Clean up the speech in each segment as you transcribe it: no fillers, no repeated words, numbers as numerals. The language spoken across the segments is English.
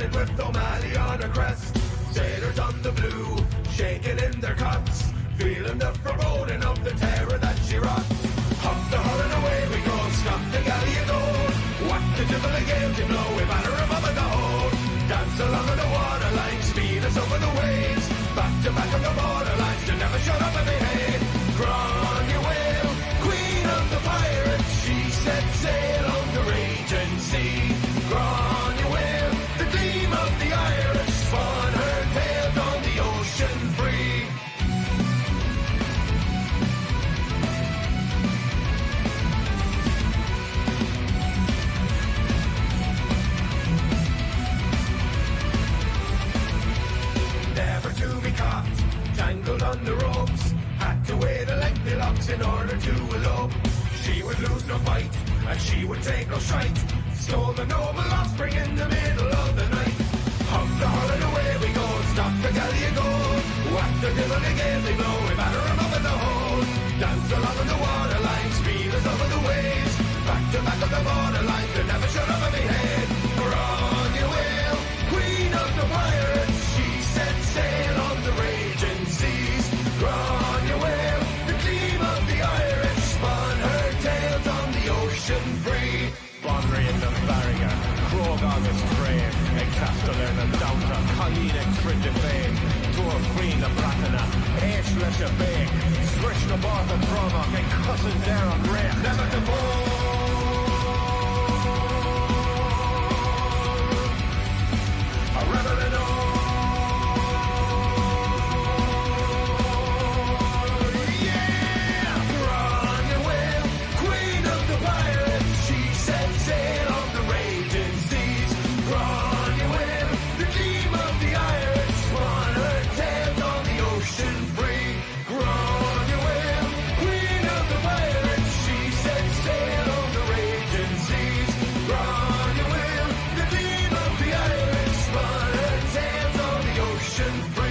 Ireland with O'Malley on her crest. Sailors on the blue, shaking in their cots, feeling the foreboding of the terror that she wrought. Up the hull and away we go, stop the galley and gold. What the devil a gale to blow, we batter him up in the hold. Dance along on the waterline, speed us over the waves. Back to back on the borderlines, to never shut up and behave. Granuaile, queen of the pirates, she set sail on the raging sea. Granuaile, the gleam of the Irish, spun her tales on the ocean free. Never to be caught, tangled on the ropes, had to wait a lengthy locks in order to elope. She would lose no fight, and she would take no shite. Stole the noble offspring in the middle of the night. Up the hull and away we go, stop the galley and gold. Whack the devil again they blow, we batter him up in the hold. Dance along on the waterline, speed us over the waves. Back to back on the borderline, they never shut up and behave. Granuaile, queen of the pirates, she set sail on the raging seas. Granuaile, the gleam of the Irish, spun her tales on the ocean free. Bonry in the Farrier, Krog August Frame, and Castellan and Downta, Colleen and Fringe Fame, Tour Free the Brackena, Aish Lesh a Bake, Swish the Barth and Tromach, and Cousin Darren Ray, never to fall. A rebel in all. Sail on the raging seas. Granuaile, the gleam of the Irish, spun her tales on the ocean free. Granuaile, queen of the pirates, she set sail on the raging seas. Granuaile, the gleam of the Irish, spun her tales on the ocean free.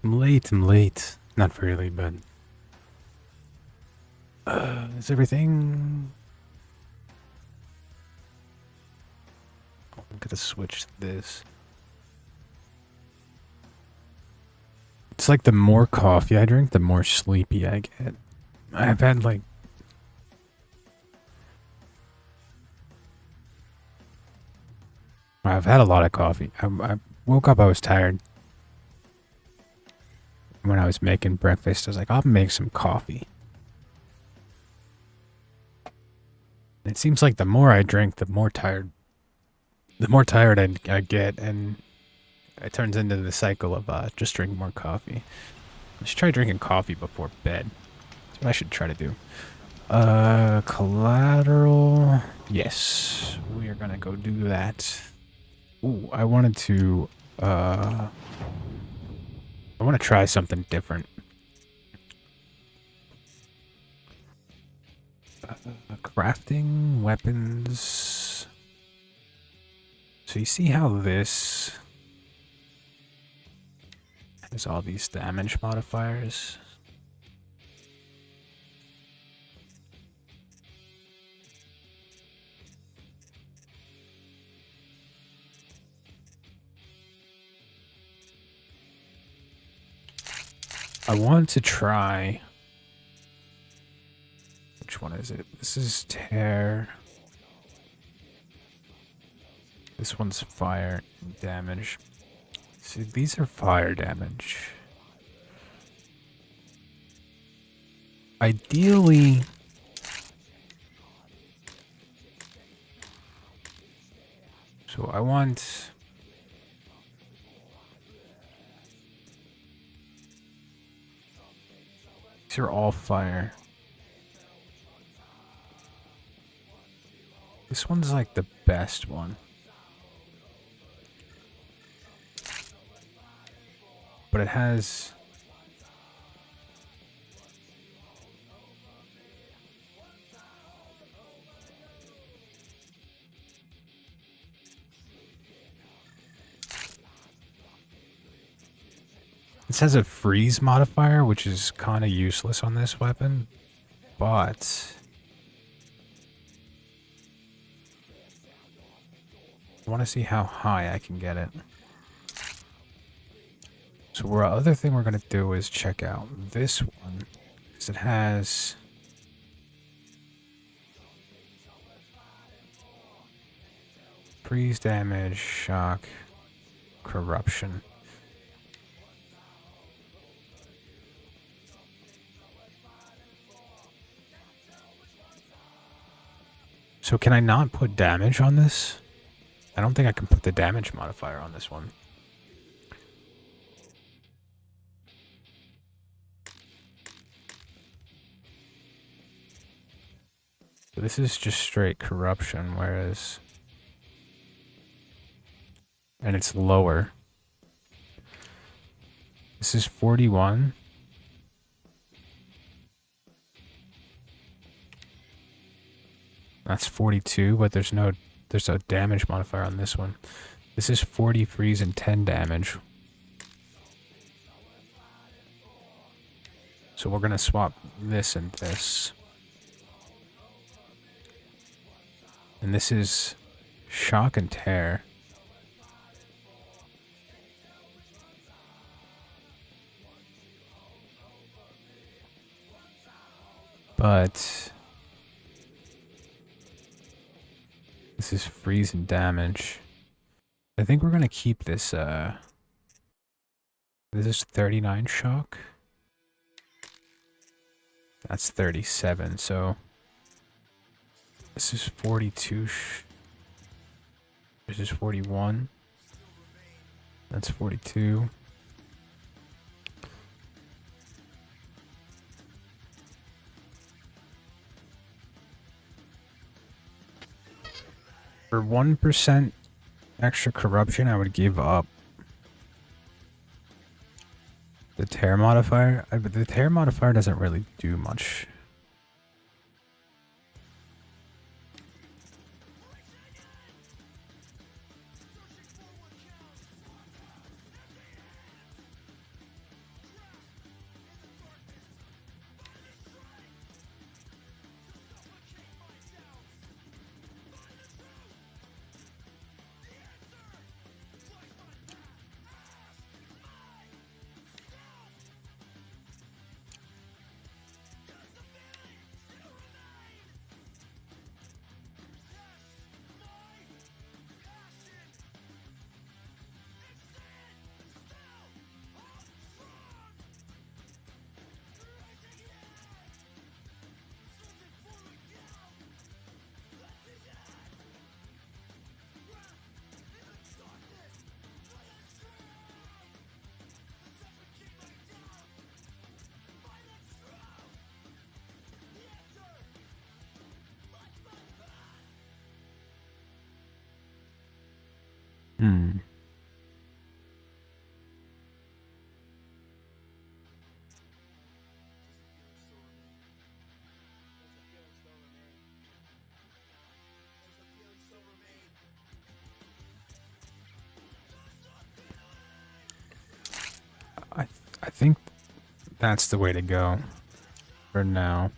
I'm late. Not very late, but... is everything... I'm gonna switch this. It's like the more coffee I drink, the more sleepy I get. I've had like... I've had a lot of coffee. I woke up, I was tired. When I was making breakfast, I was like, I'll make some coffee. It seems like the more I drink, the more tired I get, and it turns into the cycle of just drinking more coffee. I should try drinking coffee before bed. That's what I should try to do. Collateral. Yes, we are gonna go do that. Ooh, I wanted to, I want to try something different. Crafting weapons. So you see how this has all these damage modifiers? I want to try... Which one is it? This is tear. This one's fire damage. See, these are fire damage. Ideally... So I want... These are all fire. This one's like the best one. But it has... This has a freeze modifier, which is kind of useless on this weapon, but I want to see how high I can get it. So the other thing we're going to do is check out this one, because it has... freeze damage, shock, corruption. So can I not put damage on this? I don't think I can put the damage modifier on this one. So this is just straight corruption, whereas... And it's lower. This is 41. That's 42, but there's a damage modifier on this one. This is 40 freeze and 10 damage. So we're gonna swap this and this. And this is shock and tear. But this is freeze and damage. I think we're gonna keep this, this is 39 shock. That's 37, so this is 42. This is 41. That's 42. For 1% extra corruption, I would give up the tear modifier. But the tear modifier doesn't really do much. Hmm. I think that's the way to go for now.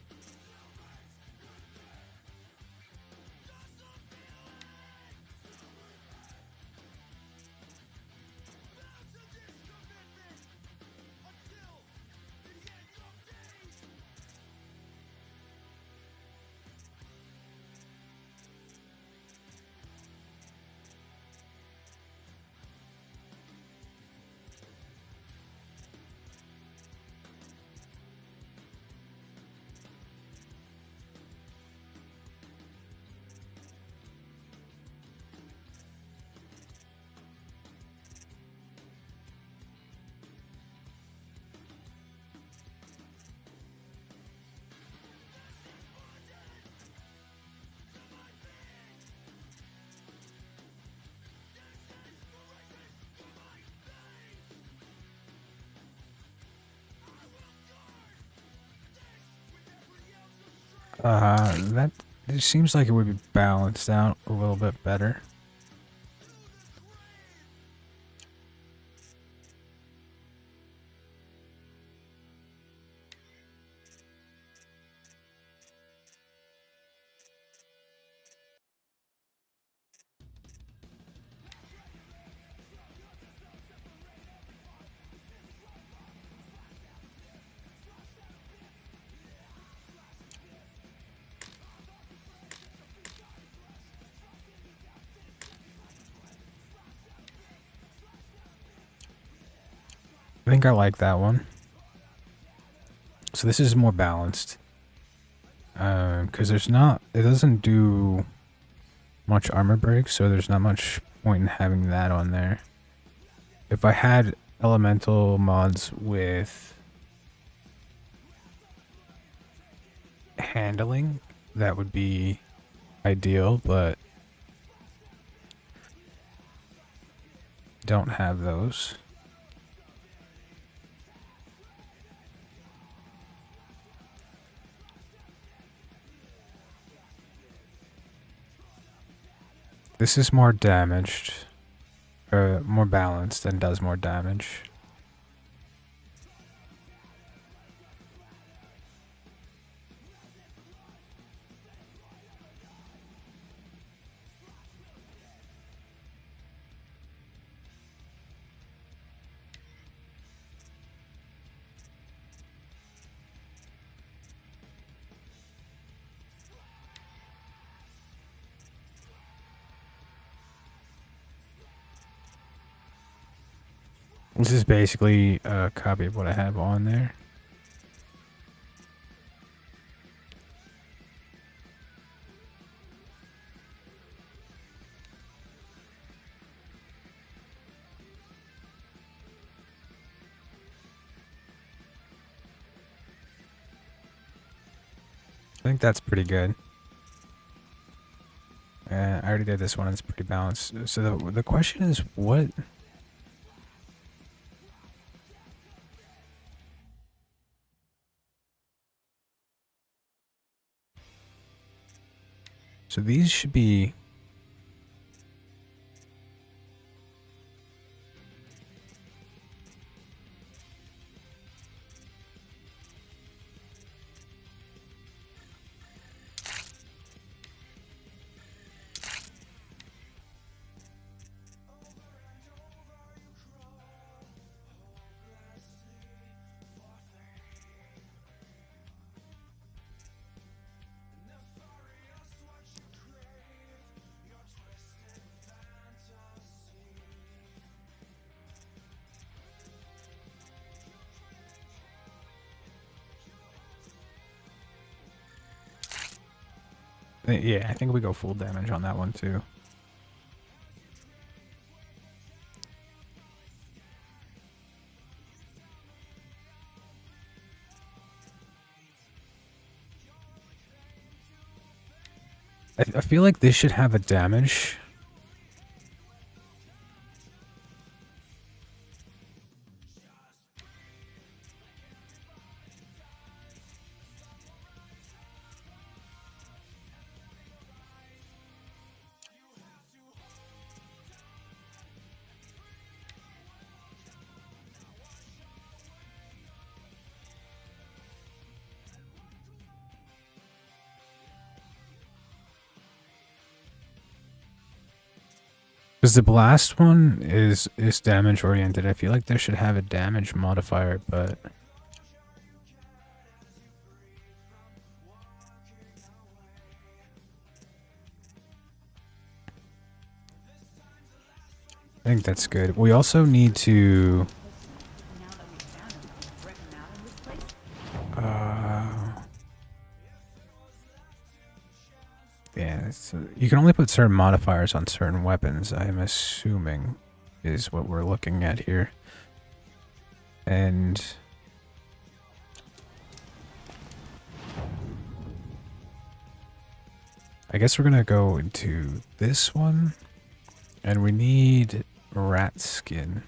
That it seems like it would be balanced out a little bit better. I think I like that one. So this is more balanced. Because it doesn't do much armor break, so there's not much point in having that on there. If I had elemental mods with handling, that would be ideal, but don't have those. This is more damaged, or more balanced and does more damage. This is basically a copy of what I have on there. I think that's pretty good. I already did this one. It's pretty balanced. So the question is, what? So these should be... Yeah, I think we go full damage on that one too. I feel like this should have a damage. Because the blast one is damage oriented. I feel like there should have a damage modifier, but I think that's good. We also need to yeah, you can only put certain modifiers on certain weapons, I'm assuming, is what we're looking at here. And I guess we're gonna go into this one, and we need rat skin.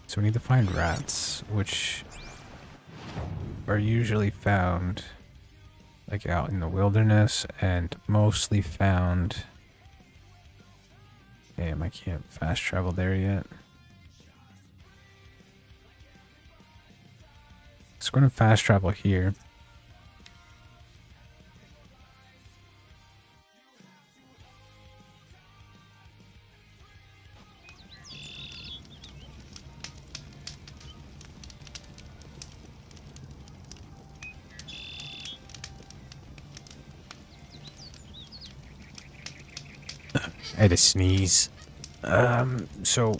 So we need to find rats, which are usually found like out in the wilderness and mostly found. Damn, I can't fast travel there yet. So we're gonna fast travel here. I had to sneeze. So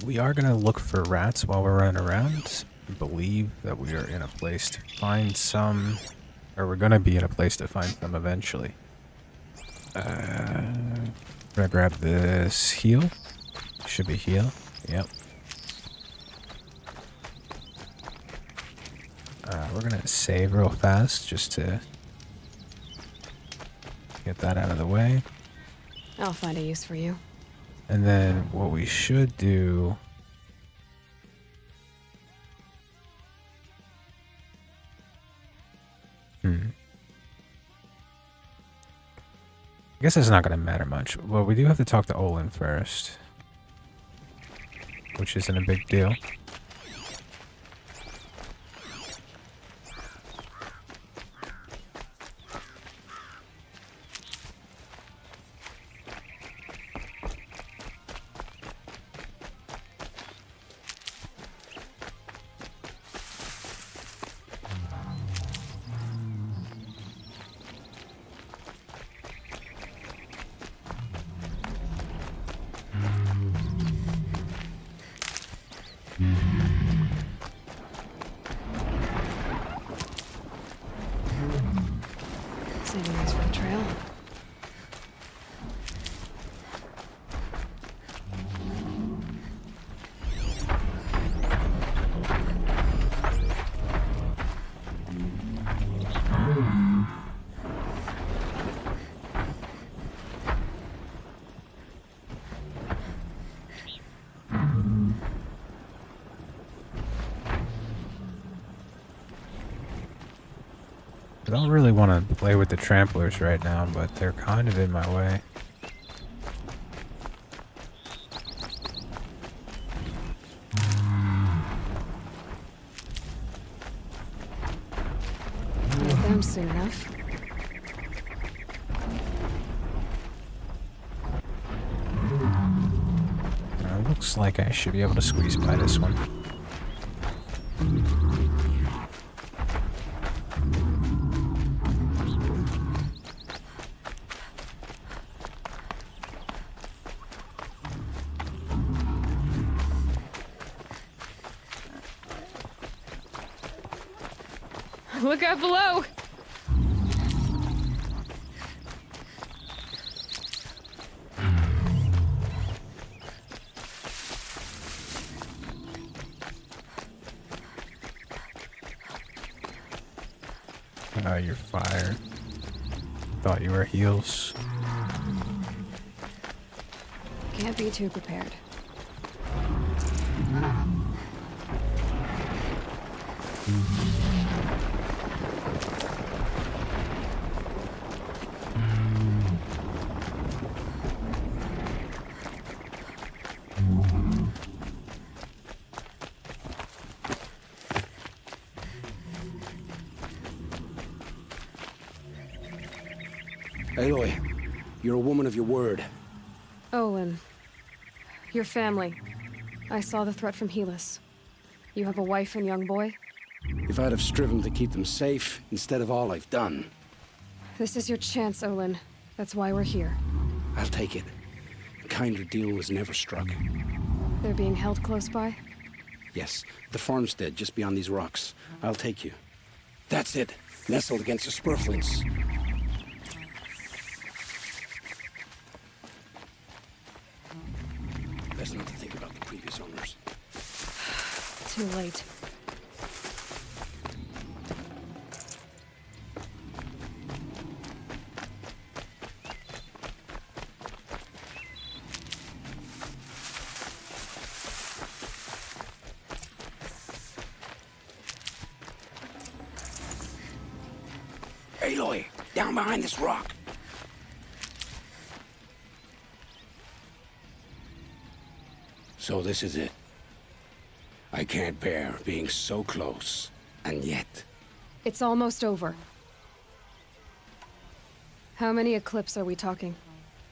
we are gonna look for rats while we're running around. I believe that we are in a place to find some, or we're gonna be in a place to find some eventually. I'm gonna grab this heal. Should be heal. Yep. We're gonna save real fast just to get that out of the way. I'll find a use for you. And then what we should do I guess it's not going to matter much. Well, we do have to talk to Olin first, which isn't a big deal. Saving these for the trail. I don't really want to play with the tramplers right now, but they're kind of in my way. Get them soon enough. Looks like I should be able to squeeze by this one. Look out below! You're fire. Thought you were heals. Can't be too prepared. Aloy, you're a woman of your word. Olin. Your family. I saw the threat from Helis. You have a wife and young boy? If I'd have striven to keep them safe, instead of all I've done, This is your chance, Olin. That's why we're here. I'll take it. A kinder deal was never struck. They're being held close by? Yes, the farmstead just beyond these rocks. I'll take you. That's it. Nestled against the spurflints. Best not to think about the previous owners. Too late. Aloy, down behind this rock. So this is it. I can't bear being so close, and yet... It's almost over. How many Eclipse are we talking?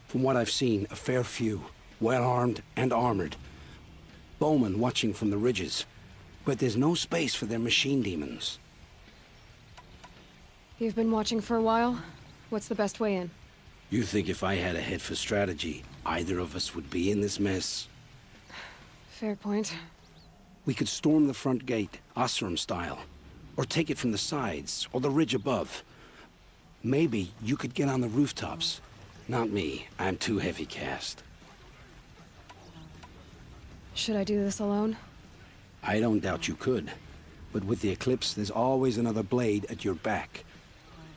From what I've seen, a fair few. Well-armed and armored. Bowmen watching from the ridges. But there's no space for their machine demons. You've been watching for a while? What's the best way in? You think if I had a head for strategy, either of us would be in this mess? Fair point. We could storm the front gate, Osram style. Or take it from the sides, or the ridge above. Maybe you could get on the rooftops. Not me. I'm too heavy cast. Should I do this alone? I don't doubt you could. But with the Eclipse, there's always another blade at your back.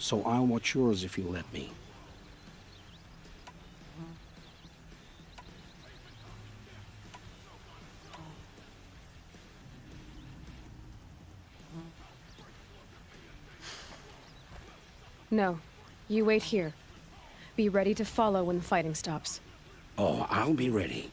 So I'll watch yours if you let me. No. You wait here. Be ready to follow when the fighting stops. Oh, I'll be ready.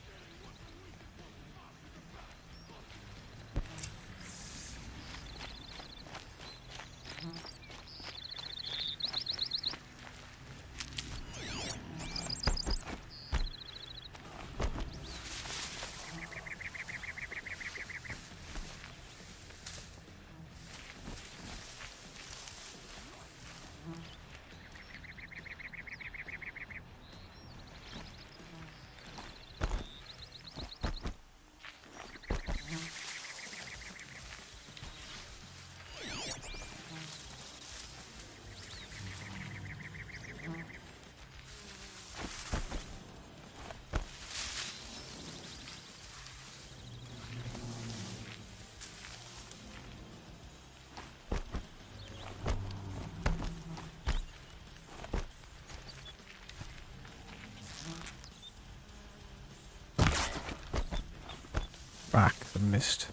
Fuck, the mist.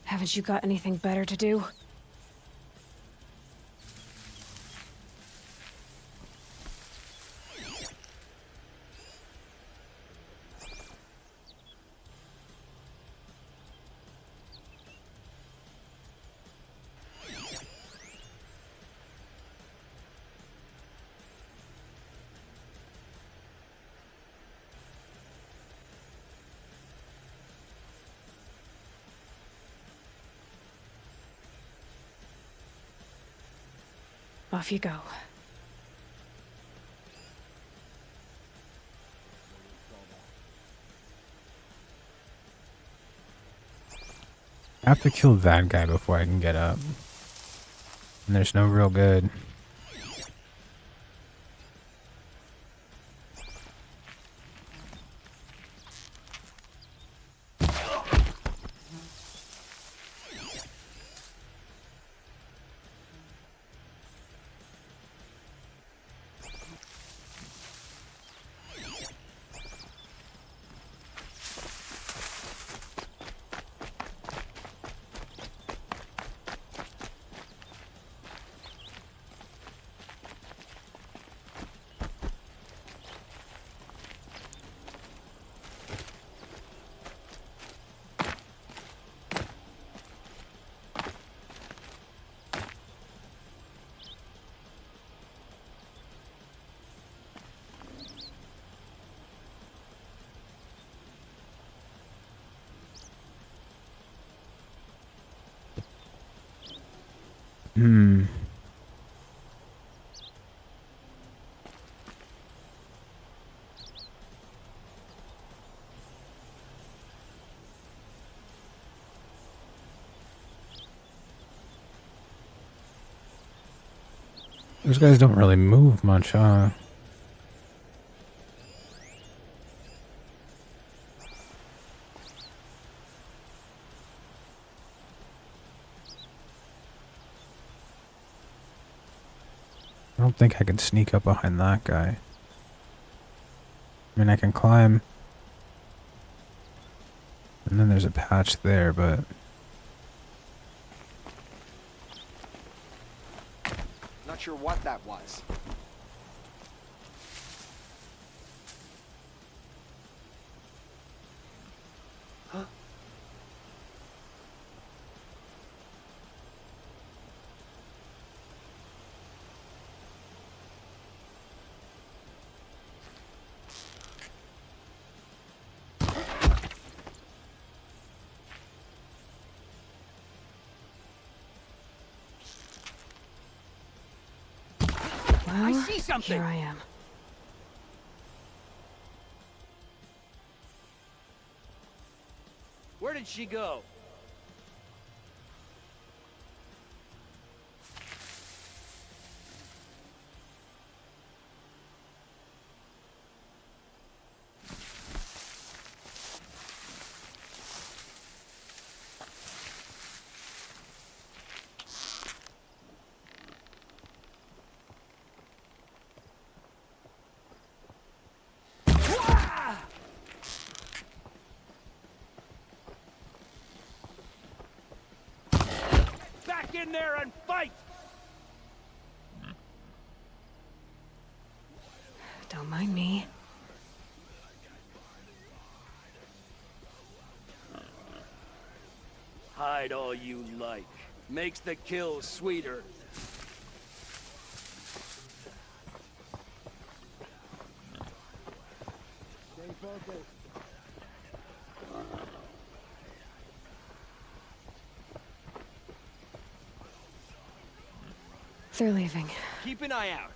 Haven't you got anything better to do? Off you go. I have to kill that guy before I can get up. And there's no real good. Hmm. Those guys don't really move much, huh? I don't think I can sneak up behind that guy. I mean, I can climb. And then there's a patch there, but... Not sure what that was. Well, I see something. here I am. Where did she go? Back in there and fight! Don't mind me. Hide all you like. Makes the kill sweeter. Stay focused. They're leaving. Keep an eye out.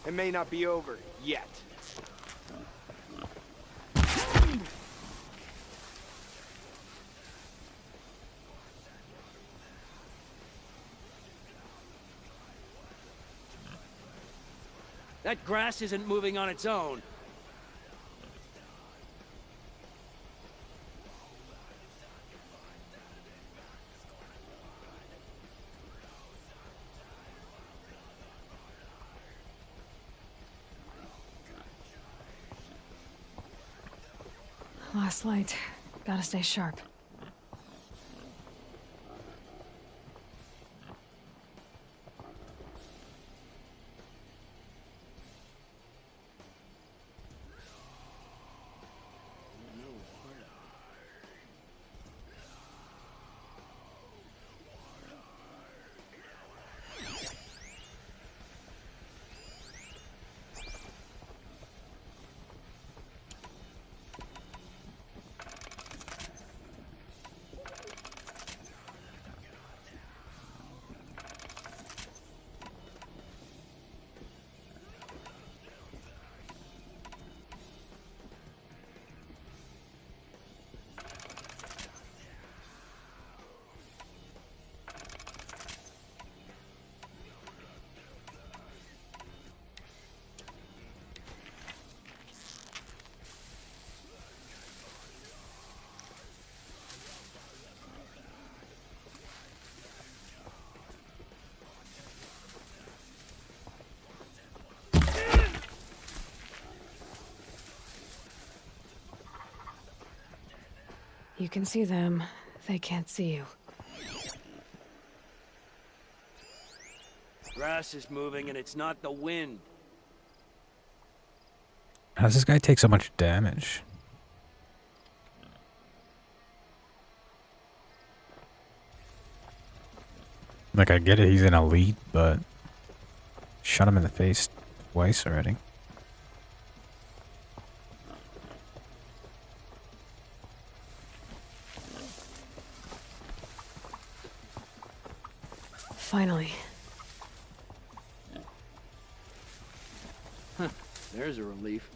It may not be over yet. That grass isn't moving on its own. Last light. Gotta stay sharp. You can see them. They can't see you. Grass is moving and it's not the wind. How does this guy take so much damage? Like, I get it, he's an elite, but shot him in the face twice already. Finally. There's a relief.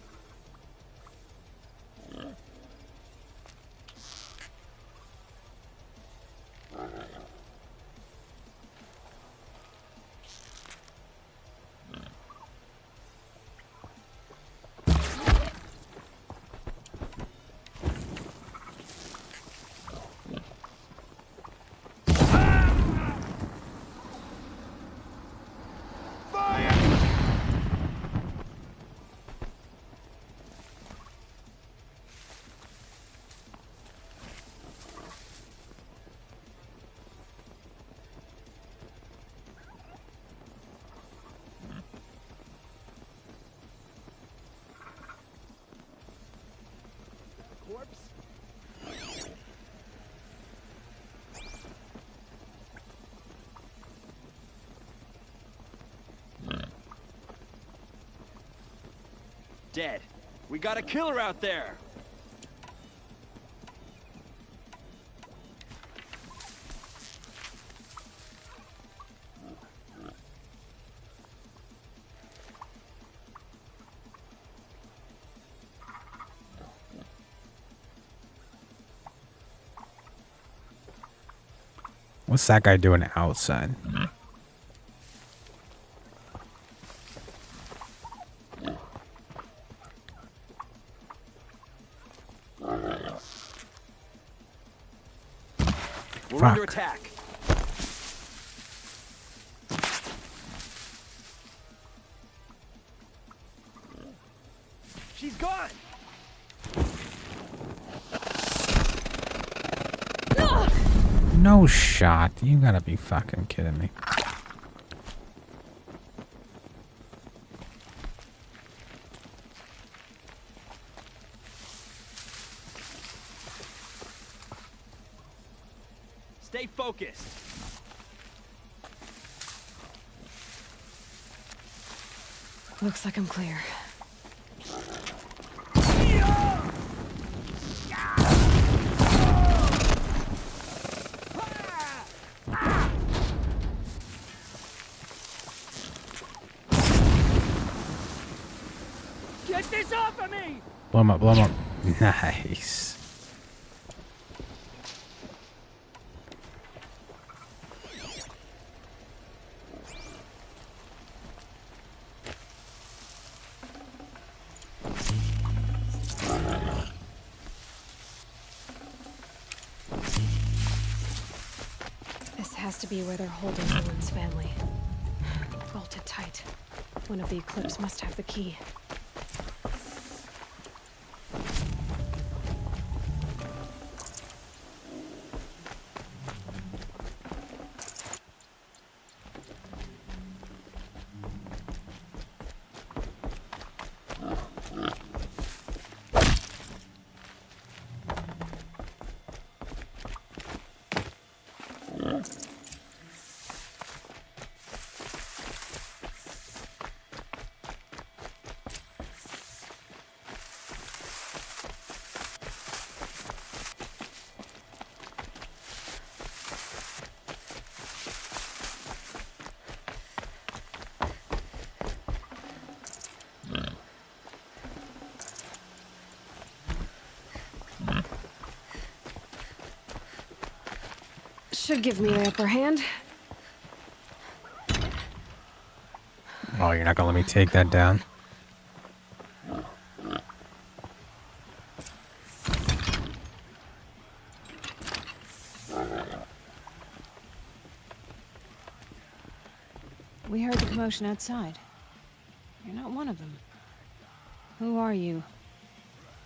Dead. We got a killer out there. What's that guy doing outside? We're under Fuck. attack. She's gone. No shot. You gotta be fucking kidding me. Stay focused. Looks like I'm clear. Get this off of me! Blow him up, blow him up. Nice. This has to be where they're holding Nolan's family. Bolted tight. One of the Eclipse must have the key. Should give me the upper hand. Oh, you're not gonna let me take that down? We heard the commotion outside. You're not one of them. Who are you?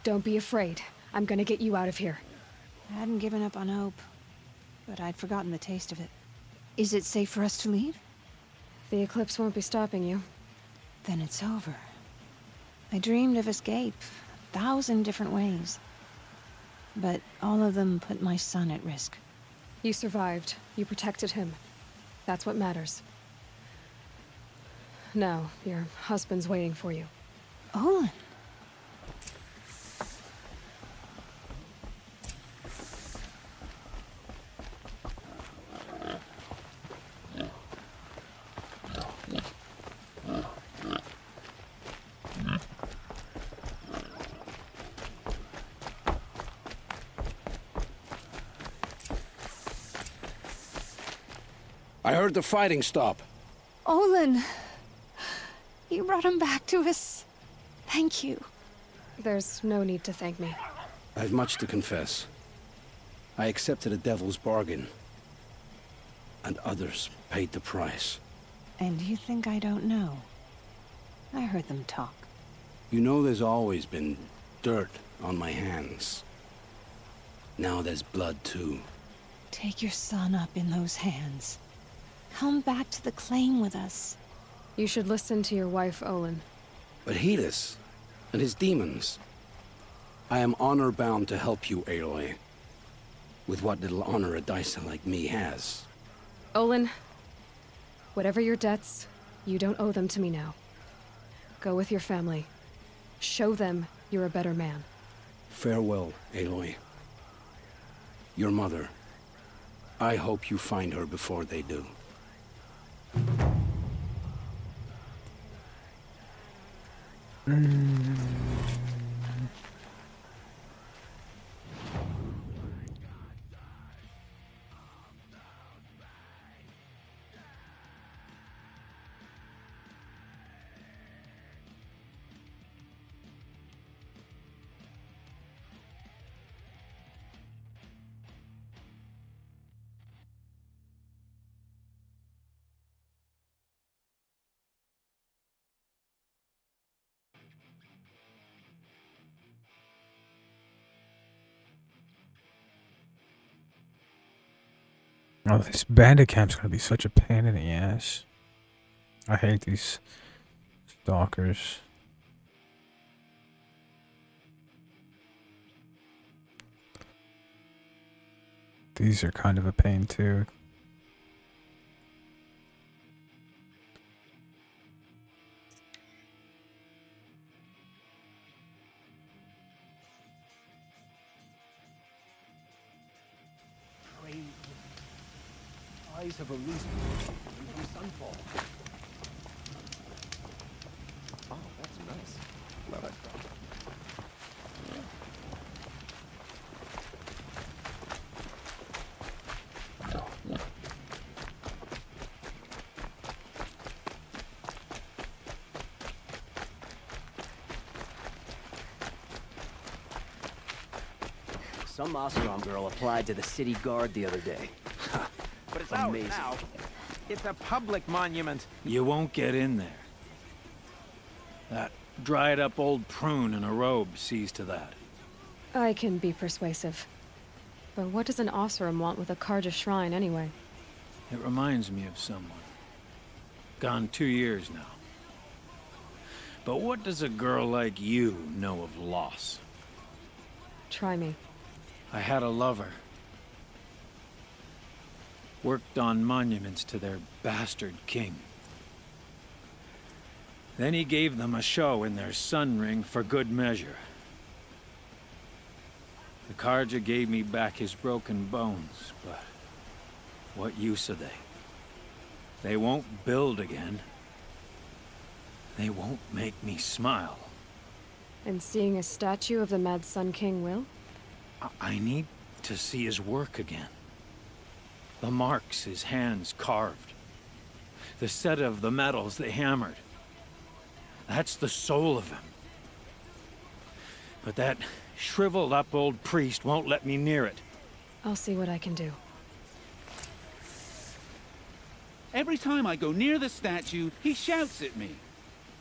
Don't be afraid. I'm gonna get you out of here. I hadn't given up on hope, but I'd forgotten the taste of it. Is it safe for us to leave? The Eclipse won't be stopping you. Then it's over. I dreamed of escape, 1,000 different ways. But all of them put my son at risk. You survived. You protected him. That's what matters. Now, your husband's waiting for you. Olin. I heard the fighting stop. Olin. You brought him back to us. Thank you. There's no need to thank me. I've much to confess. I accepted a devil's bargain. And others paid the price. And you think I don't know? I heard them talk. You know there's always been dirt on my hands. Now there's blood too. Take your son up in those hands. Come back to the claim with us. You should listen to your wife, Olin. But Hedis and his demons. I am honor-bound to help you, Aloy. With what little honor a dicer like me has. Olin, whatever your debts, you don't owe them to me now. Go with your family. Show them you're a better man. Farewell, Aloy. Your mother. I hope you find her before they do. Oh, this bandit camp's gonna be such a pain in the ass. I hate these stalkers. These are kind of a pain too. Eyes have a reason from sunfall. Oh, that's nice. Love it. Some Oseram girl applied to the city guard the other day. But it's Amazing. ours now. It's a public monument. You won't get in there. That dried-up old prune in a robe sees to that. I can be persuasive. But what does an Oseram want with a Carja shrine, anyway? It reminds me of someone. Gone 2 years now. But what does a girl like you know of loss? Try me. I had a lover. Worked on monuments to their bastard king. Then he gave them a show in their sun ring for good measure. The Carja gave me back his broken bones, but what use are they? They won't build again. They won't make me smile. And seeing a statue of the Mad Sun King will? I need to see his work again. The marks his hands carved. The set of the metals they hammered. That's the soul of him. But that shriveled up old priest won't let me near it. I'll see what I can do. Every time I go near the statue, he shouts at me.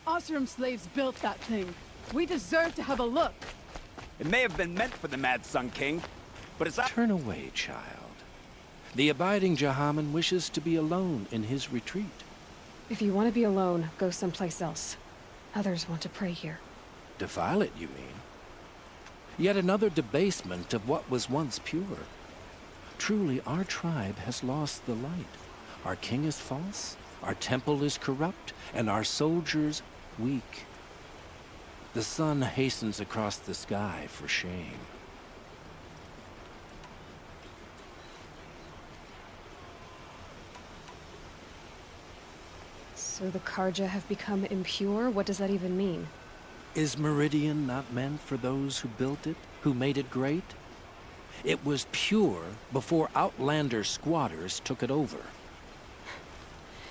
Oseram slaves built that thing. We deserve to have a look. It may have been meant for the Mad Sun King, but it's... Turn away, child. The abiding Jahaman wishes to be alone in his retreat. If you want to be alone, go someplace else. Others want to pray here. Defile it, you mean? Yet another debasement of what was once pure. Truly, our tribe has lost the light. Our king is false, our temple is corrupt, and our soldiers weak. The sun hastens across the sky for shame. So the Karja have become impure? What does that even mean? Is Meridian not meant for those who built it, who made it great? It was pure before Outlander squatters took it over.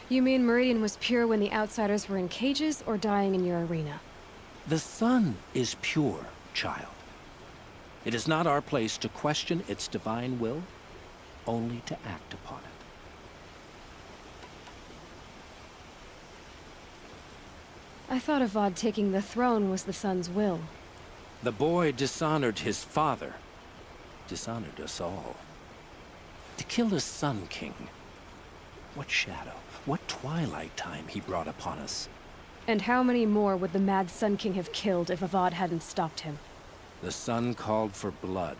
You mean Meridian was pure when the outsiders were in cages or dying in your arena? The sun is pure, child. It is not our place to question its divine will, only to act upon it. I thought Avad taking the throne was the sun's will. The boy dishonored his father, dishonored us all. To kill a Sun King. What shadow, what twilight time he brought upon us. And how many more would the mad Sun King have killed if Avad hadn't stopped him? The sun called for blood.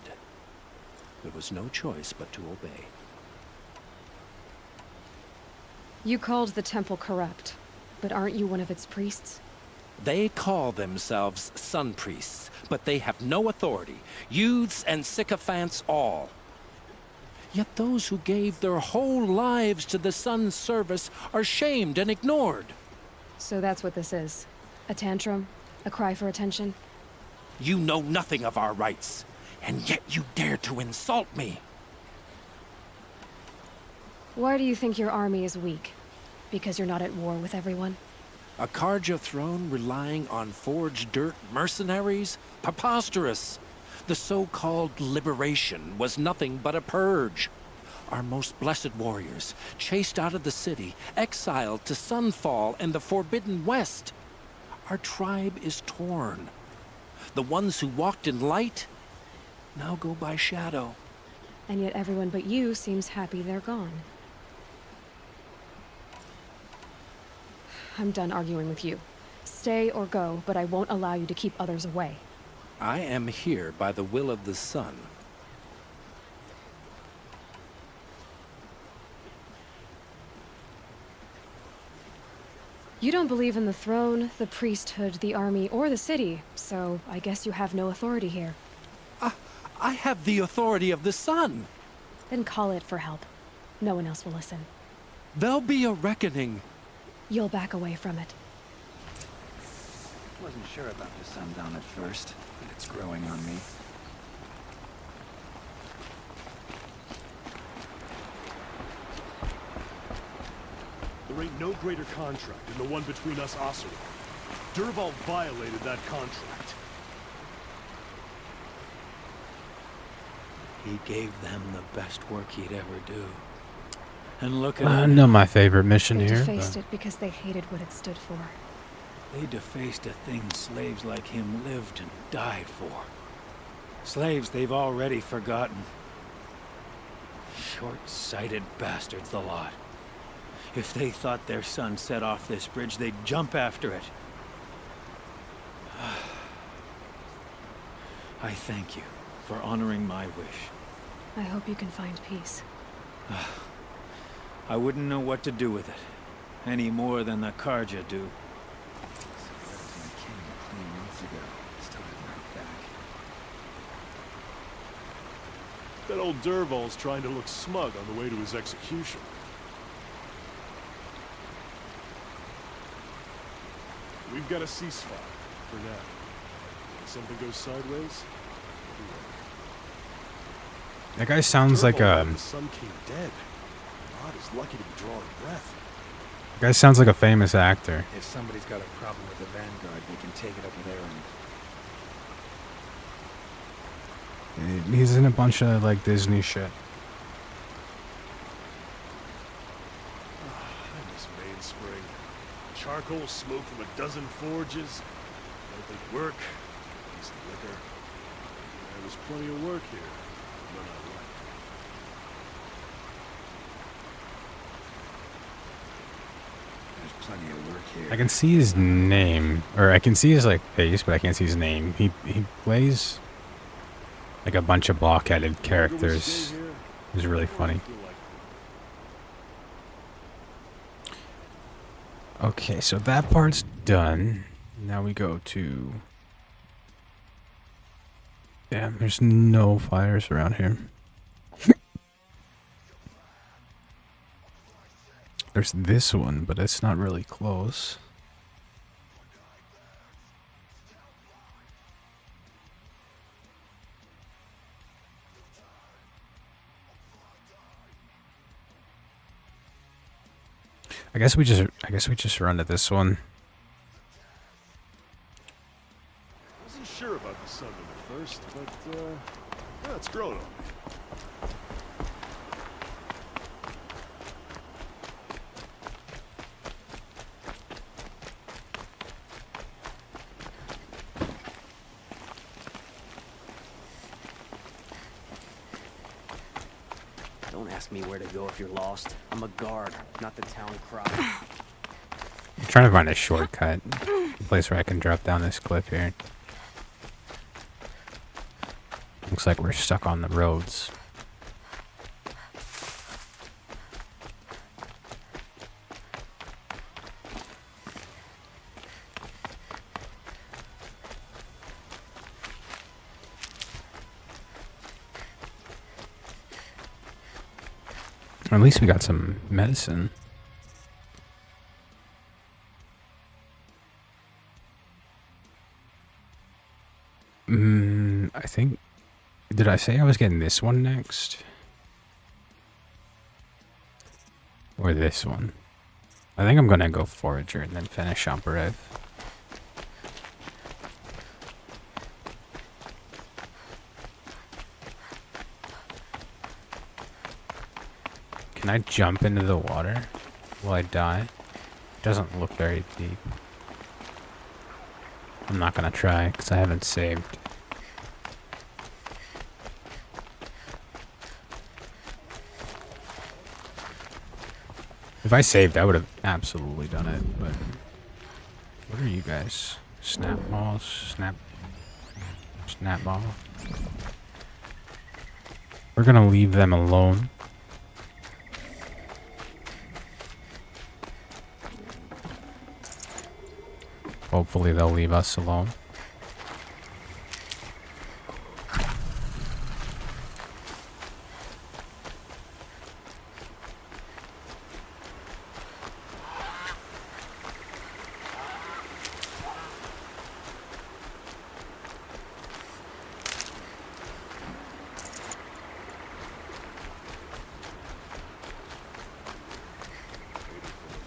There was no choice but to obey. You called the temple corrupt, but aren't you one of its priests? They call themselves sun priests, but they have no authority. Youths and sycophants all. Yet those who gave their whole lives to the sun's service are shamed and ignored. So that's what this is. A tantrum? A cry for attention? You know nothing of our rights, and yet you dare to insult me. Why do you think your army is weak? Because you're not at war with everyone? A Karja throne relying on forged dirt mercenaries? Preposterous! The so-called liberation was nothing but a purge. Our most blessed warriors, chased out of the city, exiled to Sunfall and the Forbidden West. Our tribe is torn. The ones who walked in light now go by shadow. And yet everyone but you seems happy they're gone. I'm done arguing with you. Stay or go, but I won't allow you to keep others away. I am here by the will of the sun. You don't believe in the throne, the priesthood, the army, or the city, so I guess you have no authority here. I have the authority of the sun. Then call it for help. No one else will listen. There'll be a reckoning. You'll back away from it. Wasn't sure about the sundown at first, but it's growing on me. There ain't no greater contract than the one between us Oseram. Dervahl violated that contract. He gave them the best work he'd ever do. And look at I it. know my favorite mission They here. defaced it because they hated what it stood for. They defaced a thing slaves like him lived and died for. Slaves they've already forgotten. Short-sighted bastards, the lot. If they thought their son set off this bridge, they'd jump after it. I thank you for honoring my wish. I hope you can find peace. I wouldn't know what to do with it, any more than the Karja do. That old Dervahl's trying to look smug on the way to his execution. We've got a ceasefire, for now. If something goes sideways, That guy sounds like a... the Sun King dead. God is lucky to be drawing breath. That guy sounds like a famous actor. If somebody's got a problem with the Vanguard, they can take it over there and... He's in a bunch of, like, Disney shit. I miss May and spring. Charcoal smoke from a dozen forges. Nightly work. Decent liquor. There was plenty of work here. None I liked. There's plenty of work here. I can see his name, or I can see his, like, face, but I can't see his name. He plays like a bunch of block-headed characters. It's really funny. Okay, so that part's done. Now we go to... Damn, there's no fires around here. There's this one, but it's not really close. I guess we just run to this one. Wasn't sure about the sun at first, but yeah, it's growing on me. Don't ask me where to go if you're lost. I'm a guard, not the town crowd. I'm trying to find a shortcut. A place where I can drop down this cliff here. Looks like we're stuck on the roads. At least we got some medicine. I think... Did I say I was getting this one next? Or this one? I think I'm gonna go Forager and then finish Operative. Can I jump into the water? Will I die? Doesn't look very deep. I'm not gonna try because I haven't saved. If I saved, I would have absolutely done it, but... What are you guys? Snap balls? Snap ball? We're gonna leave them alone. Hopefully they'll leave us alone.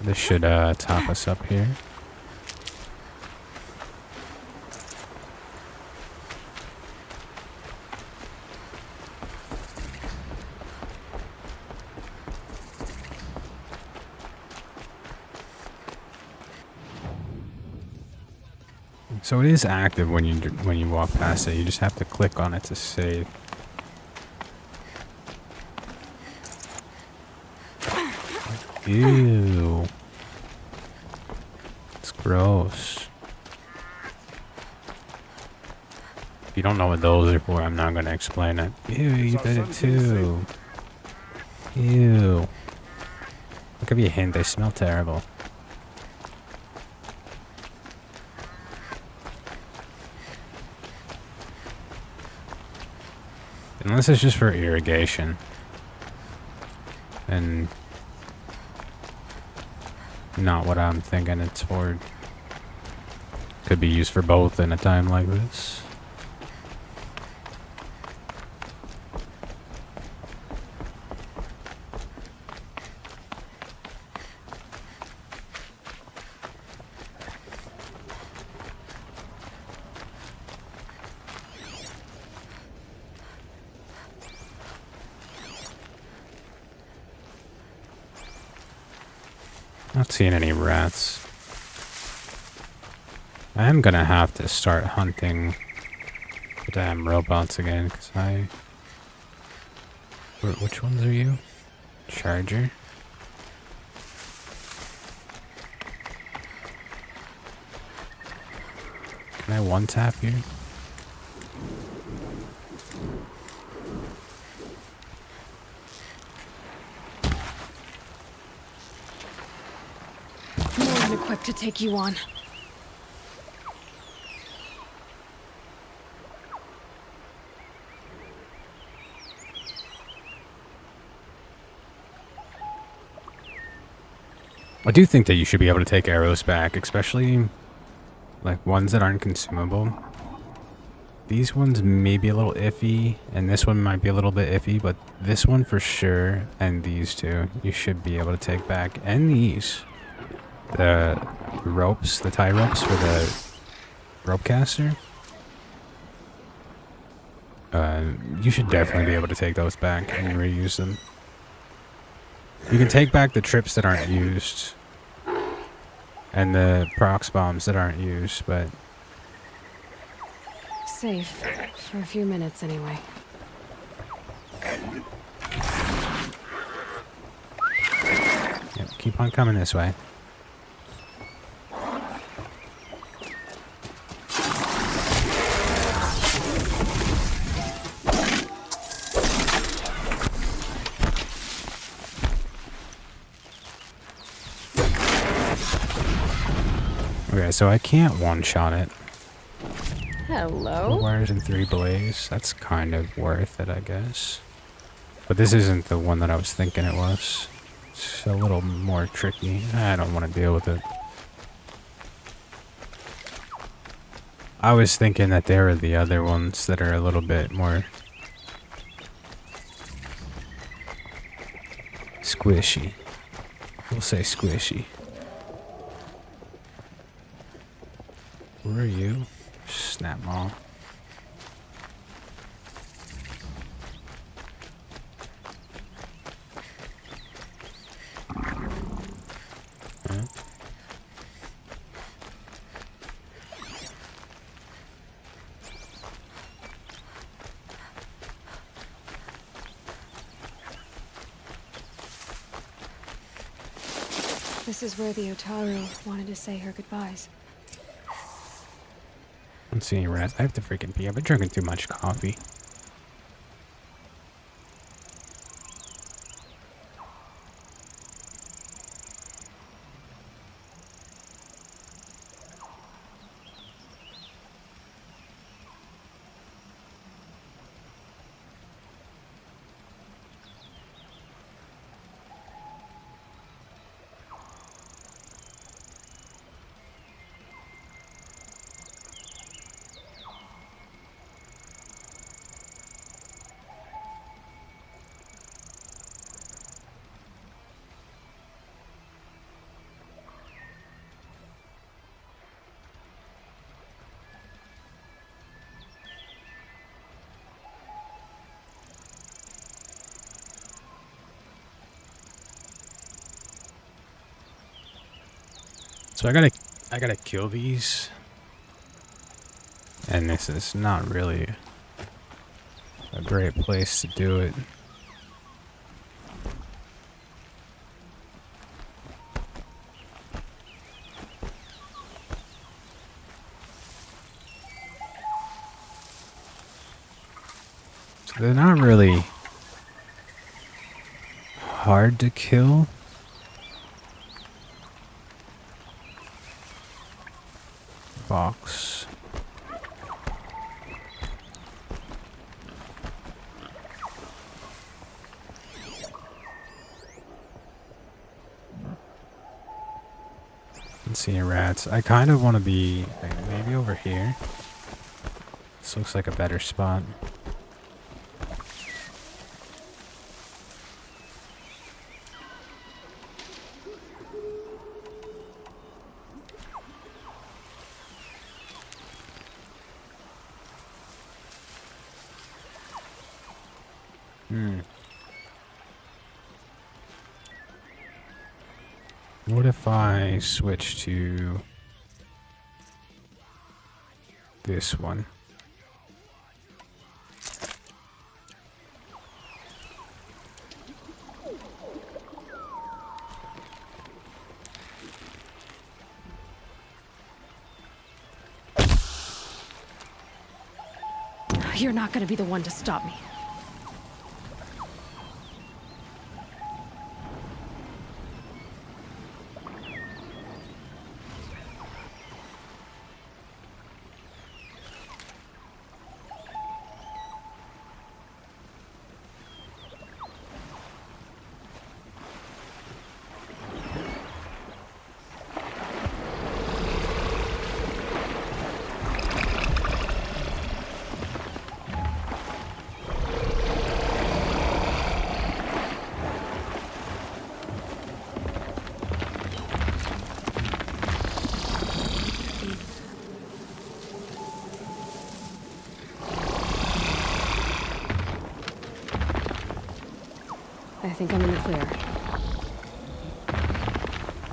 This should top us up here. So it is active when you walk past it. You just have to click on it to save. Ew. It's gross. If you don't know what those are for, I'm not going to explain it. Ew, you did it too. Ew. I'll give you a hint, they smell terrible. Unless it's just for irrigation. And not what I'm thinking it's for. Could be used for both in a time like this. Not seeing any rats. I am gonna have to start hunting the damn robots again, because which ones are you? Charger? Can I one-tap you? More unequipped to take you on. I do think that you should be able to take arrows back, especially like ones that aren't consumable. These ones may be a little iffy, and this one might be a little bit iffy, but this one for sure, and these two, you should be able to take back. And these. The ropes, the tie ropes for the rope caster. You should definitely be able to take those back and reuse them. You can take back the trips that aren't used. And the prox bombs that aren't used, but... Safe. For a few minutes, anyway. Yep, keep on coming this way. Okay, so I can't one-shot it. Hello? 4 wires and 3 blaze. That's kind of worth it, I guess. But this isn't the one that I was thinking it was. It's a little more tricky. I don't want to deal with it. I was thinking that there are the other ones that are a little bit more squishy. We'll say squishy. Where are you? Snap maw. Huh? This is where the Otaru wanted to say her goodbyes. I don't see any rats. I have to freaking pee. I've been drinking too much coffee. So I gotta kill these. And this is not really a great place to do it. So they're not really hard to kill. Box. Let's see, rats. I kind of want to be like, maybe over here. This looks like a better spot. What if I switch to this one? You're not gonna be the one to stop me. I think I'm in the clear.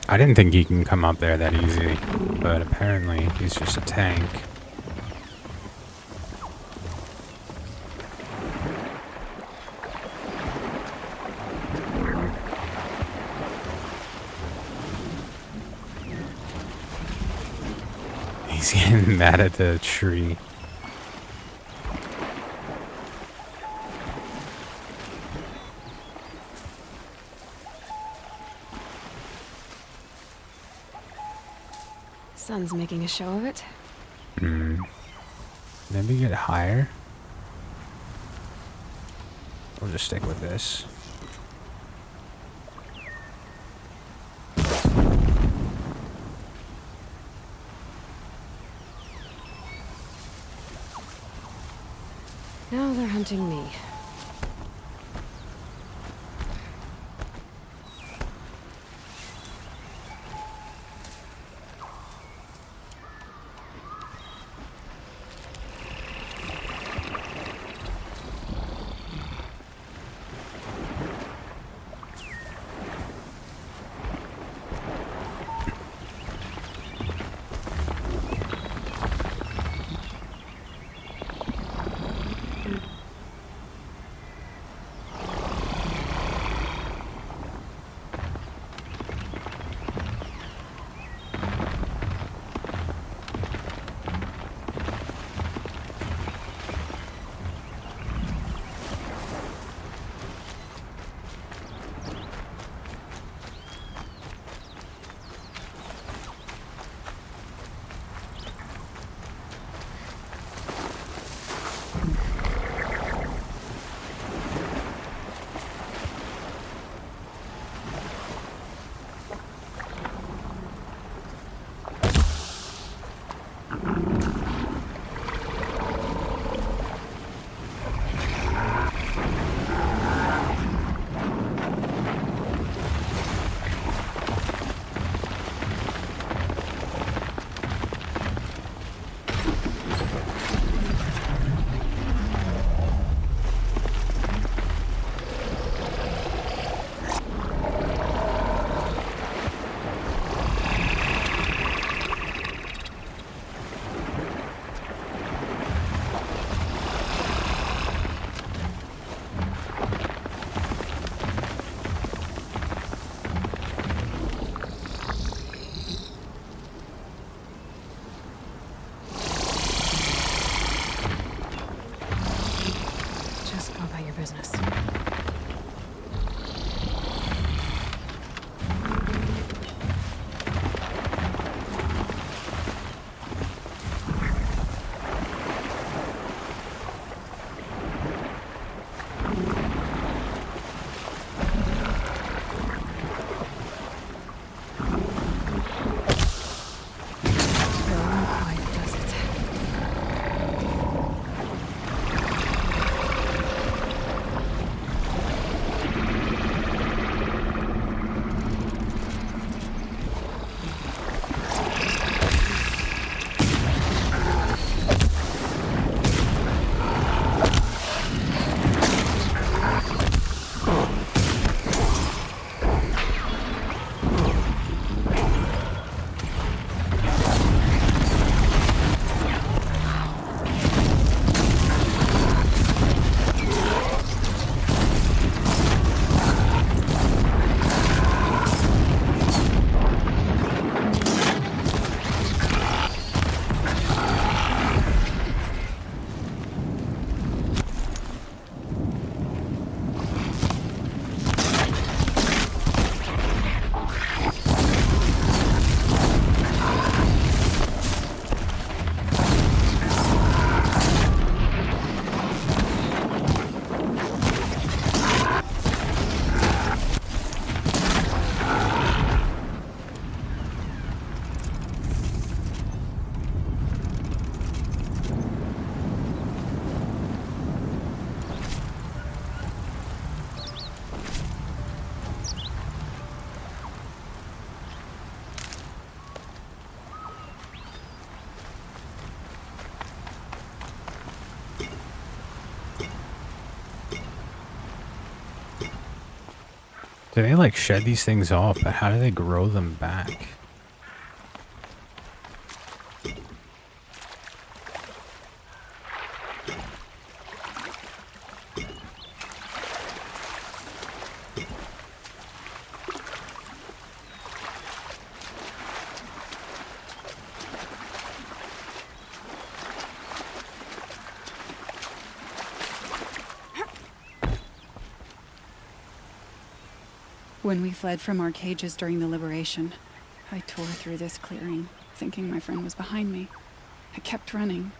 I didn't think he can come up there that easy, but apparently he's just a tank. He's getting mad at the tree. Sun's making a show of it. Maybe get higher. We'll just stick with this. Now they're hunting me. Do they like shed these things off, but how do they grow them back? When we fled from our cages during the liberation, I tore through this clearing, thinking my friend was behind me. I kept running,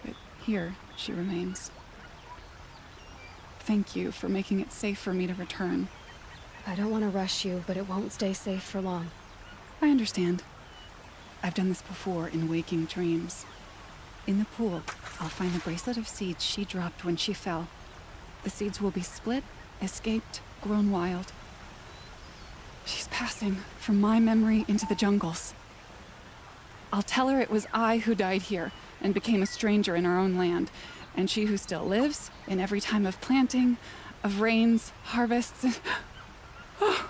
but here she remains. Thank you for making it safe for me to return. I don't want to rush you, but it won't stay safe for long. I understand. I've done this before in waking dreams. In the pool, I'll find the bracelet of seeds she dropped when she fell. The seeds will be split, escaped, grown wild. She's passing from my memory into the jungles. I'll tell her it was I who died here and became a stranger in our own land, and she who still lives in every time of planting, of rains, harvests, and... Oh.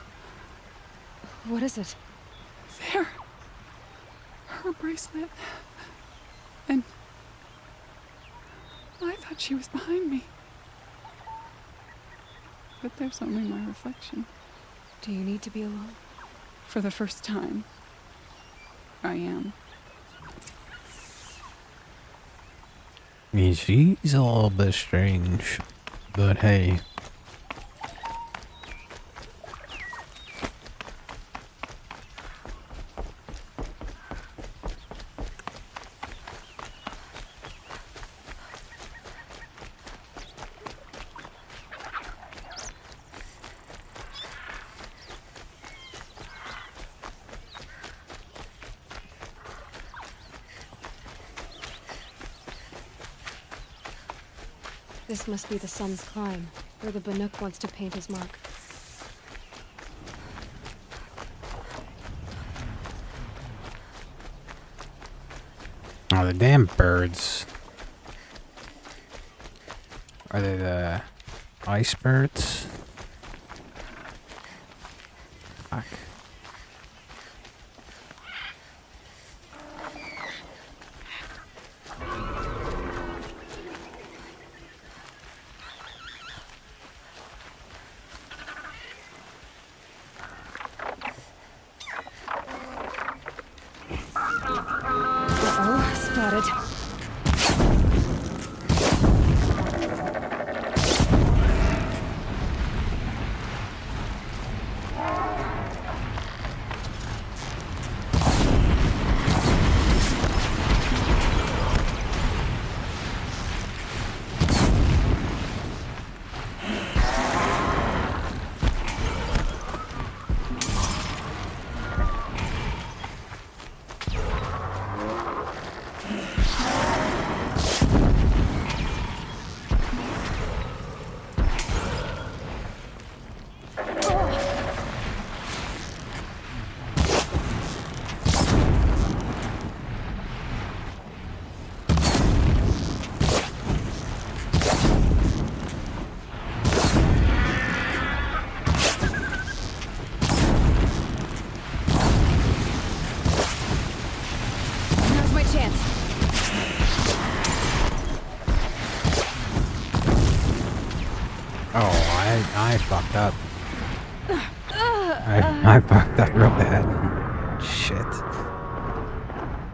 What is it? There. Her bracelet. And... I thought she was behind me. But there's only my reflection. Do you need to be alone? For the first time, I am. I mean, she's a little bit strange, but hey. This must be the Sun's Climb, where the Banuk wants to paint his mark. Oh, the damn birds. Are they the ice birds? Fuck. I fucked up. I fucked up real bad. Shit.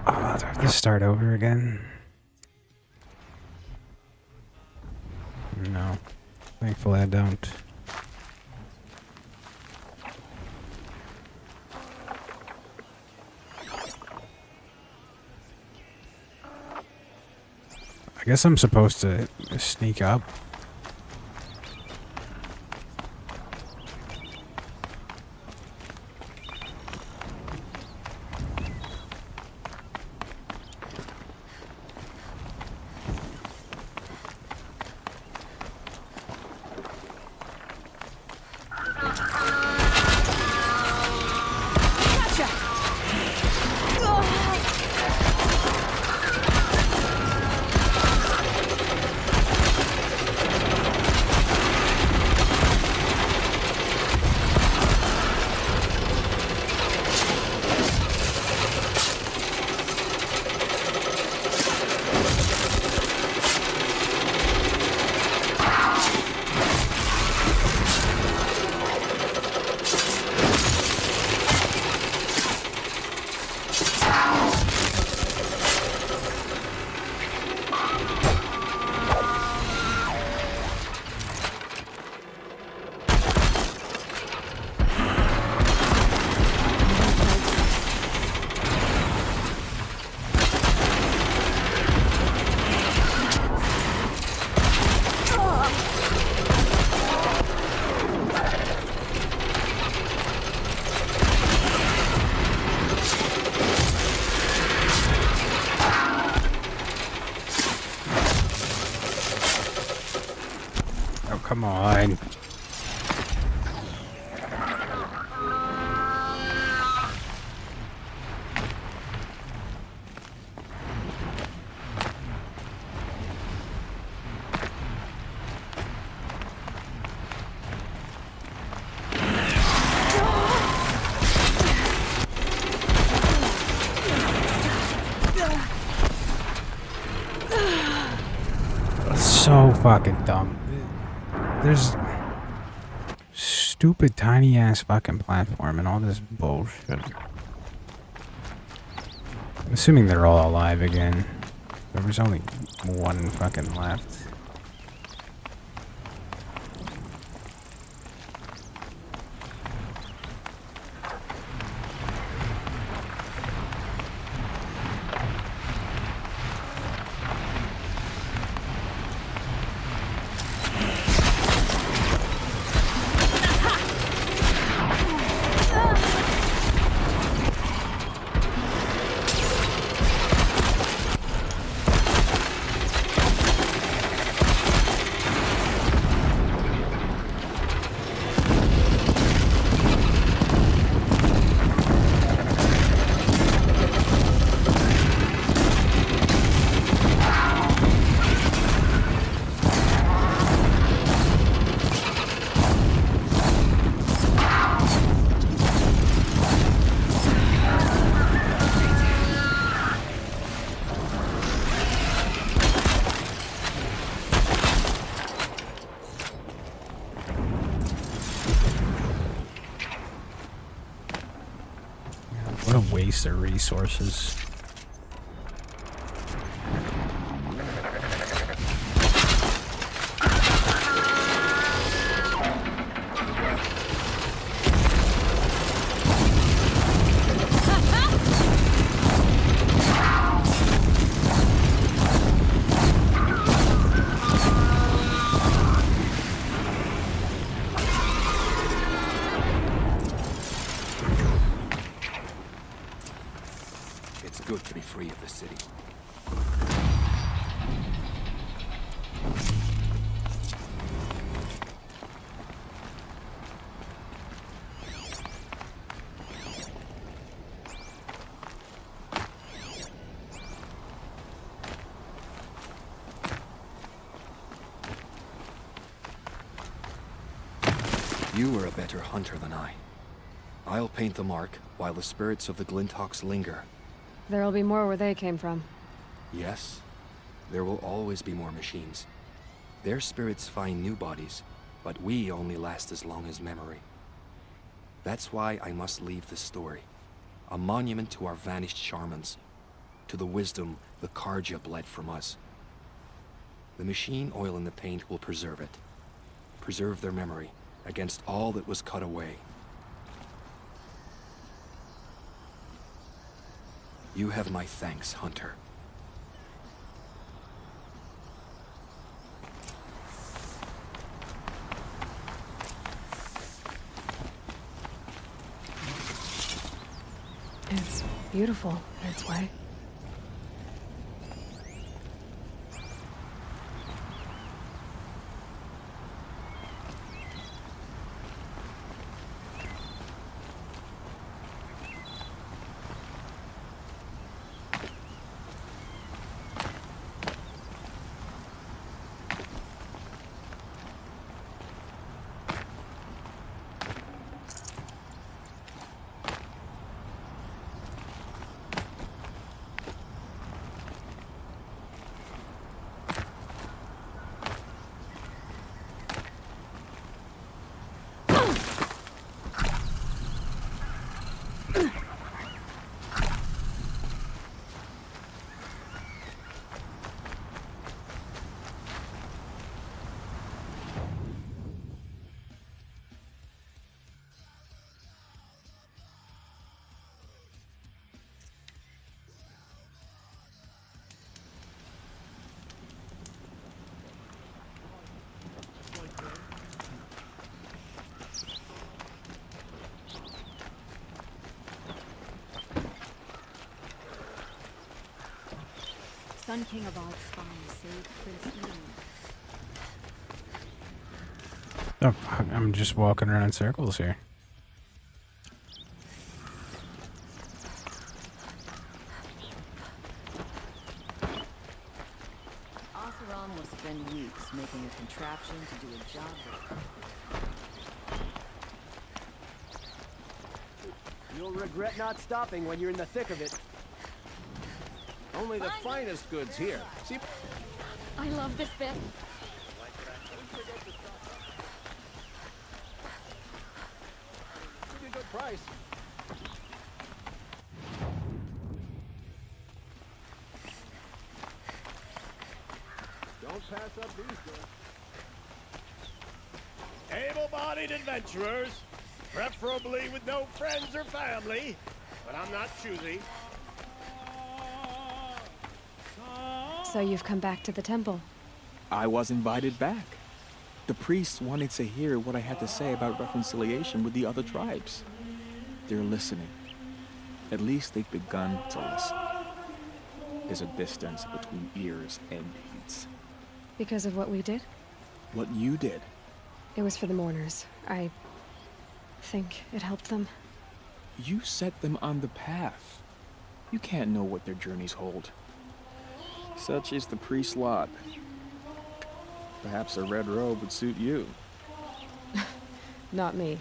Oh, do I have to start over again? No. Thankfully I don't. I guess I'm supposed to sneak up. fucking dumb. There's stupid tiny ass fucking platform and all this bullshit. I'm assuming they're all alive again. There was only one fucking left. What a waste of resources. It's good to be free of the city. You were a better hunter than I. I'll paint the mark while the spirits of the Glinthawks linger. There'll be more where they came from. Yes, there will always be more machines. Their spirits find new bodies, but we only last as long as memory. That's why I must leave this story. A monument to our vanished shamans, to the wisdom the Carja bled from us. The machine oil in the paint will preserve it. Preserve their memory against all that was cut away. You have my thanks, Hunter. It's beautiful in its way. Sun King of all spine saved Prince Eden. Oh, fuck, I'm just walking around in circles here. Oseram will spend weeks making a contraption to do a job with. You'll regret not stopping when you're in the thick of it. Only the finest goods here. See? I love this bit. supplies. Don't pass up these guys. Able-bodied adventurers, preferably with no friends or family, but I'm not choosy. So you've come back to the temple. I was invited back. The priests wanted to hear what I had to say about reconciliation with the other tribes. They're listening. At least they've begun to listen. There's a distance between ears and heads. Because of what we did? What you did. It was for the mourners. I think it helped them. You set them on the path. You can't know what their journeys hold. Such is the priest's lot. Perhaps a red robe would suit you. Not me.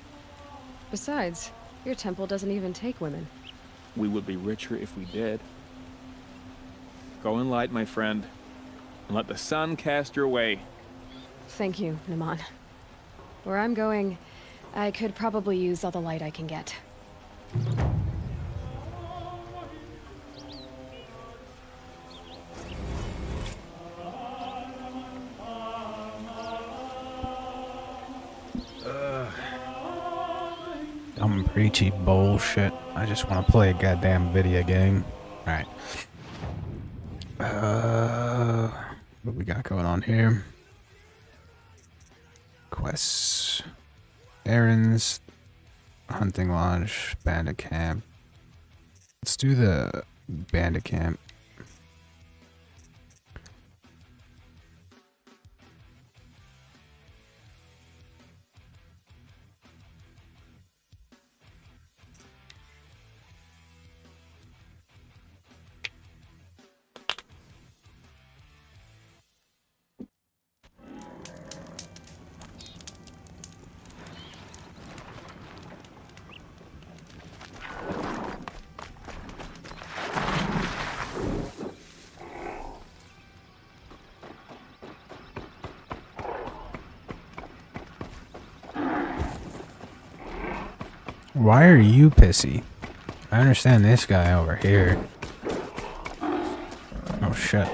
Besides, your temple doesn't even take women. We would be richer if we did. Go in light, my friend, and let the sun cast your way. Thank you, Naman. Where I'm going, I could probably use all the light I can get. I'm preachy bullshit. I just want to play a goddamn video game. Alright. What we got going on here? Quests. Errands. Hunting lodge. Bandit camp. Let's do the bandit camp. Why are you pissy? I understand this guy over here. Oh shit.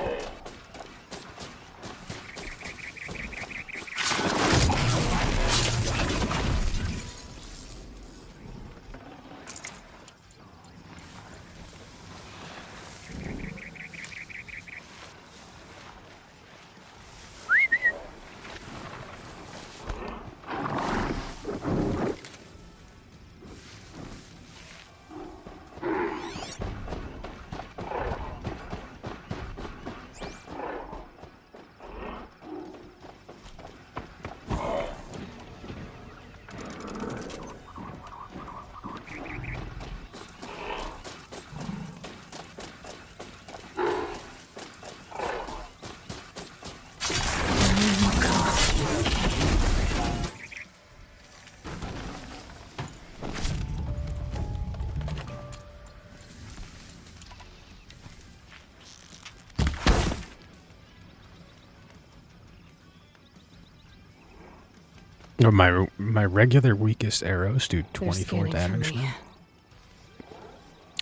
Oh, my regular weakest arrows do 24 damage now.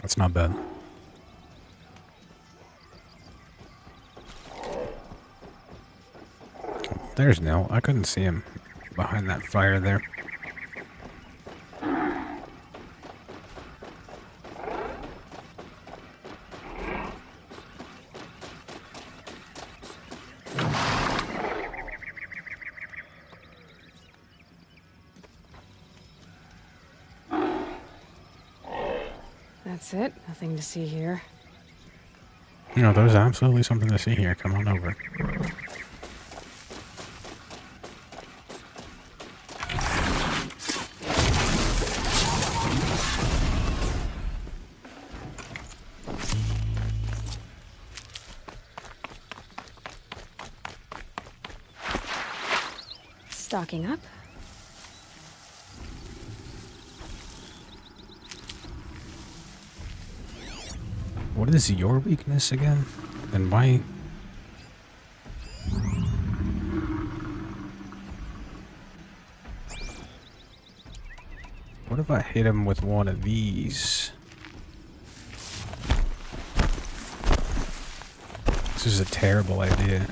That's not bad. There's Nil. I couldn't see him behind that fire there. That's it. Nothing to see here. No, there's absolutely something to see here. Come on over. Stocking up. What is your weakness again? And why? What if I hit him with one of these? This is a terrible idea.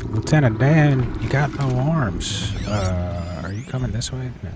Lieutenant Dan, you got no arms. Are you coming this way? No.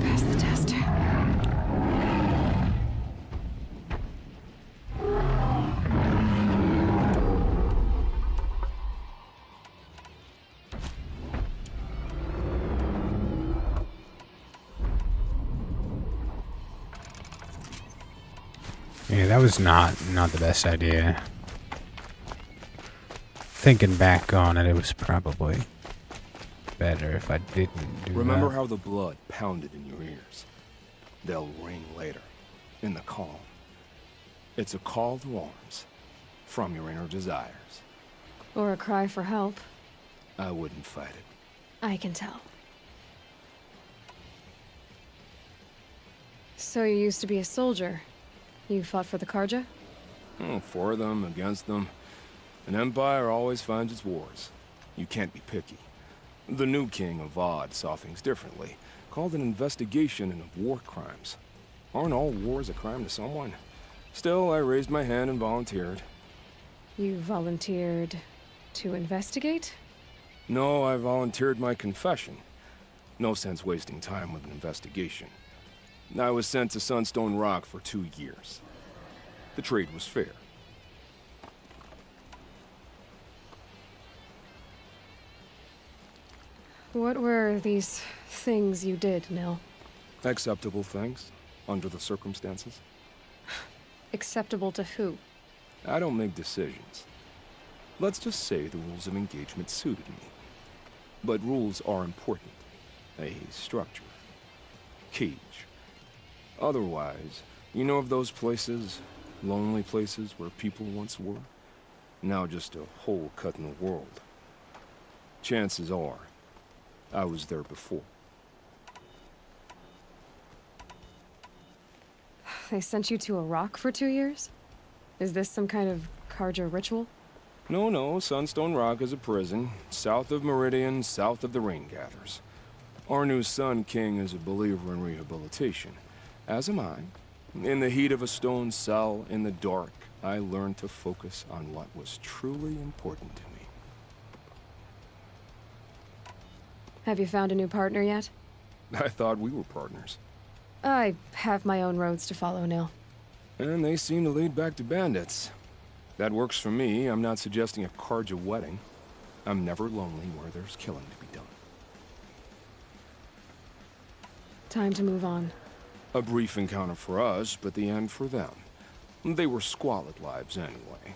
Pass the test. Yeah, that was not the best idea. Thinking back on it, it was probably better if I didn't do Remember that. how the blood pounded in your ears? They'll ring later, in the calm. It's a call to arms, from your inner desires. Or a cry for help. I wouldn't fight it. I can tell. So you used to be a soldier. You fought for the Karja? For them, against them. An empire always finds its wars. You can't be picky. The new king of Avad saw things differently. Called an investigation into war crimes. Aren't all wars a crime to someone? Still, I raised my hand and volunteered. You volunteered to investigate? No, I volunteered my confession. No sense wasting time with an investigation. I was sent to Sunstone Rock for 2 years. The trade was fair. What were these things you did, Nil? Acceptable things, under the circumstances. Acceptable to who? I don't make decisions. Let's just say the rules of engagement suited me. But rules are important. A structure. Cage. Otherwise, you know of those places, lonely places where people once were? Now just a hole cut in the world. Chances are, I was there before. They sent you to a rock for 2 years? Is this some kind of Karja ritual? No, Sunstone Rock is a prison, south of Meridian, south of the Raingathers. Our new Sun King is a believer in rehabilitation, as am I. In the heat of a stone cell, in the dark, I learned to focus on what was truly important to me. Have you found a new partner yet? I thought we were partners. I have my own roads to follow, Nil. And they seem to lead back to bandits. That works for me. I'm not suggesting a Karja wedding. I'm never lonely where there's killing to be done. Time to move on. A brief encounter for us, but the end for them. They were squalid lives anyway.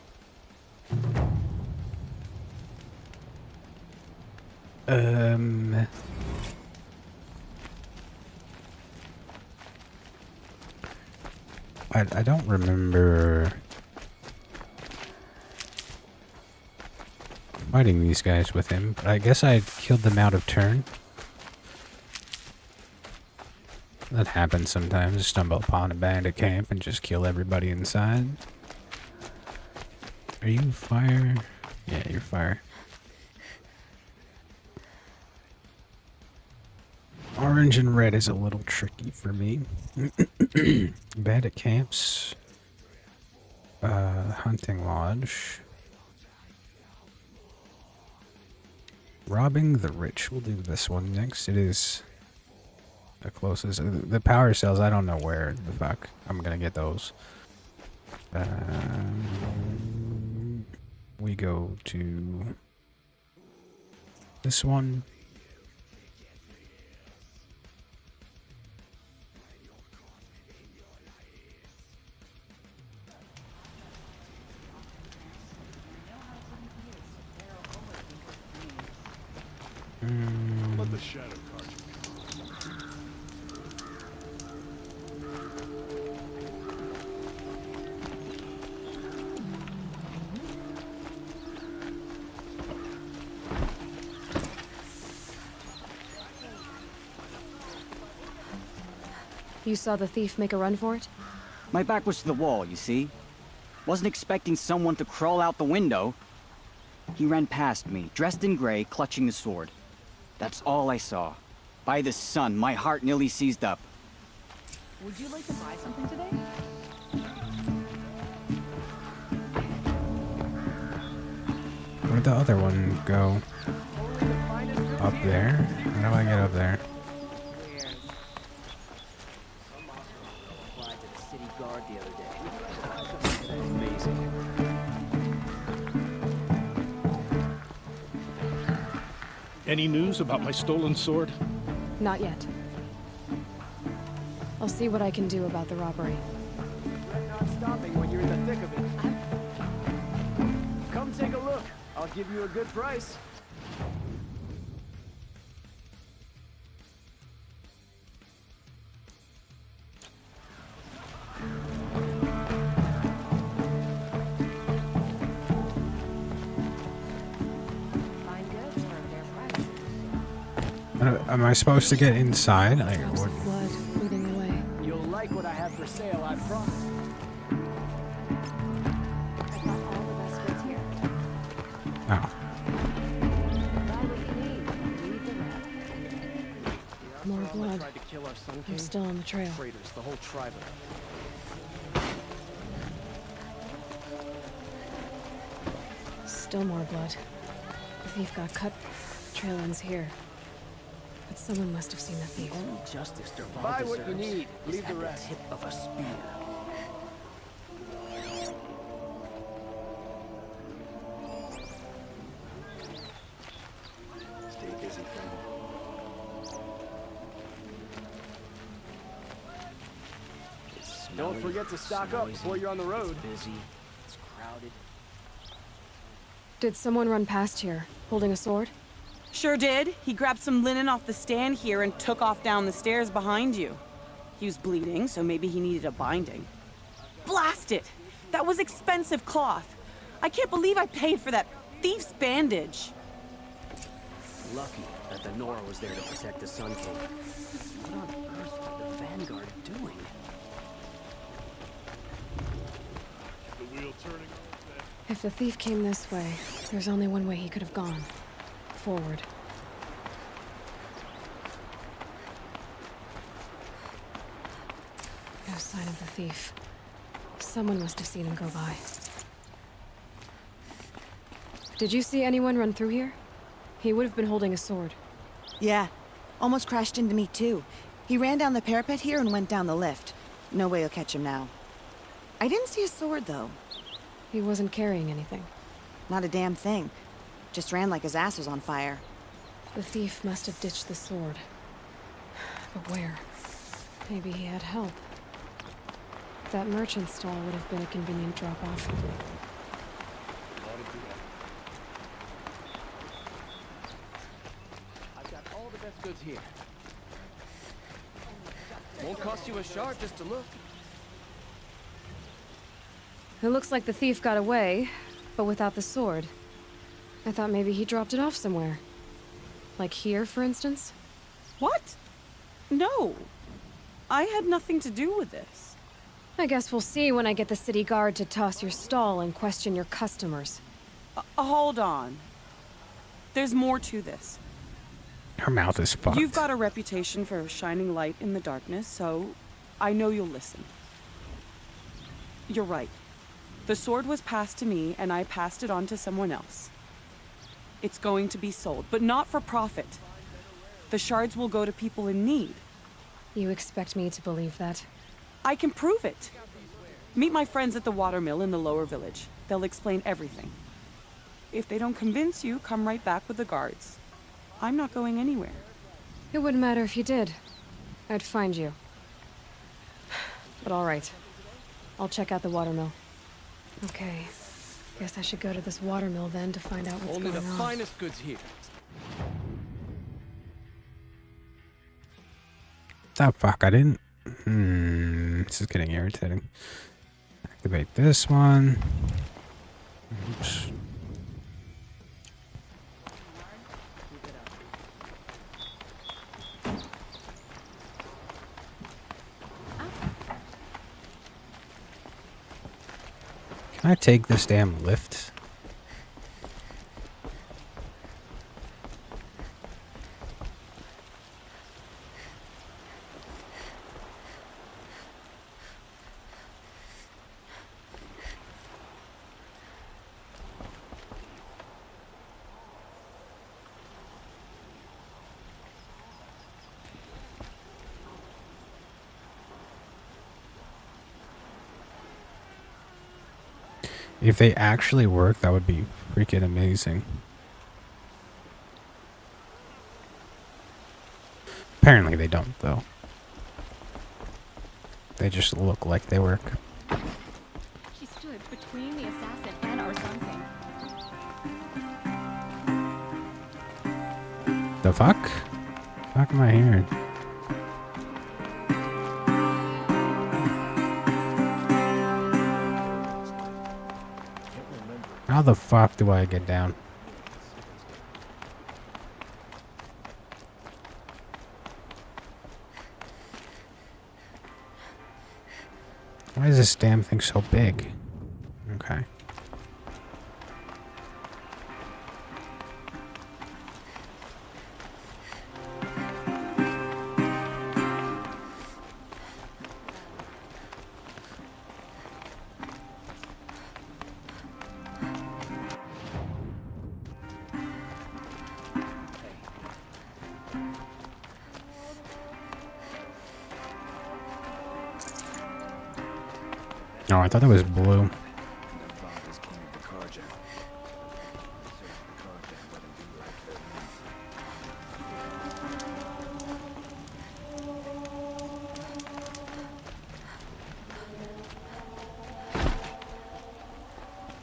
I don't remember fighting these guys with him, but I guess I killed them out of turn. That happens sometimes. Stumble upon a bandit camp and just kill everybody inside. Are you fire? Yeah, you're fire. Orange and red is a little tricky for me. Bandit camps. Hunting lodge. Robbing the rich. We'll do this one next. It is the closest. The power cells, I don't know where the fuck I'm gonna get those. We go to this one. Let the shadow card you. You saw the thief make a run for it? My back was to the wall, you see? Wasn't expecting someone to crawl out the window. He ran past me, dressed in gray, clutching the sword. That's all I saw. By the sun, my heart nearly seized up. Would you like to buy something today? Where'd the other one go? Up there? How do I get up there? Applied to the city guard the other day. Amazing. Any news about my stolen sword? Not yet. I'll see what I can do about the robbery. Not stopping when you're in the thick of it. Come take a look. I'll give you a good price. Am I supposed to get inside? Like, what? Blood leading the way. You'll like what I have for sale, I promise. I got all the best goods here. Oh. More blood. Tried to kill our Sun I'm King. still on the trail. Traitors, the whole tribe of them. Still more blood. The thief got cut. Trail ends here. But someone must have seen the thief. Only justice Dervahl Buy what you need. Leave the rest. Tip of a spear. Stay busy, friend. Don't forget to stock up before you're on the road. It's busy. It's crowded. Did someone run past here, holding a sword? Sure did. He grabbed some linen off the stand here and took off down the stairs behind you. He was bleeding, so maybe he needed a binding. Blast it! That was expensive cloth. I can't believe I paid for that thief's bandage. Lucky that the Nora was there to protect the Sun King. What on earth are the Vanguard doing? The wheel turning. If the thief came this way, there's only one way he could have gone. Forward. No sign of the thief. Someone must have seen him go by. Did you see anyone run through here? He would have been holding a sword. Yeah. Almost crashed into me, too. He ran down the parapet here and went down the lift. No way you'll catch him now. I didn't see a sword, though. He wasn't carrying anything. Not a damn thing. Just ran like his ass was on fire. The thief must have ditched the sword. But where? Maybe he had help. That merchant stall would have been a convenient drop-off. I've got all the best goods here. Won't cost you a shard just to look. It looks like the thief got away, but without the sword. I thought maybe he dropped it off somewhere. Like here, for instance? What? No. I had nothing to do with this. I guess we'll see when I get the city guard to toss your stall and question your customers. Hold on. There's more to this. Her mouth is fucked. You've got a reputation for shining light in the darkness, so I know you'll listen. You're right. The sword was passed to me, and I passed it on to someone else. It's going to be sold, but not for profit. The shards will go to people in need. You expect me to believe that? I can prove it. Meet my friends at the watermill in the lower village. They'll explain everything. If they don't convince you, come right back with the guards. I'm not going anywhere. It wouldn't matter if you did. I'd find you. But all right. I'll check out the watermill. Okay. Guess I should go to this watermill then to find out what's Only going the on. finest goods here. Oh fuck, I didn't... this is getting irritating. Activate this one. Oops. Can I take this damn lift? If they actually work, that would be freaking amazing. Apparently they don't, though. They just look like they work. She stood between the assassin and our Sun King. The fuck? Fuck am I hearing? How the fuck do I get down? Why is this damn thing so big? Okay. Oh, I thought that was blue.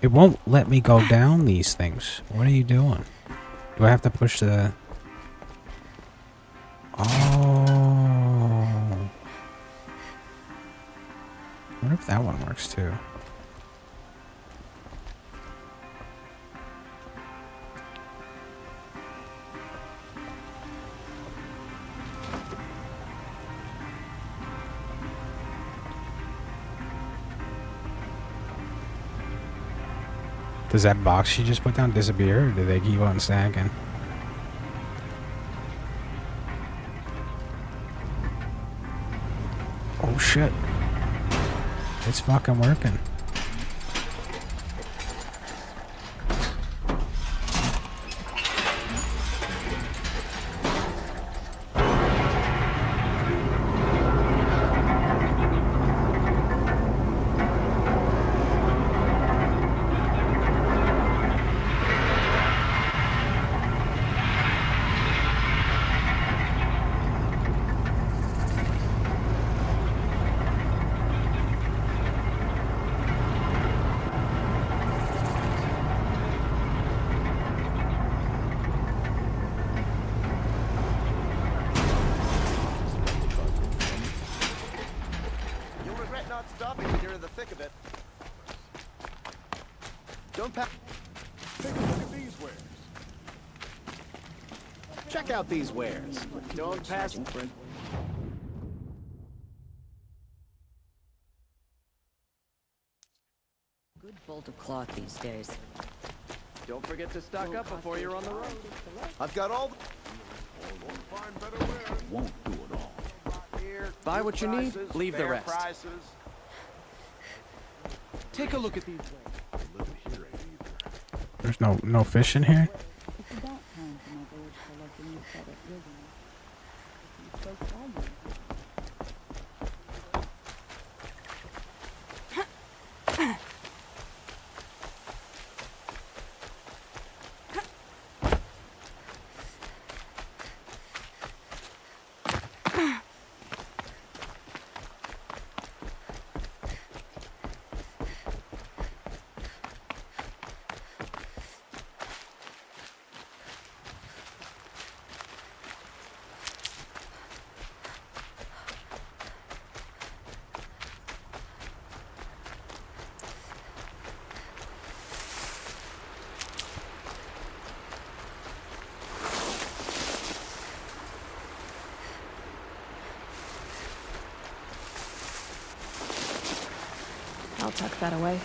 It won't let me go down these things. What are you doing? Do I have to push the... Oh. I wonder if that one works too. Does that box she just put down disappear, or do they keep on stacking? Oh shit. It's fucking working. Don't pass. Take a look at these wares. Check out these wares. Don't pass. Good bolt of cloth these days. Don't forget to stock up before you're on the road. I've got all the... Won't do it all. Buy what you need, leave the rest. Take a look at these. There's no fish in here? I'll tuck that away.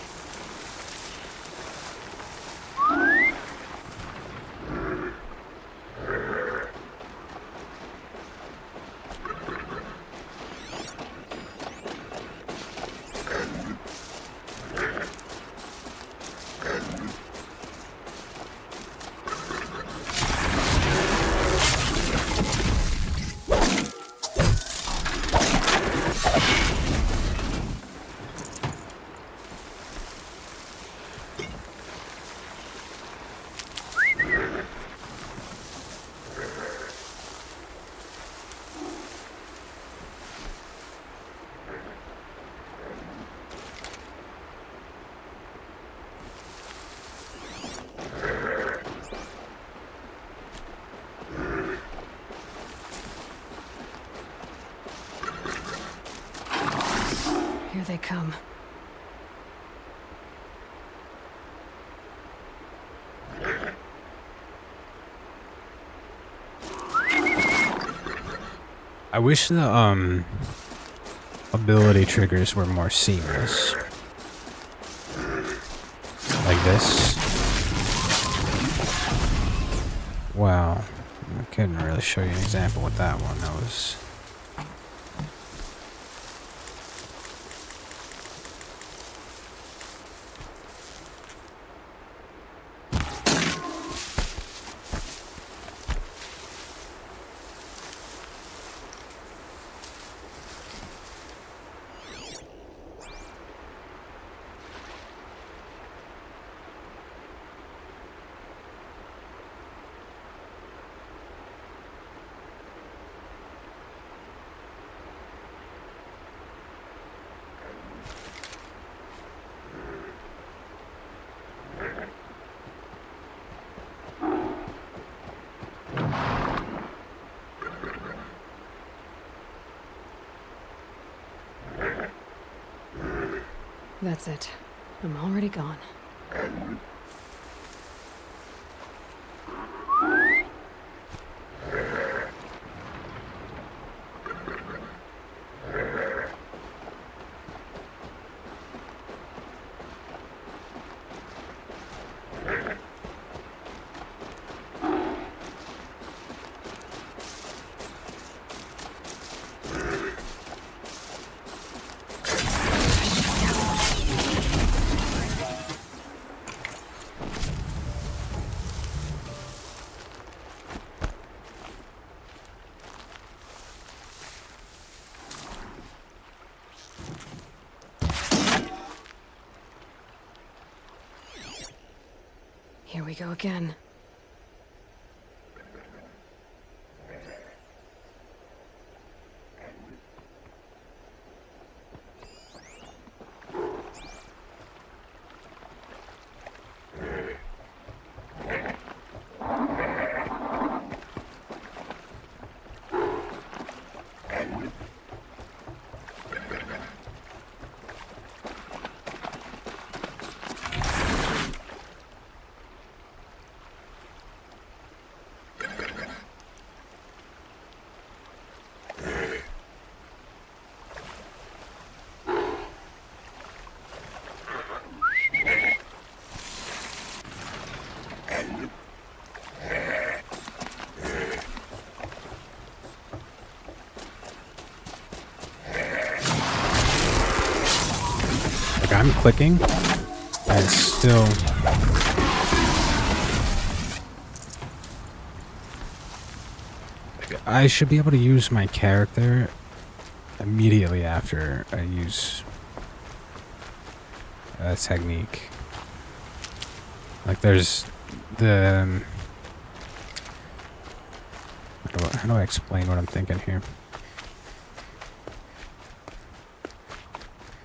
Here they come. I wish the ability triggers were more seamless. Like this. Wow. I couldn't really show you an example with that one. That was... That's it. I'm already gone. Here we go again. clicking, and it's still... I should be able to use my character immediately after I use a technique. Like there's the... how do I explain what I'm thinking here?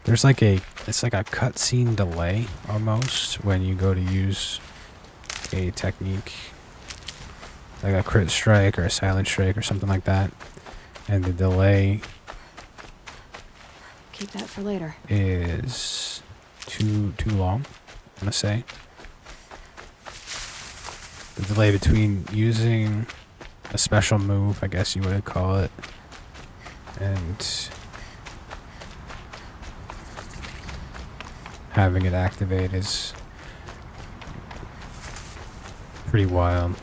There's like it's like a cutscene delay almost when you go to use a technique, like a crit strike or a silent strike or something like that, and the delay Keep that for later. is too long, I'm gonna say. The delay between using a special move, I guess you would call it, and having it activate is pretty wild.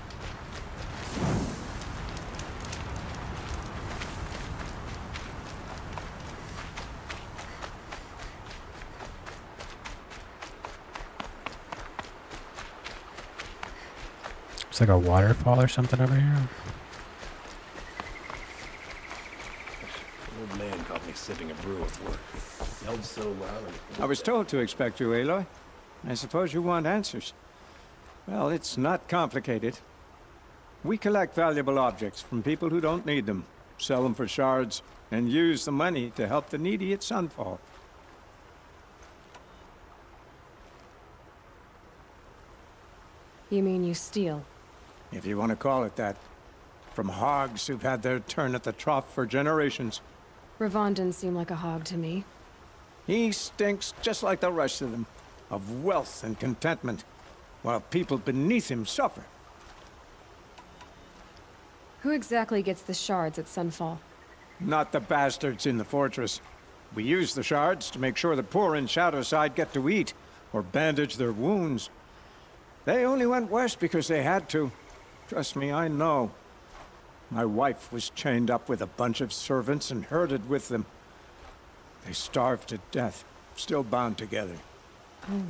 It's like a waterfall or something over here. Old man caught me sipping a brew at work. Yelled so loud. I was told to expect you, Aloy. I suppose you want answers. Well, it's not complicated. We collect valuable objects from people who don't need them, sell them for shards, and use the money to help the needy at Sunfall. You mean you steal? If you want to call it that. From hogs who've had their turn at the trough for generations. Ravon didn't seem like a hog to me. He stinks just like the rest of them, of wealth and contentment, while people beneath him suffer. Who exactly gets the shards at Sunfall? Not the bastards in the fortress. We use the shards to make sure the poor in Shadowside get to eat, or bandage their wounds. They only went west because they had to. Trust me, I know. My wife was chained up with a bunch of servants and herded with them. They starved to death, still bound together. Oh.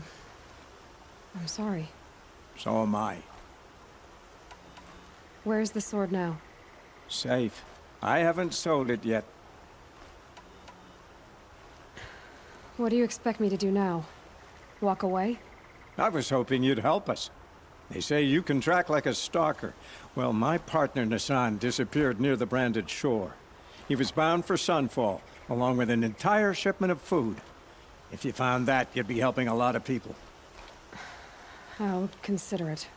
I'm sorry. So am I. Where's the sword now? Safe. I haven't sold it yet. What do you expect me to do now? Walk away? I was hoping you'd help us. They say you can track like a stalker. Well, my partner Nassan disappeared near the branded shore. He was bound for Sunfall, along with an entire shipment of food. If you found that, you'd be helping a lot of people. I'll consider it.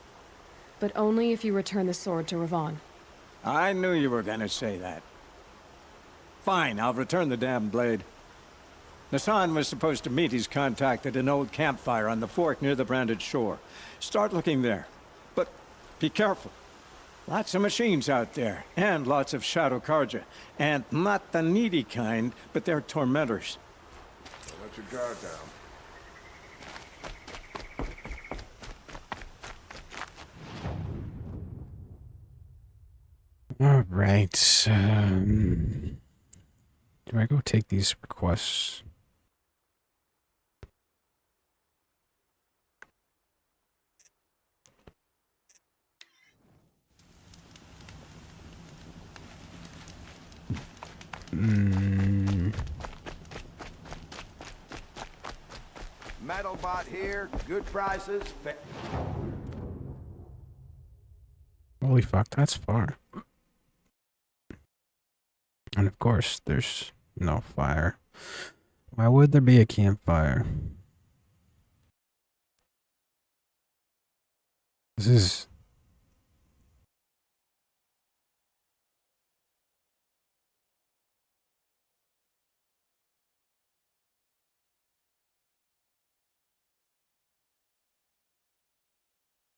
But only if you return the sword to Ravon. I knew you were gonna say that. Fine, I'll return the damn blade. Nassan was supposed to meet his contact at an old campfire on the fork near the branded shore. Start looking there. But be careful. Lots of machines out there, and lots of Shadow Karja. And not the needy kind, but they're tormentors. Don't let your guard down. Alright, do I go take these requests? Metal bot here, good prices. Holy fuck, that's far. And of course, there's no fire. Why would there be a campfire? This is...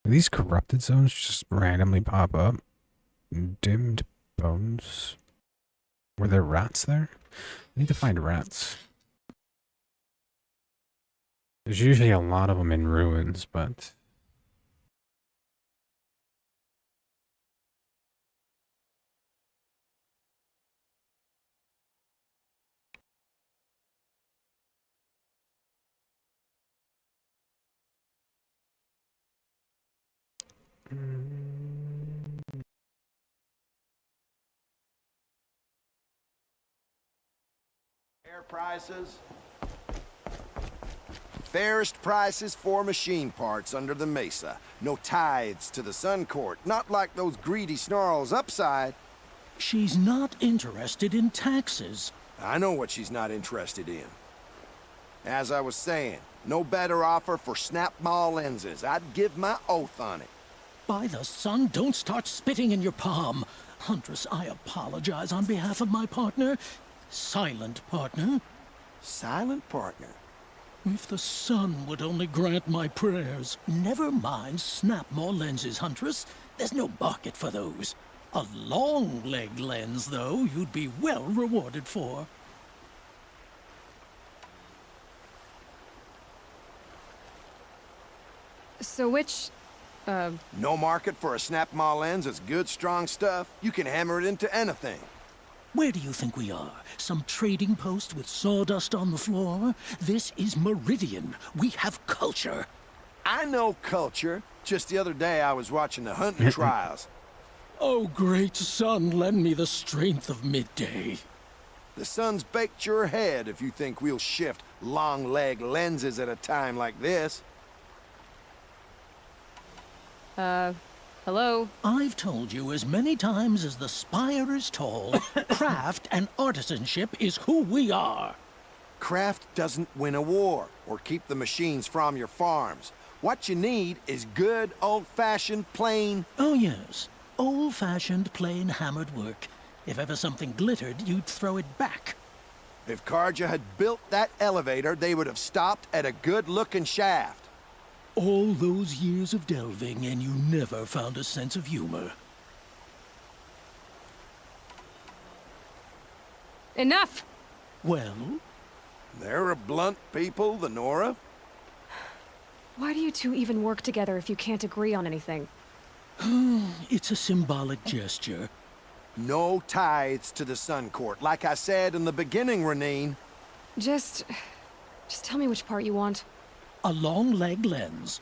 Do these corrupted zones just randomly pop up? Dimmed bones? Were there rats there? I need to find rats. There's usually a lot of them in ruins, but... Fair prices. Fairest prices for machine parts under the Mesa. No tithes to the Sun Court, not like those greedy snarls upside. She's not interested in taxes. I know what she's not interested in. As I was saying, no better offer for snap-maw lenses. I'd give my oath on it. By the sun, don't start spitting in your palm. Huntress, I apologize on behalf of my partner. Silent partner. Silent partner? If the sun would only grant my prayers. Never mind snap-maw lenses, Huntress. There's no market for those. A long-leg lens, though, you'd be well rewarded for. So which, No market for a snap-maw lens is good, strong stuff. You can hammer it into anything. Where do you think we are? Some trading post with sawdust on the floor? This is Meridian. We have culture. I know culture. Just the other day I was watching the hunting trials. Oh, great sun, lend me the strength of midday. The sun's baked your head if you think we'll shift long-leg lenses at a time like this. Hello? I've told you as many times as the spire is tall, craft and artisanship is who we are. Craft doesn't win a war or keep the machines from your farms. What you need is good, old-fashioned, plain... Oh, yes. Old-fashioned, plain hammered work. If ever something glittered, you'd throw it back. If Carja had built that elevator, they would have stopped at a good-looking shaft. All those years of delving, and you never found a sense of humor. Enough! Well? They're a blunt people, the Nora. Why do you two even work together if you can't agree on anything? It's a symbolic gesture. No tithes to the Sun Court, like I said in the beginning, Renine. Just tell me which part you want. A long-leg lens.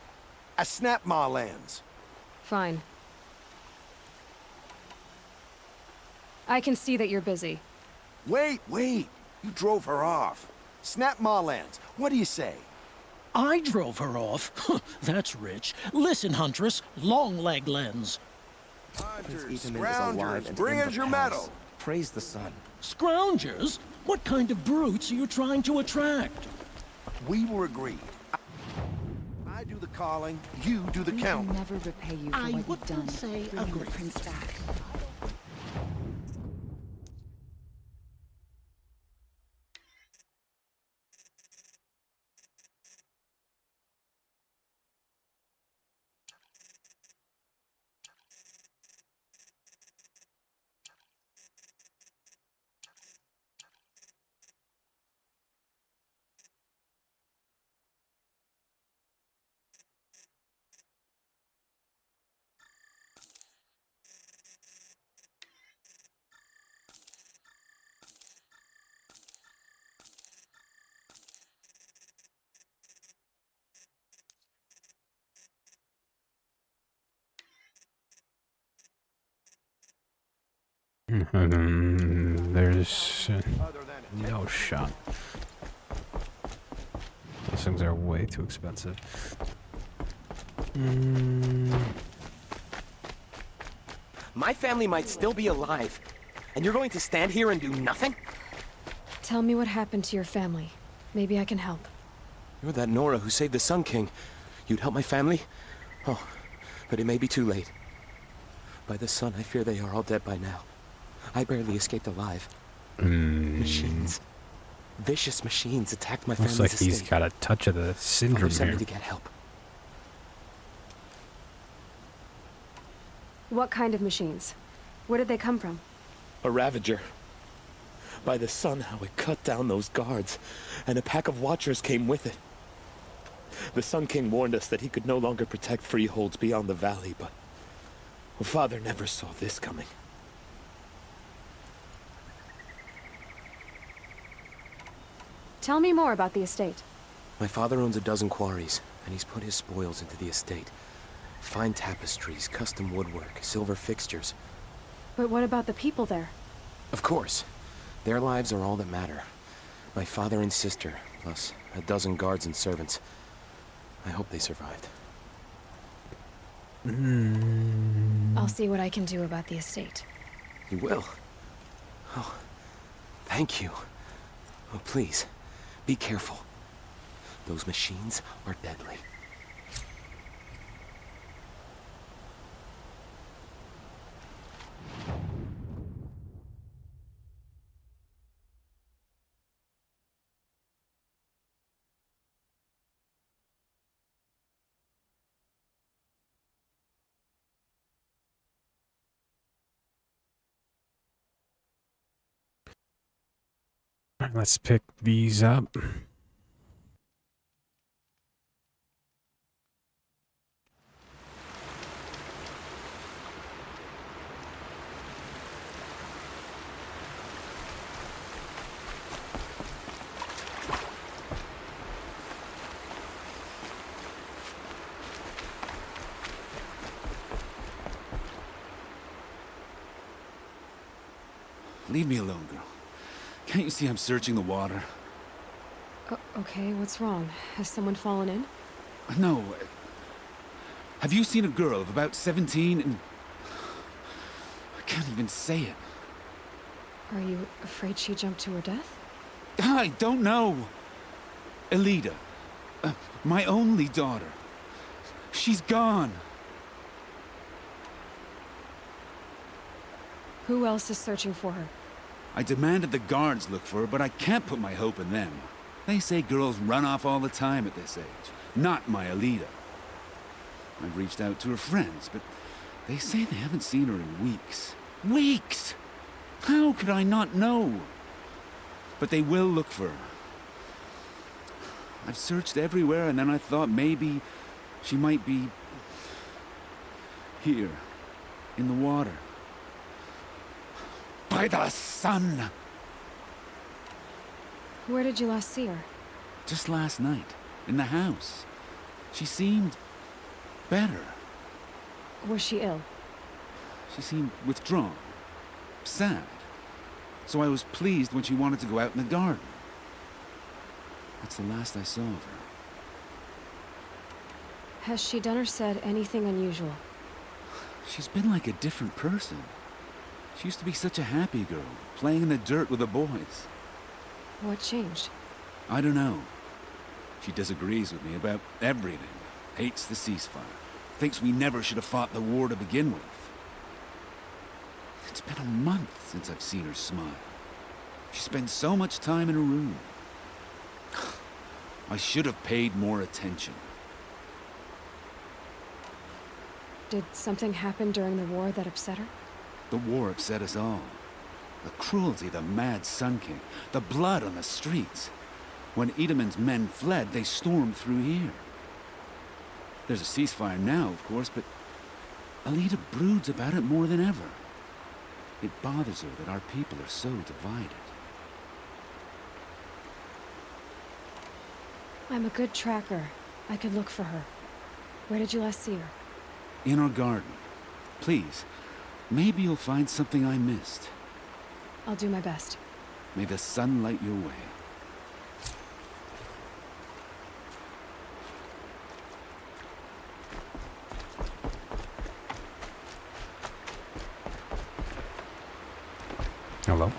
A snap-maw lens. Fine. I can see that you're busy. Wait. You drove her off. Snap-maw lens. What do you say? I drove her off? That's rich. Listen, Huntress. Long-leg lens. Hunters, scroungers, bring us your medal. Praise the sun. Scroungers? What kind of brutes are you trying to attract? We were agreed. I do the calling, you do the count. We can never repay you for what you've done. Bringing the prince back. There's no shot. Those things are way too expensive. My family might still be alive, and you're going to stand here and do nothing? Tell me what happened to your family. Maybe I can help. You're that Nora who saved the Sun King. You'd help my family? Oh, but it may be too late. By the sun, I fear they are all dead by now. I barely escaped alive. Machines. Vicious machines attacked my family's Looks like he's estate. got a touch of the syndrome Father sent here. me to get help. What kind of machines? Where did they come from? A Ravager. By the sun, how it cut down those guards, and a pack of Watchers came with it. The Sun King warned us that he could no longer protect freeholds beyond the valley, but Father never saw this coming. Tell me more about the estate. My father owns a dozen quarries, and he's put his spoils into the estate. Fine tapestries, custom woodwork, silver fixtures. But what about the people there? Of course. Their lives are all that matter. My father and sister, plus a dozen guards and servants. I hope they survived. I'll see what I can do about the estate. You will? Oh, thank you. Oh, please, be careful. Those machines are deadly. All right, let's pick these up. Leave me alone, girl. Can't you see I'm searching the water? Okay, what's wrong? Has someone fallen in? No. Have you seen a girl of about 17 and... I can't even say it. Are you afraid she jumped to her death? I don't know. Elida. My only daughter. She's gone. Who else is searching for her? I demanded the guards look for her, but I can't put my hope in them. They say girls run off all the time at this age. Not my Elida. I've reached out to her friends, but they say they haven't seen her in weeks. Weeks! How could I not know? But they will look for her. I've searched everywhere, and then I thought maybe she might be... here, in the water. By the sun! Where did you last see her? Just last night, in the house. She seemed... better. Was she ill? She seemed withdrawn. Sad. So I was pleased when she wanted to go out in the garden. That's the last I saw of her. Has she done or said anything unusual? She's been like a different person. She used to be such a happy girl, playing in the dirt with the boys. What changed? I don't know. She disagrees with me about everything. Hates the ceasefire. Thinks we never should have fought the war to begin with. It's been a month since I've seen her smile. She spends so much time in her room. I should have paid more attention. Did something happen during the war that upset her? The war upset us all. The cruelty of the mad Sun King. The blood on the streets. When Edamon's men fled, they stormed through here. There's a ceasefire now, of course, but Elida broods about it more than ever. It bothers her that our people are so divided. I'm a good tracker. I could look for her. Where did you last see her? In our garden. Please, maybe you'll find something I missed. I'll do my best. May the sun light your way. Hello?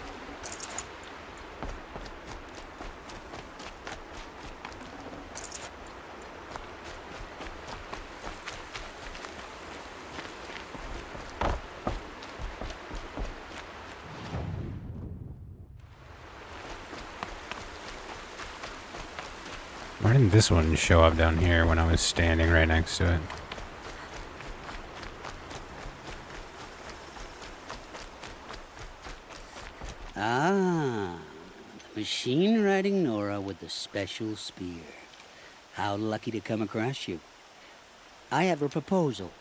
Why didn't this one show up down here when I was standing right next to it? Ah, the machine-riding Nora with the special spear. How lucky to come across you. I have a proposal.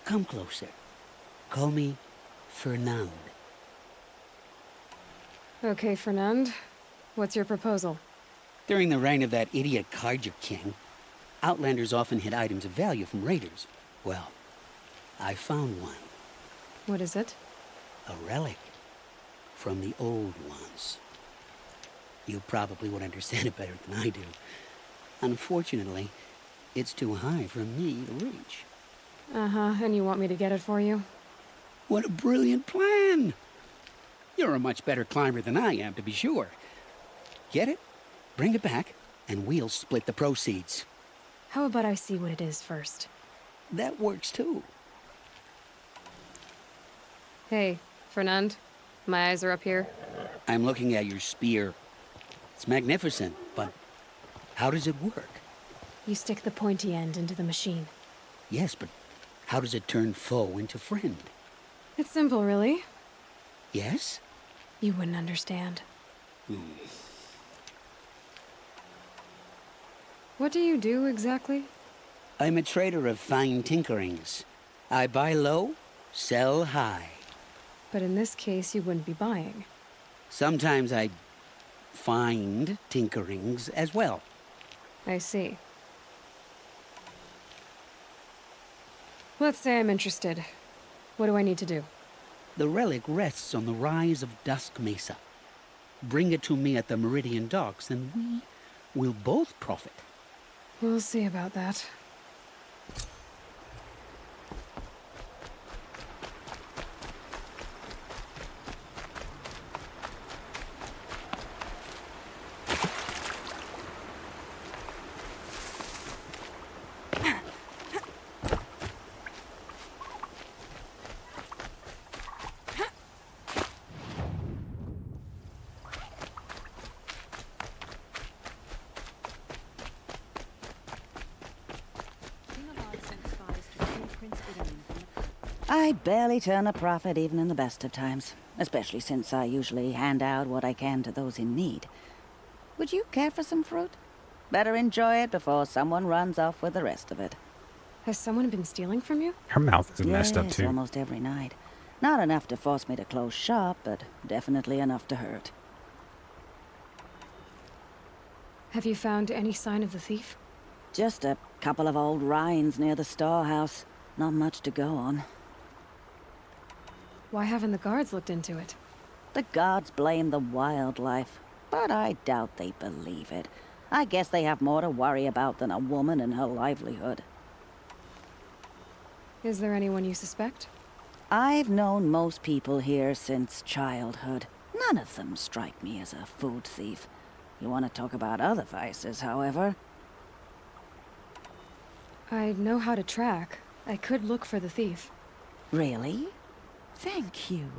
Come closer. Call me Fernand. Okay, Fernand. What's your proposal? During the reign of that idiot Carja king, Outlanders often hid items of value from raiders. Well, I found one. What is it? A relic from the old ones. You probably would understand it better than I do. Unfortunately, it's too high for me to reach. Uh-huh, and you want me to get it for you? What a brilliant plan! You're a much better climber than I am, to be sure. Get it, bring it back, and we'll split the proceeds. How about I see what it is first? That works too. Hey, Fernand. My eyes are up here. I'm looking at your spear. It's magnificent, but how does it work? You stick the pointy end into the machine. Yes, but how does it turn foe into friend? It's simple, really. Yes? You wouldn't understand. What do you do, exactly? I'm a trader of fine tinkerings. I buy low, sell high. But in this case, you wouldn't be buying. Sometimes I find tinkerings as well. I see. Let's say I'm interested. What do I need to do? The relic rests on the rise of Dusk Mesa. Bring it to me at the Meridian Docks, and we will both profit. We'll see about that. I barely turn a profit even in the best of times, especially since I usually hand out what I can to those in need. Would you care for some fruit? Better enjoy it before someone runs off with the rest of it. Has someone been stealing from you? Her mouth is messed up Yes, too. almost every night. Not enough to force me to close shop, but definitely enough to hurt. Have you found any sign of the thief? Just a couple of old rinds near the storehouse. Not much to go on. Why haven't the guards looked into it? The guards blame the wildlife, but I doubt they believe it. I guess they have more to worry about than a woman and her livelihood. Is there anyone you suspect? I've known most people here since childhood. None of them strike me as a food thief. You want to talk about other vices, however? I know how to track. I could look for the thief. Really? Thank you.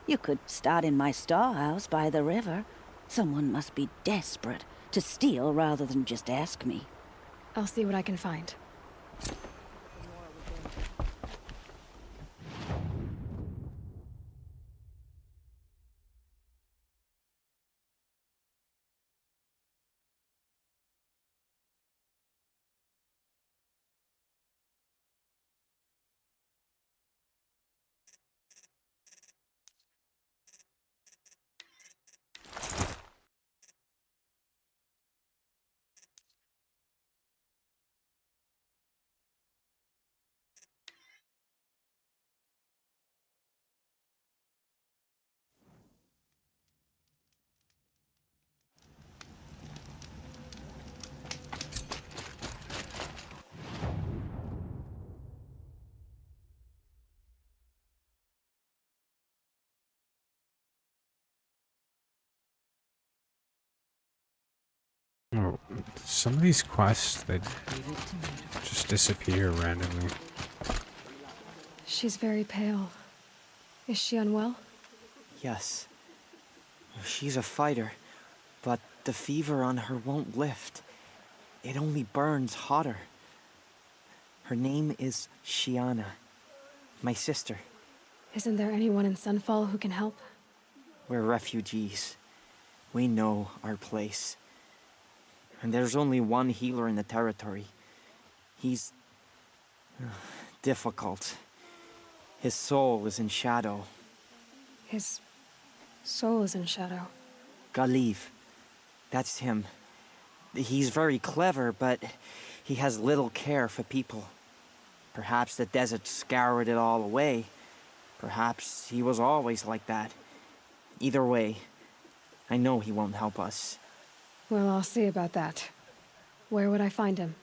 You could start in my storehouse by the river. Someone must be desperate to steal rather than just ask me. I'll see what I can find. Oh, some of these quests, they just disappear randomly. She's very pale. Is she unwell? Yes. She's a fighter, but the fever on her won't lift. It only burns hotter. Her name is Shiana, my sister. Isn't there anyone in Sunfall who can help? We're refugees. We know our place. And there's only one healer in the territory. He's difficult. His soul is in shadow. His soul is in shadow. Galiv. That's him. He's very clever, but he has little care for people. Perhaps the desert scoured it all away. Perhaps he was always like that. Either way, I know he won't help us. Well, I'll see about that. Where would I find him?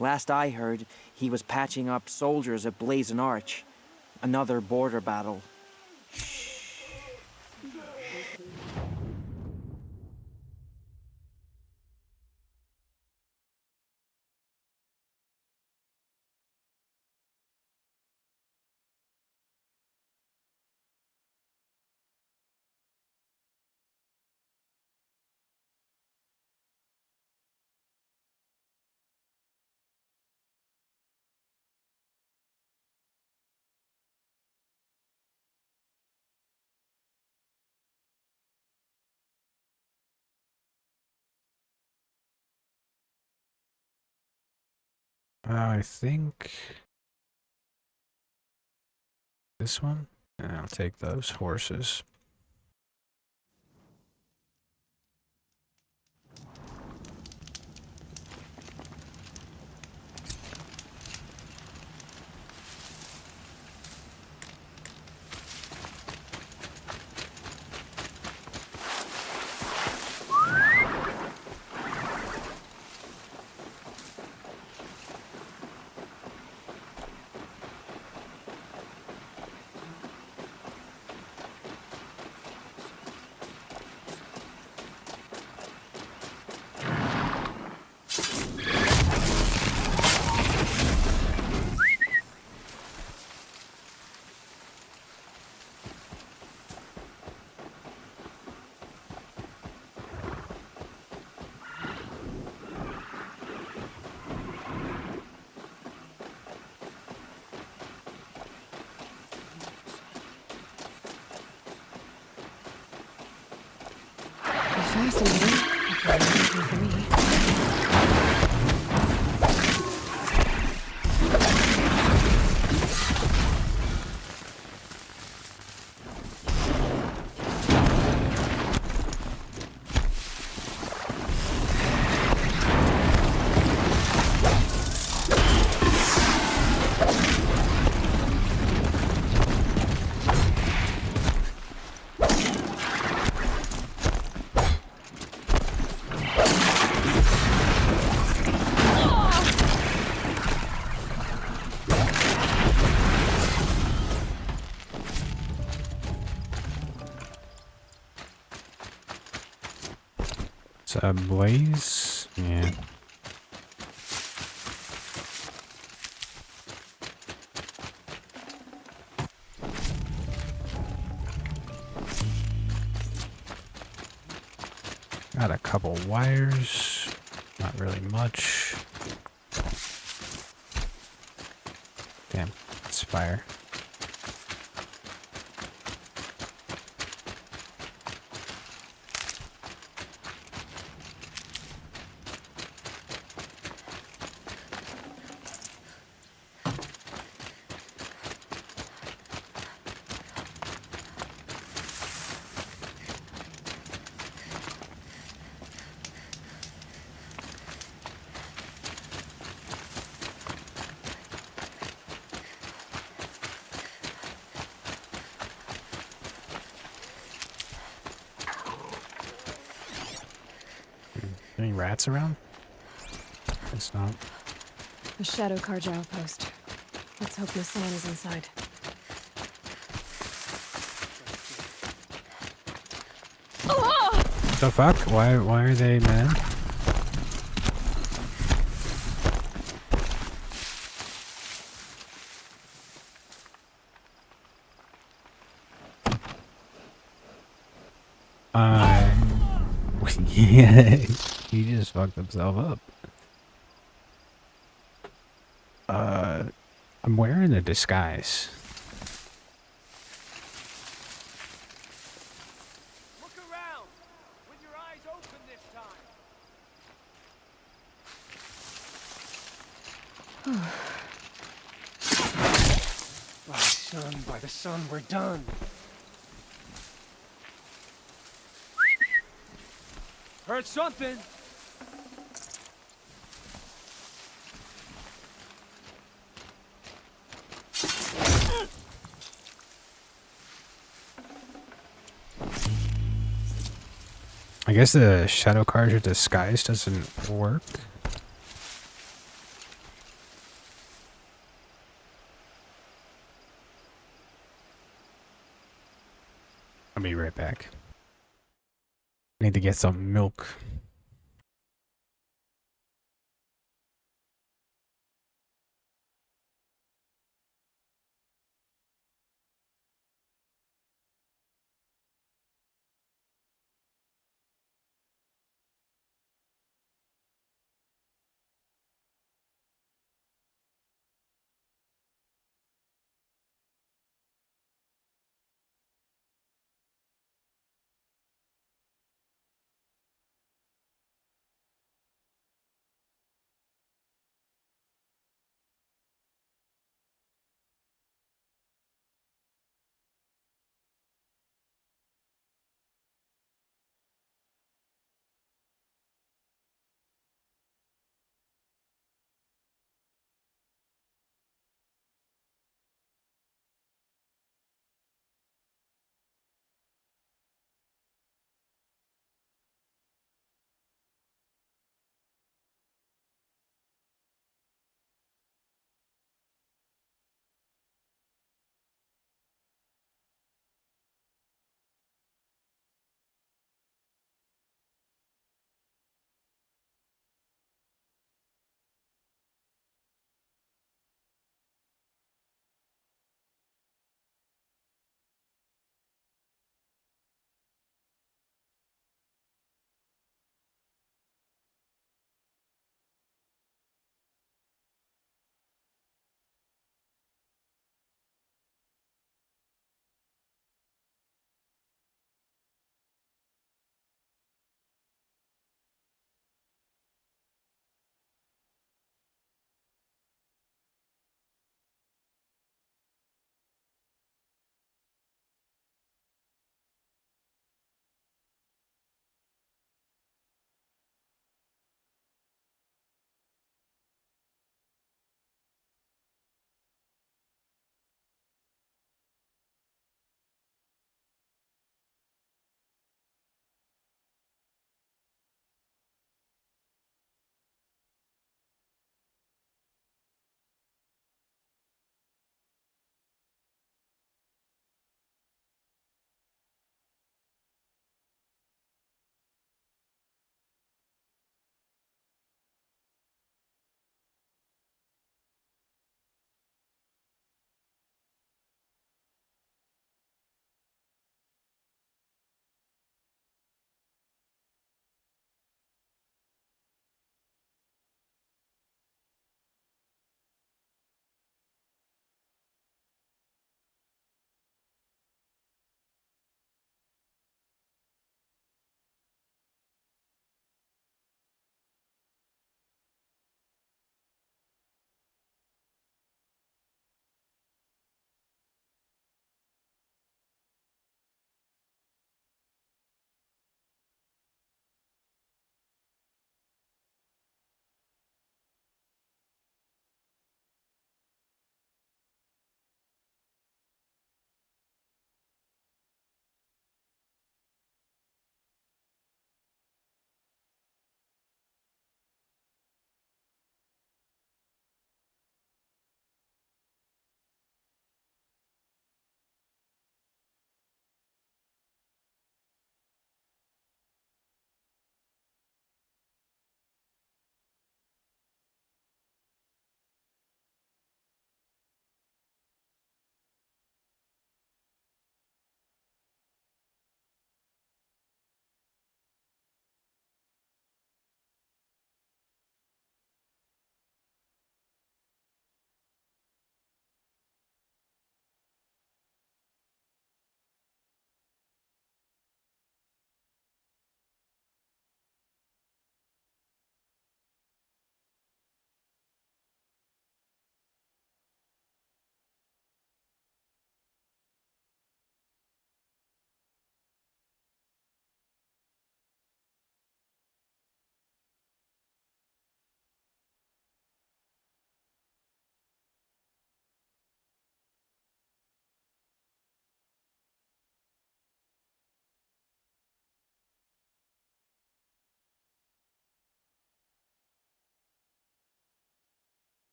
Last I heard, he was patching up soldiers at Blazon Arch. Another border battle. I think this one, and I'll take those horses. Fascinating. Okay, nothing for me. Blaze? Yeah. Got a couple wires. Not really much. Damn, it's fire. Any rats around? It's not. A Shadow Carja outpost. Let's hope Nassan is inside. What the fuck? Why are they mad? Yeah, he just fucked himself up. I'm wearing a disguise. Look around with your eyes open this time. By the sun, we're done. Heard something. guess the shadow carja disguise doesn't work. I'll be right back. I need to get some milk.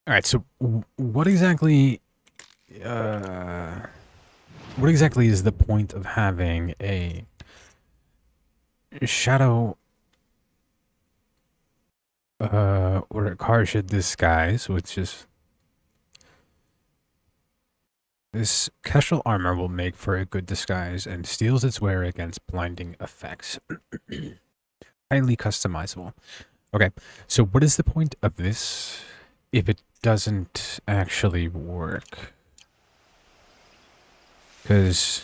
All right, so what exactly is the point of having a shadow or a Karshid disguise, which is this Kestrel armor will make for a good disguise and steals its wearer against blinding effects. Highly customizable. Okay, so what is the point of this if it doesn't actually work? Because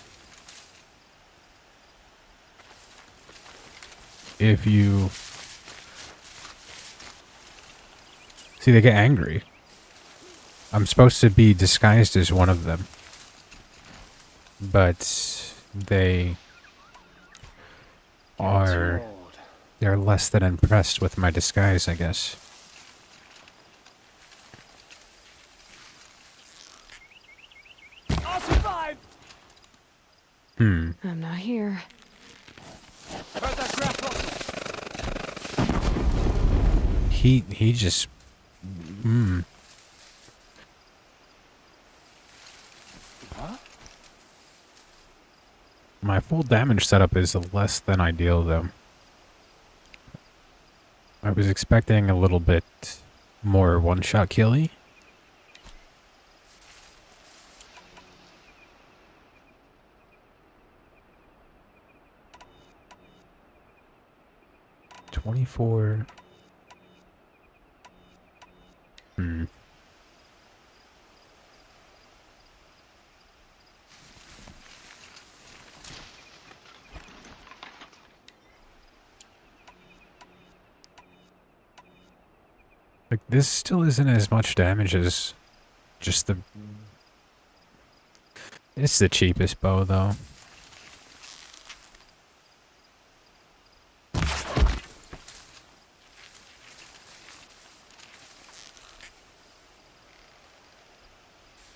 if you see, they get angry. I'm supposed to be disguised as one of them, but they're less than impressed with my disguise, I guess. I'll survive. I'm not here. Heard that grapple. He just Huh? My full damage setup is less than ideal, though. I was expecting a little bit more one-shot killy. $24. Like, this still isn't as much damage as just the... It's the cheapest bow, though.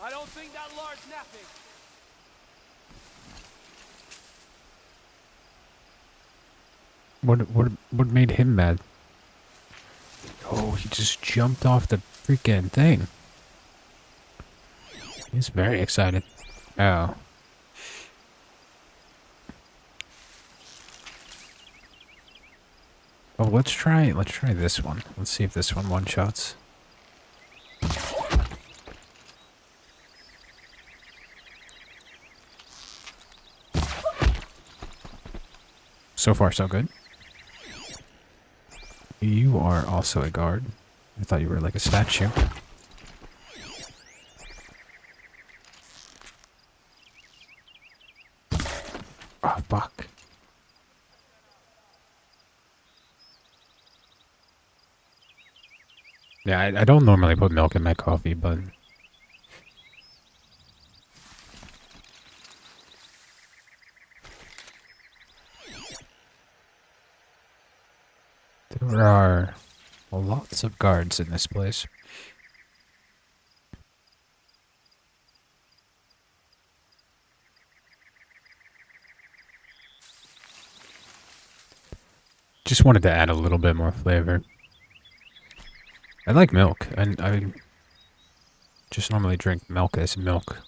I don't think that large napping. What made him mad? Oh, he just jumped off the freaking thing. He's very excited. Oh. Oh, let's try this one. Let's see if this one shots. So far, so good. You are also a guard. I thought you were like a statue. Oh, fuck. Yeah, I don't normally put milk in my coffee, but... There are lots of guards in this place. Just wanted to add a little bit more flavor. I like milk, and I just normally drink milk as milk,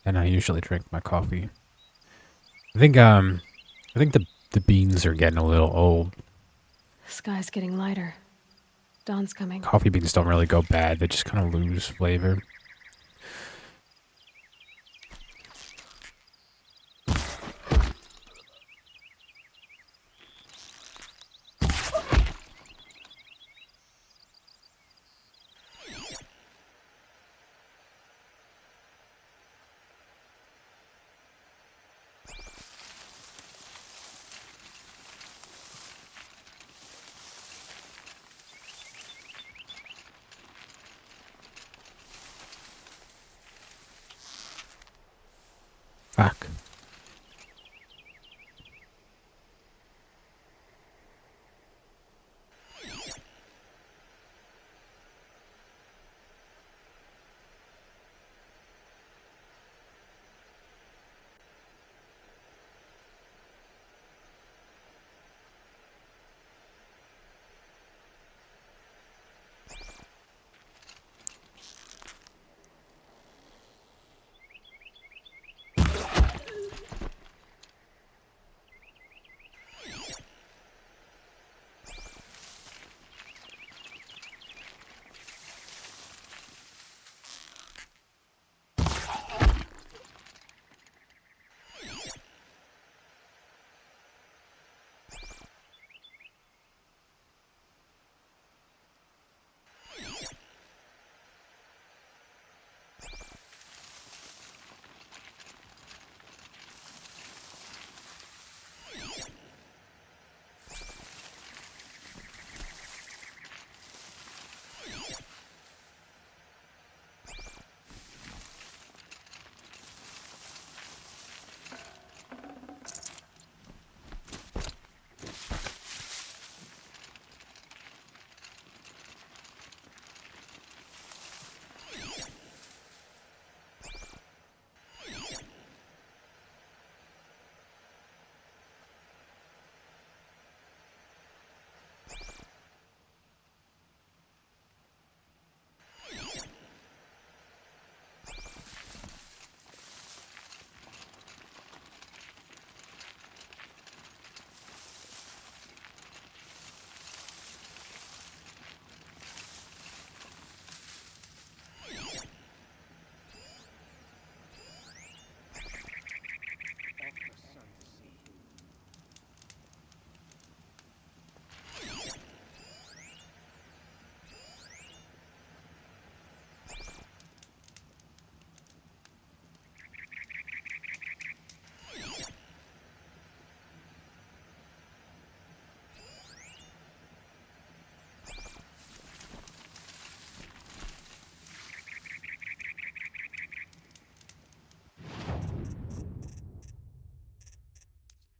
and I usually drink my coffee. I think the beans are getting a little old. The sky's getting lighter. Dawn's coming. Coffee beans don't really go bad, they just kind of lose flavor. Fuck.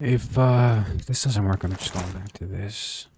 If this doesn't work, I'm just going back to this.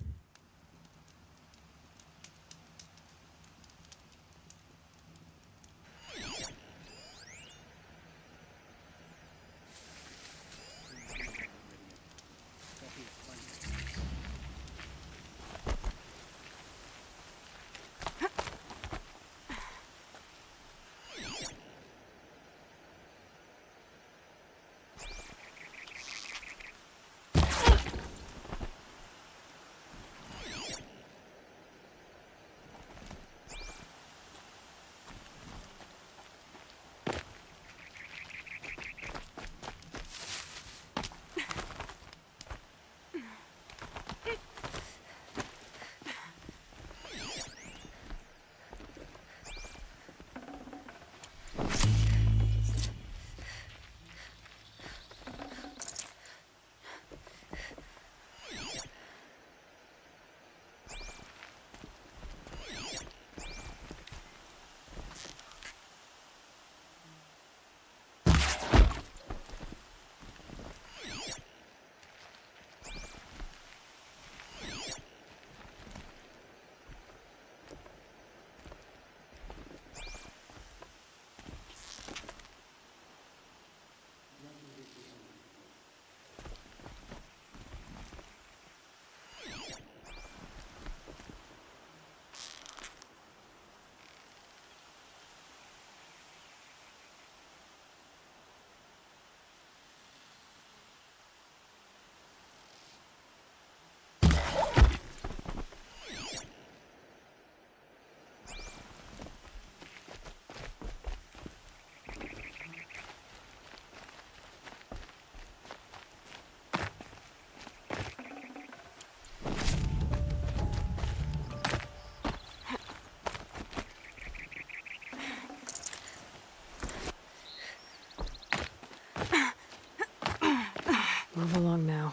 Move along now.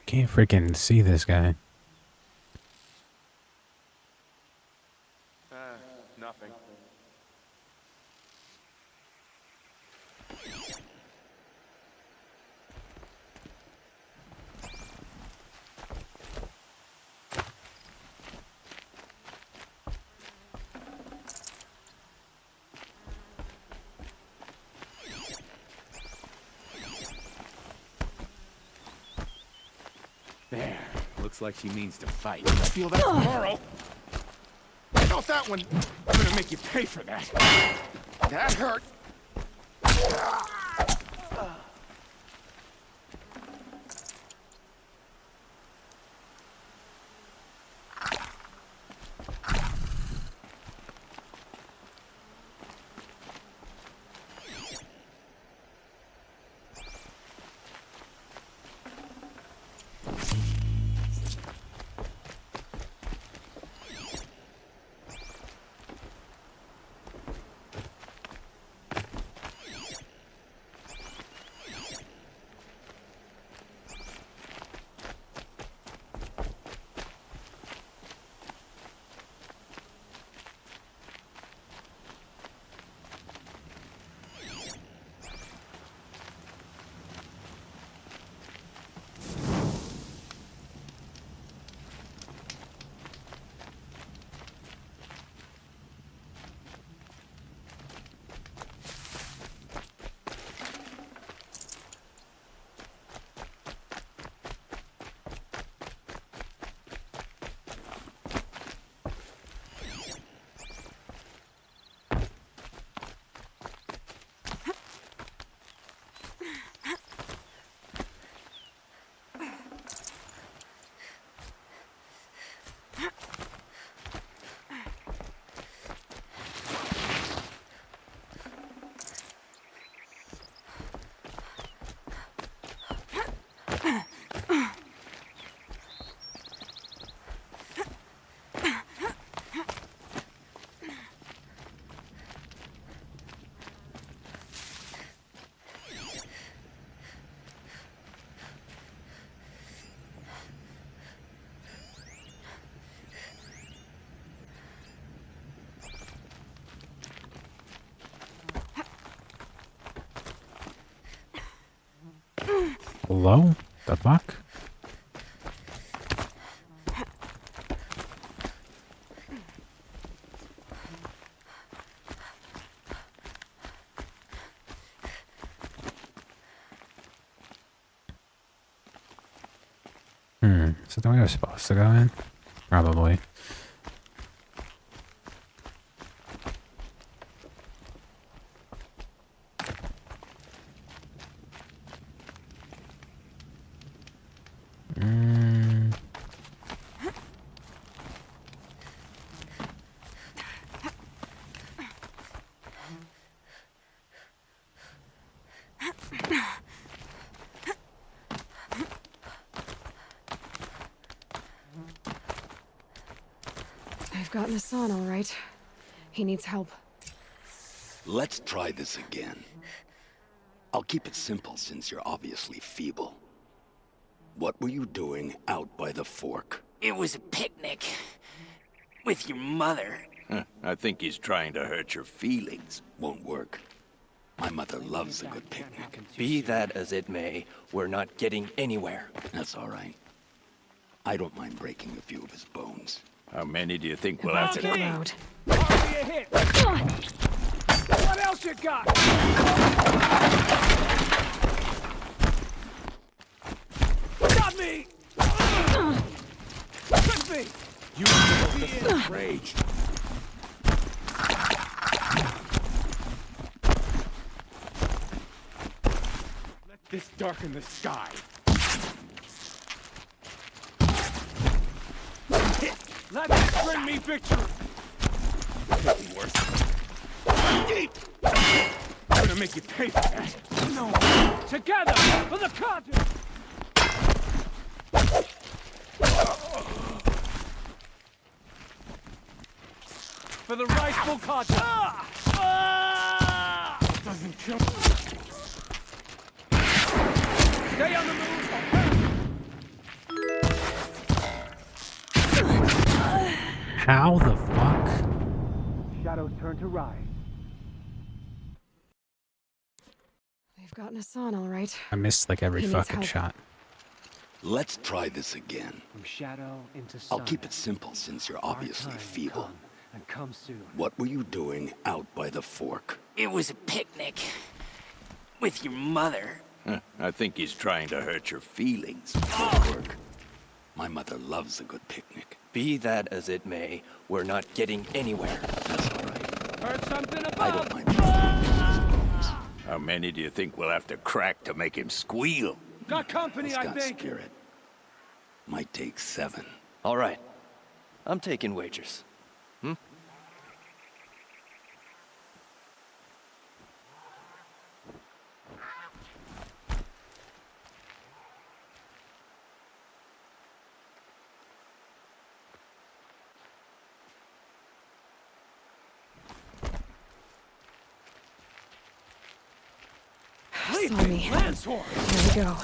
Can't freaking see this guy. Nothing. There. Looks like she means to fight. Feel that tomorrow. Not that one. I'm gonna make you pay for that. That hurt. Hello? The fuck? Is that the way I was supposed to go in? Probably. I've gotten Hassan, all right. He needs help. Let's try this again. I'll keep it simple since you're obviously feeble. What were you doing out by the fork? It was a picnic. With your mother. I think he's trying to hurt your feelings. Won't work. My mother loves a good picnic. Be that as it may, we're not getting anywhere. That's all right. I don't mind breaking a few of his bones. How many do you think we'll About have to to... get loud. Already a hit. What else you got? Got me! Could be! You will be enraged. Let this darken the sky. Let this bring me victory. Could be worse. Deep. I'm gonna make you pay for that. No. Together for the continent. For the rightful continent. It doesn't kill me. Stay on the move. How the fuck? Shadows turn to rise. We've gotten Hassan, all right. I missed like every He needs fucking help. shot. Let's try this again. From shadow into I'll sun. keep it simple since you're obviously feeble. Come, and come soon. What were you doing out by the fork? It was a picnic. With your mother. I think he's trying to hurt your feelings. Won't work. My mother loves a good picnic. Be that as it may, we're not getting anywhere. That's all right. Heard something above. I don't mind breaking a few of his bones. How many do you think we'll have to crack to make him squeal? Got company, He's I got think. spirit. Might take 7. All right. I'm taking wagers. Saw me. Here we go.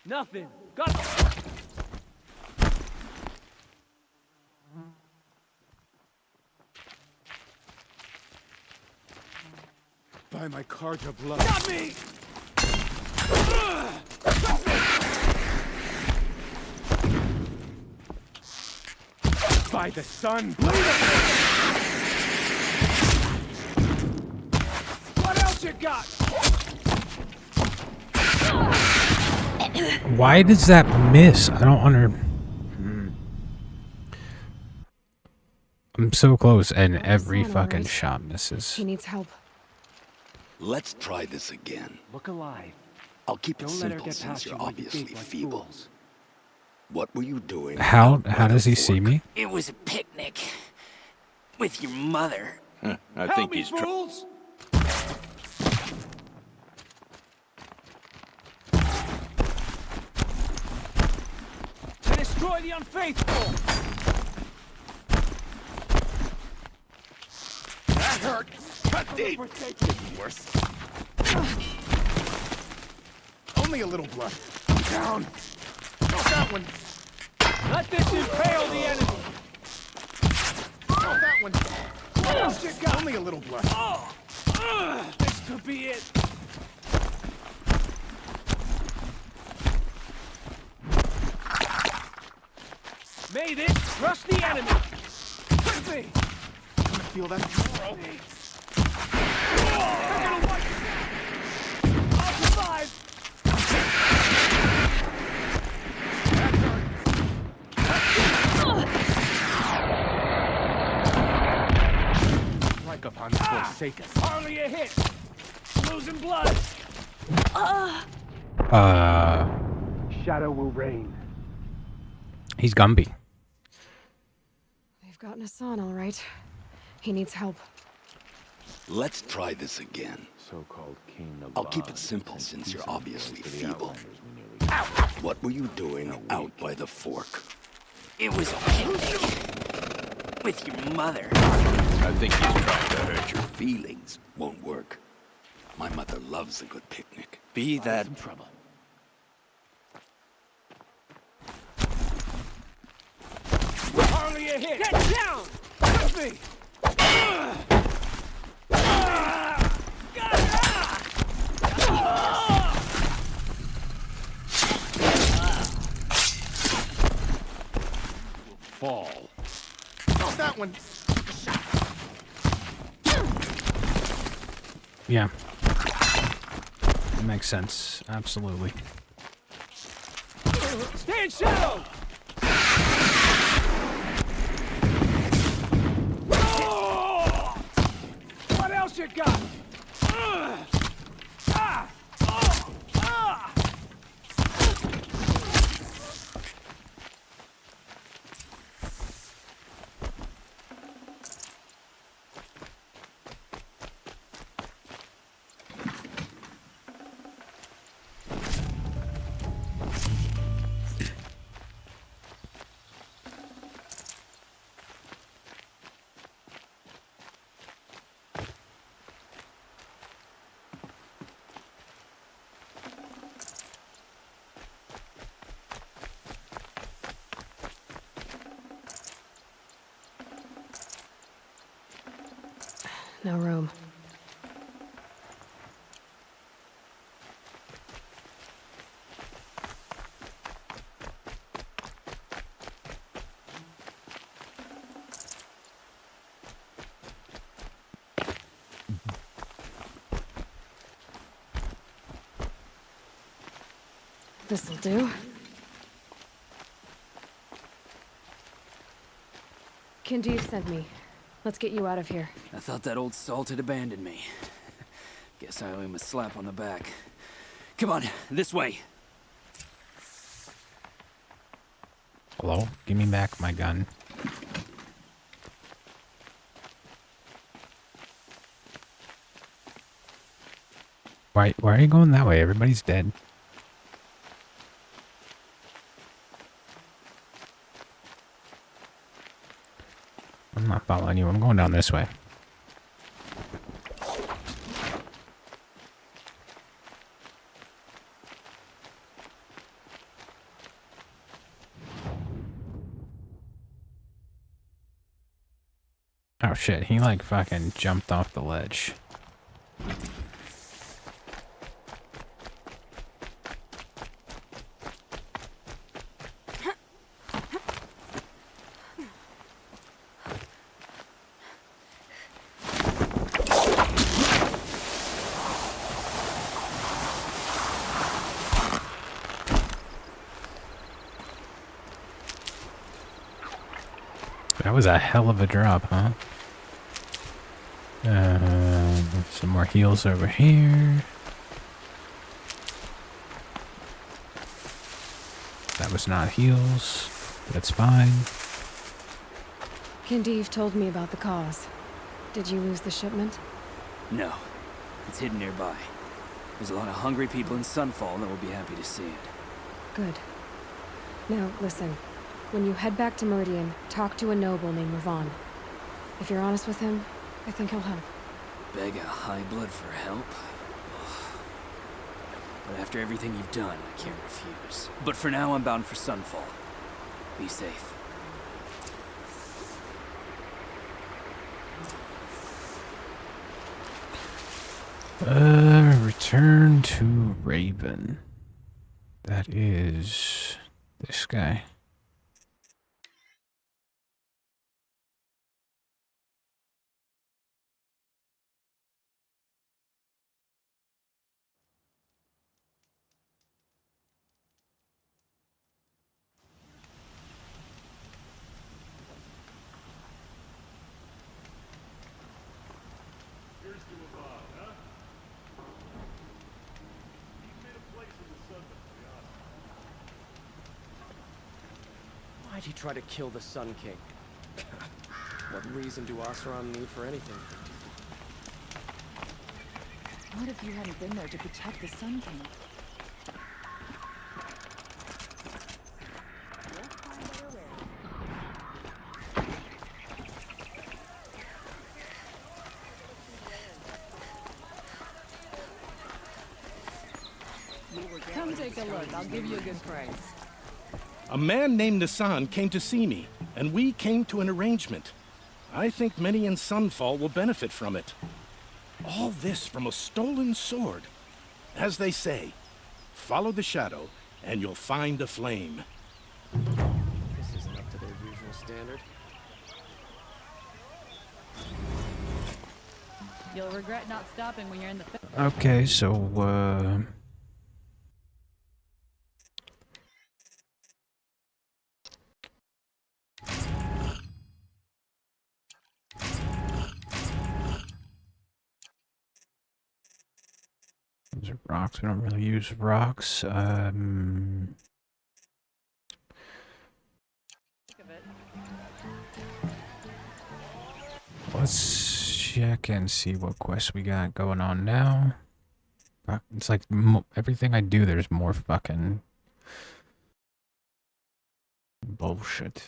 Nothing. Got. By my Carja blood. Got me. By the sun. What else you got? Why does that miss? I don't under. I'm so close, and every Hassan, all fucking right. shot misses. He needs help. Let's try this again. Look alive. I'll keep it Don't let her simple get since past you're you while you obviously gape like feeble. fools. What were you doing? How out by does the he see fork? me? It was a picnic. With your mother. I think he's trying. fools! To destroy the unfaithful! That hurt. Cut deep. Worse. Only a little blood. Down. Got that one. Let this impale the enemy. Got that one. What else you got? Only a little blood. This could be it. May this crush the enemy. Quickly. I'm gonna feel that tomorrow. I'm gonna wipe it down. I'll survive. Like upon Forsaken. Hardly a hit. Losing blood. Shadow will reign. He's Gumby. They've gotten Hassan, all right. He needs help. Let's try this again. So-called king of I'll keep it simple since you're obviously feeble. What were you doing out by the fork? It was a picnic. With your mother. I think he's trying to hurt your feelings. Won't work. My mother loves a good picnic. Be that... Some trouble. Hardly a hit. Get down! Quickly! Fall. Got that one. Yeah. That makes sense. Absolutely. Stay in shadow! What else you got? No room. This'll do. Kinjeev sent me. Let's get you out of here. I thought that old salt had abandoned me. Guess I owe him a slap on the back. Come on, this way. Hello? Give me back my gun. Why are you going that way? Everybody's dead. I'm not following you. I'm going down this way. Oh shit, he like fucking jumped off the ledge. That was a hell of a drop, huh? Some more heals over here. That was not heals. That's fine. Kinjeev told me about the cause. Did you lose the shipment? No. It's hidden nearby. There's a lot of hungry people in Sunfall that will be happy to see it. Good. Now, listen. When you head back to Meridian, talk to a noble named Ravon. If you're honest with him, I think he'll help. Beg a high blood for help? But after everything you've done, I can't refuse. But for now, I'm bound for Sunfall. Be safe. Return to Raven. That is this guy. Here's to Avad, huh? He made a place in the sun to be honest. Why'd he try to kill the Sun King? What reason do Oseram need for anything? What if you hadn't been there to protect the Sun King? Come take a look. I'll give you a good price. A man named Nassan came to see me, and we came to an arrangement. I think many in Sunfall will benefit from it. All this from a stolen sword. As they say, follow the shadow, and you'll find a flame. This isn't up to their usual standard. You'll regret not stopping when you're in the... Okay, so, those are rocks. We don't really use rocks. Let's check and see what quests we got going on now. It's like everything I do, there's more fucking bullshit.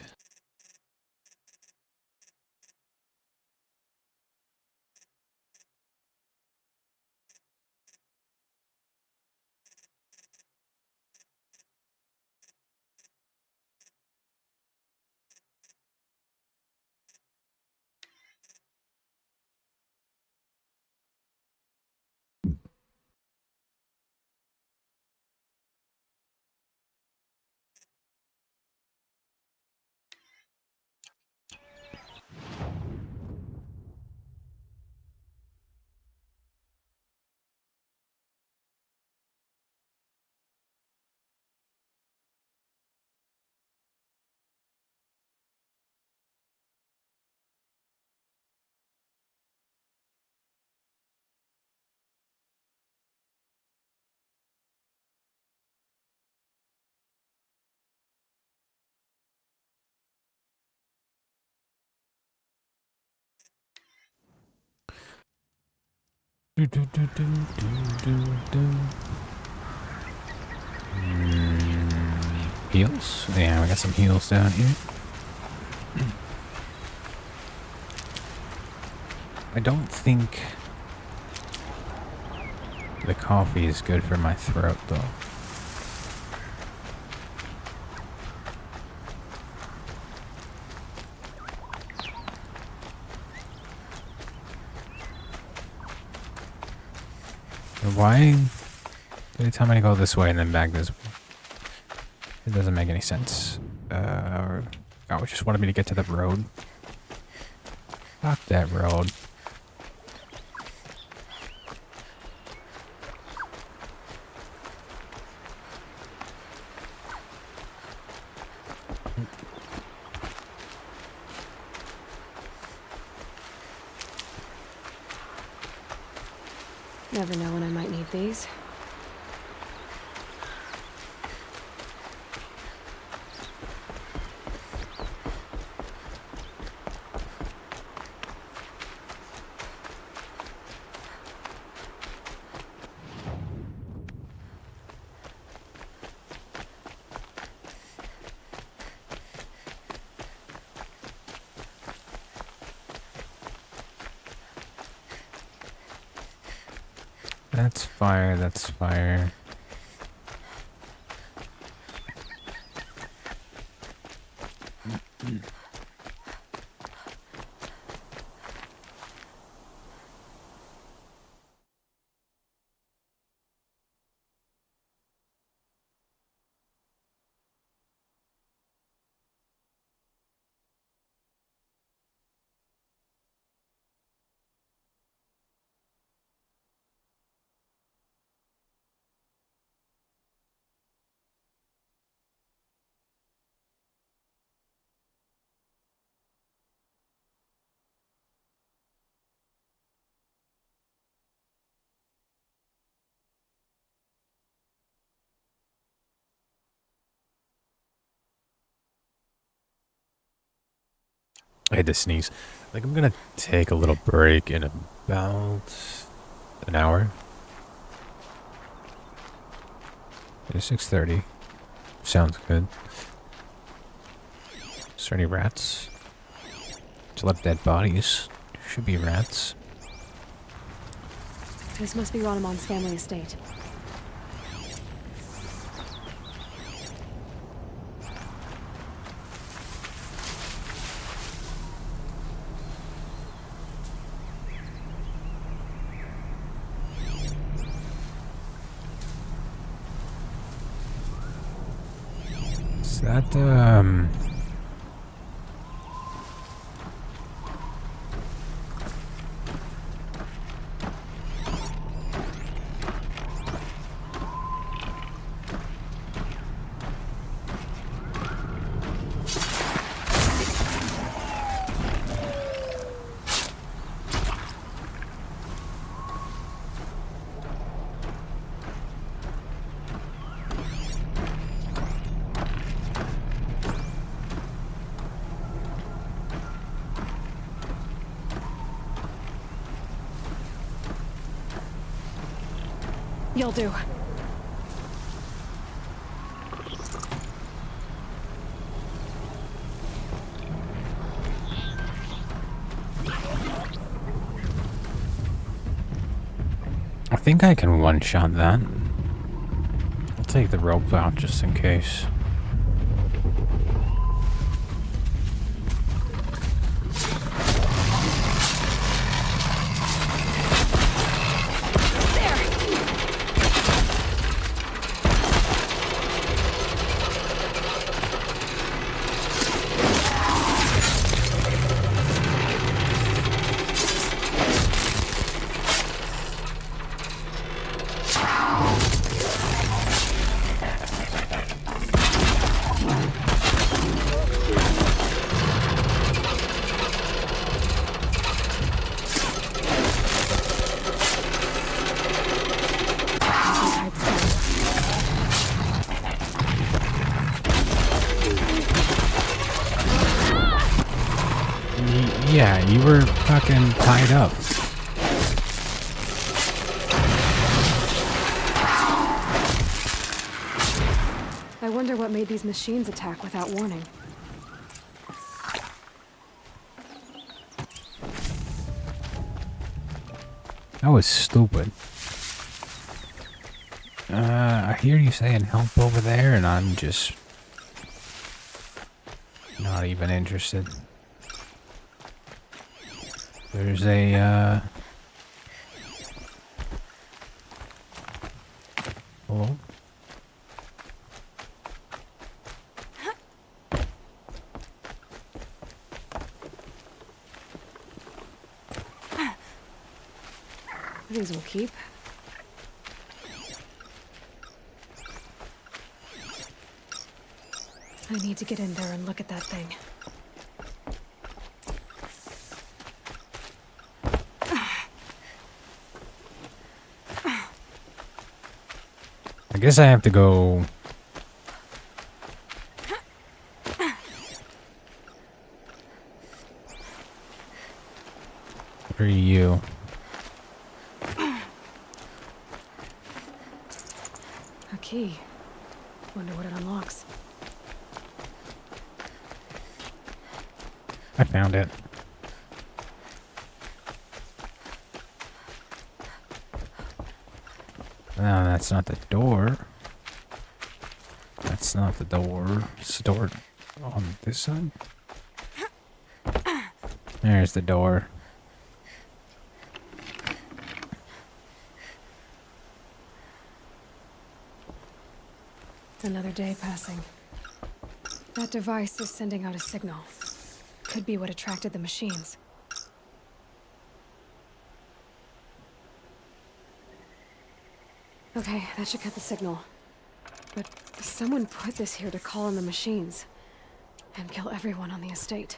Heals? Yeah, we got some heals down here. I don't think the coffee is good for my throat, though. Why did they tell me to go this way and then back this way? It doesn't make any sense. Oh, it just wanted me to get to the road. Fuck that road. Never know when I might need these. That's fire, that's fire. I had to sneeze. I think I'm gonna take a little break in about an hour. It's 6:30. Sounds good. Is there any rats? There's a lot of dead bodies. Should be rats. This must be Ronamon's family estate. Is that, You'll do. I think I can one-shot that. I'll take the rope out just in case. Yeah, you were fucking tied up. I wonder what made these machines attack without warning. That was stupid. I hear you saying help over there, and I'm just not even interested. There's a, hello? These will keep. I need to get in there and look at that thing. I guess I have to go. Where are you? A key. Wonder what it unlocks. I found it. No, that's not the door. That's not the door. It's the door on this side. There's the door. Another day passing. That device is sending out a signal. Could be what attracted the machines. Okay, that should cut the signal. But someone put this here to call in the machines and kill everyone on the estate.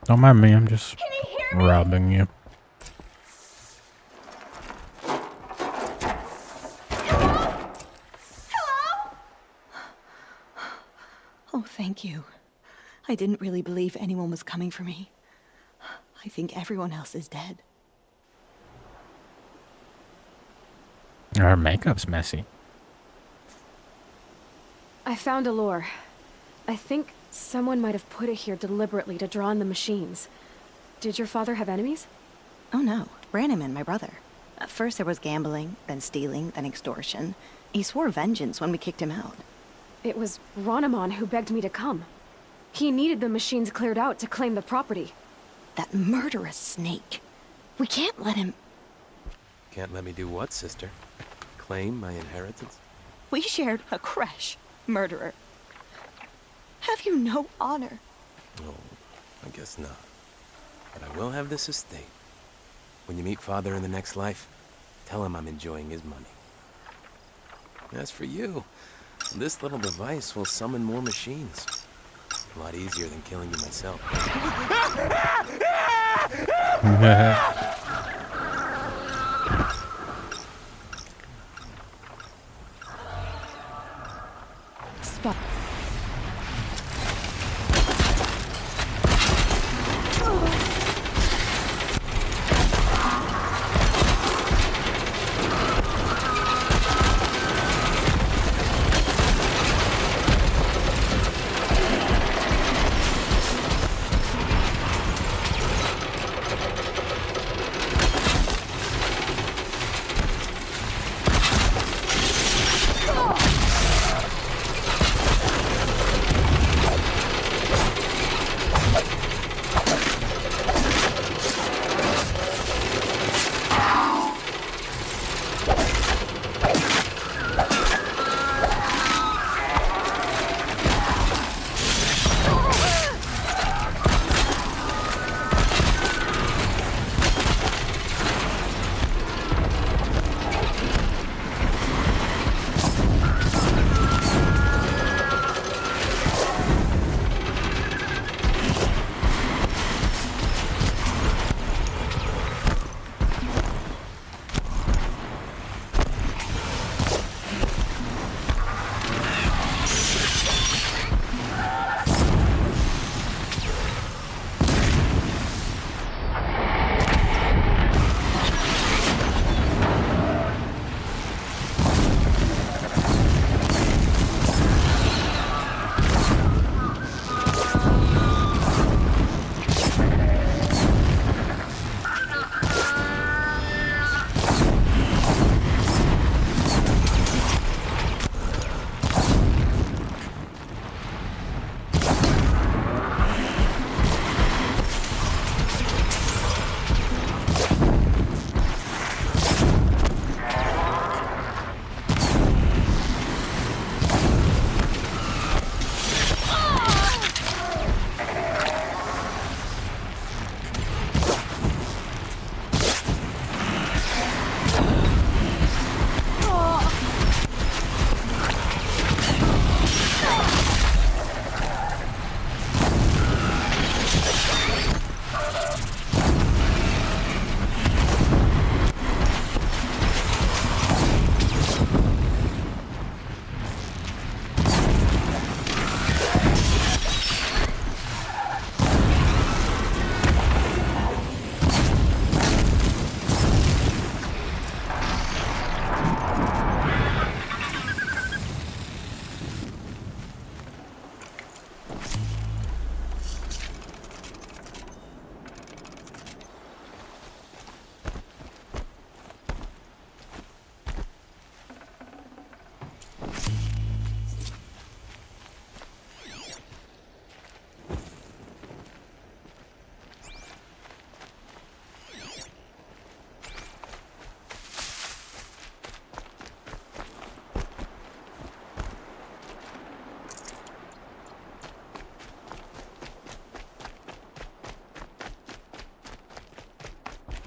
Don't mind me, I'm just robbing you. Oh, thank you. I didn't really believe anyone was coming for me. I think everyone else is dead. Our makeup's messy. I found a lure. I think someone might have put it here deliberately to draw in the machines. Did your father have enemies? Oh no, Branniman, my brother. At first there was gambling, then stealing, then extortion. He swore vengeance when we kicked him out. It was Ronamon who begged me to come. He needed the machines cleared out to claim the property. That murderous snake. We can't let him... Can't let me do what, sister? Claim my inheritance? We shared a creche, murderer. Have you no honor? Oh, I guess not. But I will have this estate. When you meet Father in the next life, tell him I'm enjoying his money. As for you, this little device will summon more machines. A lot easier than killing you myself. Stop.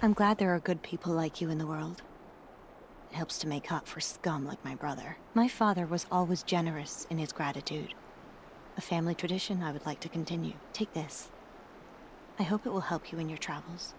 I'm glad there are good people like you in the world. It helps to make up for scum like my brother. My father was always generous in his gratitude. A family tradition I would like to continue. Take this. I hope it will help you in your travels.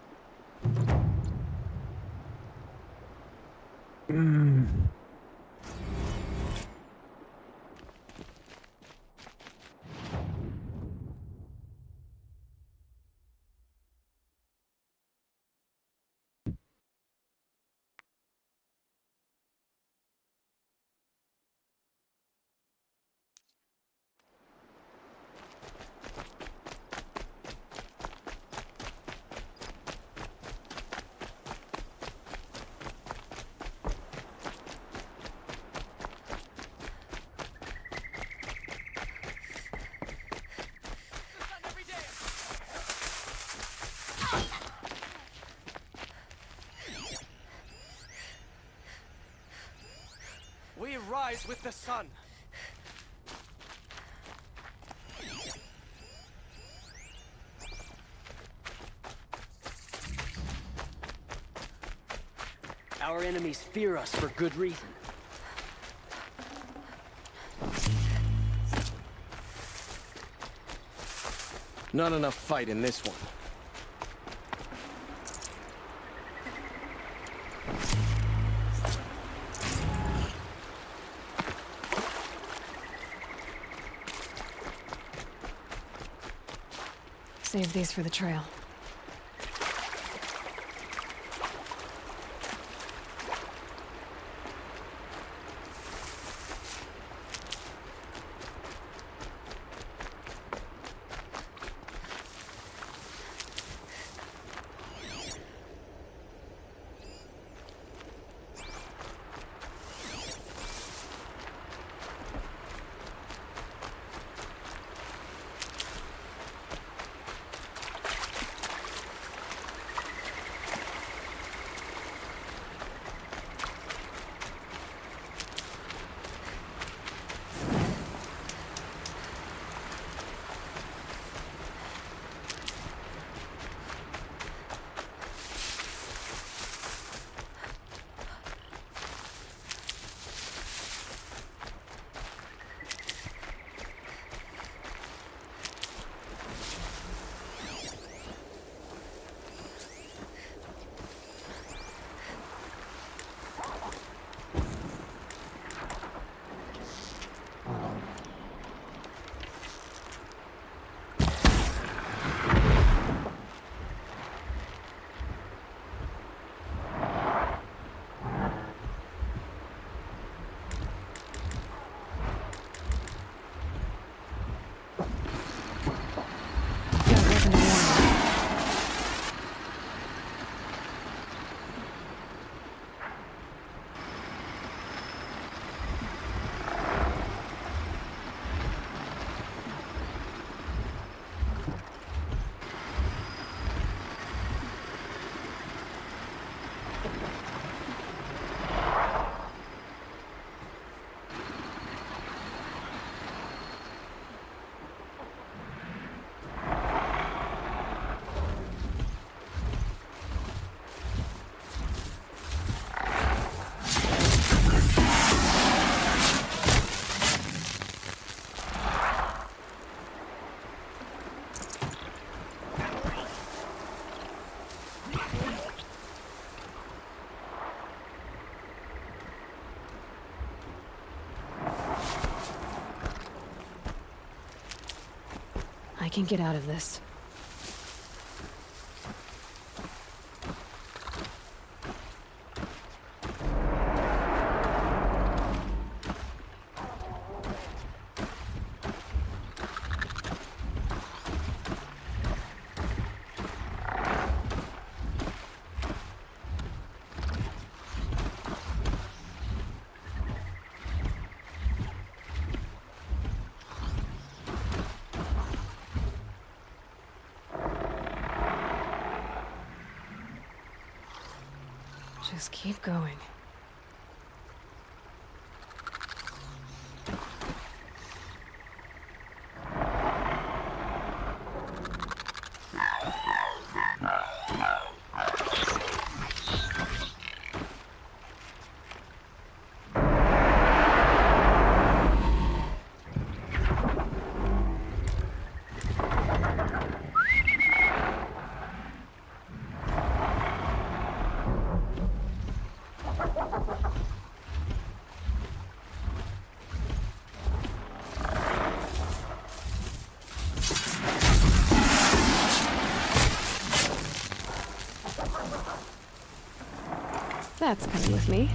We rise with the sun. Our enemies fear us for good reason. Not enough fight in this one. Save these for the trail. I can get out of this. Just keep going. That's coming with me.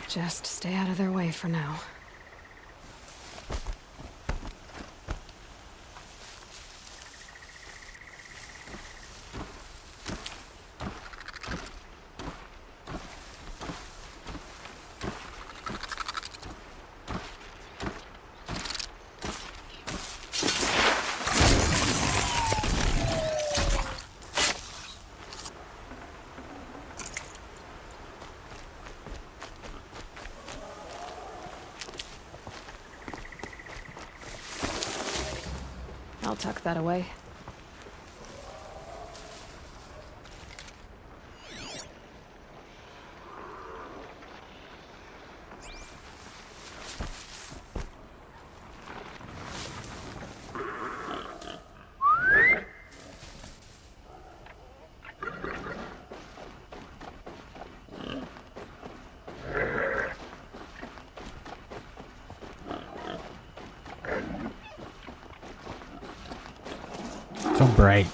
Just stay out of their way for now. I'll tuck that away. So bright.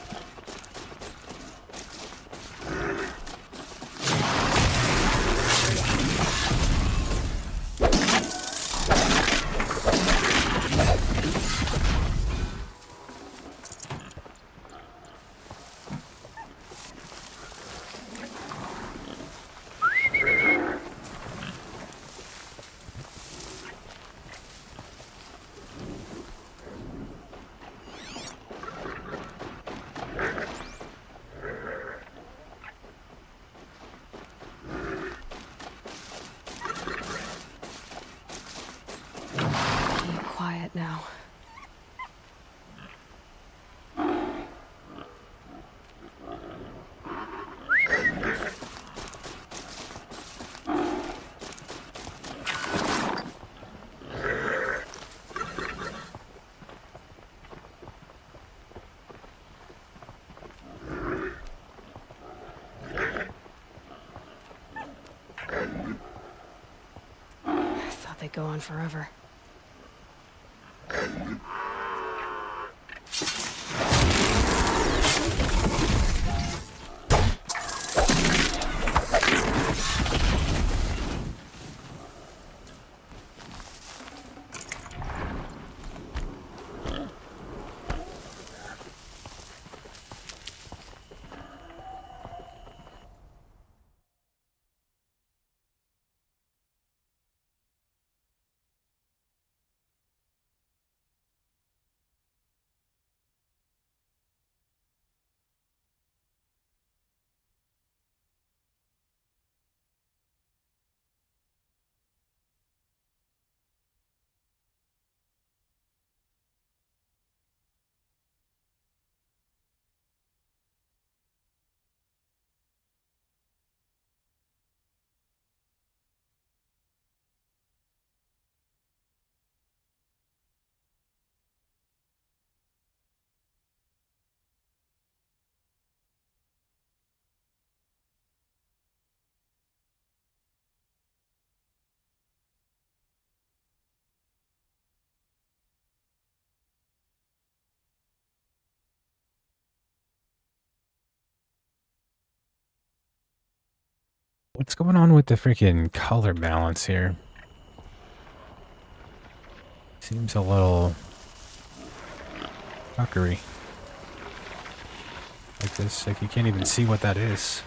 Now. I thought they'd go on forever. What's going on with the freaking color balance here? Seems a little fuckery. Like this, like you can't even see what that is.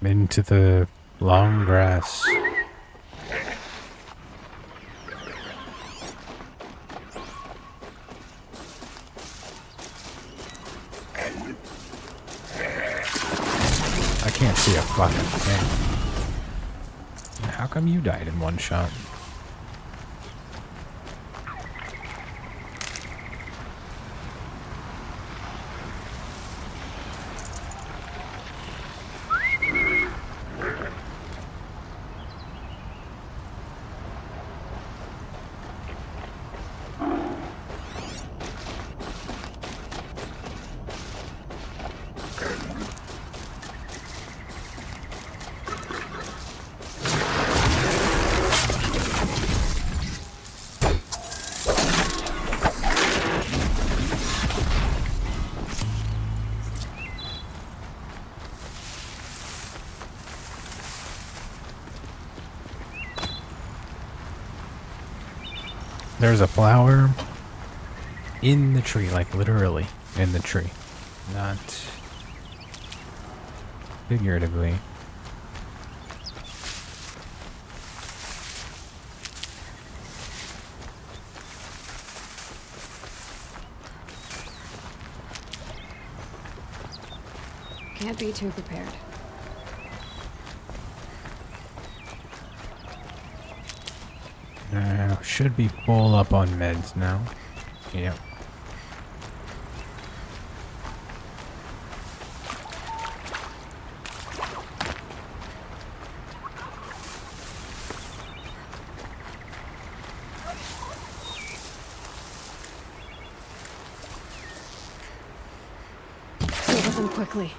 Into the long grass. I can't see a fucking thing. How come you died in one shot? There's a flower in the tree, like literally in the tree, not figuratively. Can't be too prepared. Should be full up on meds now. Yep. Deal with them quickly.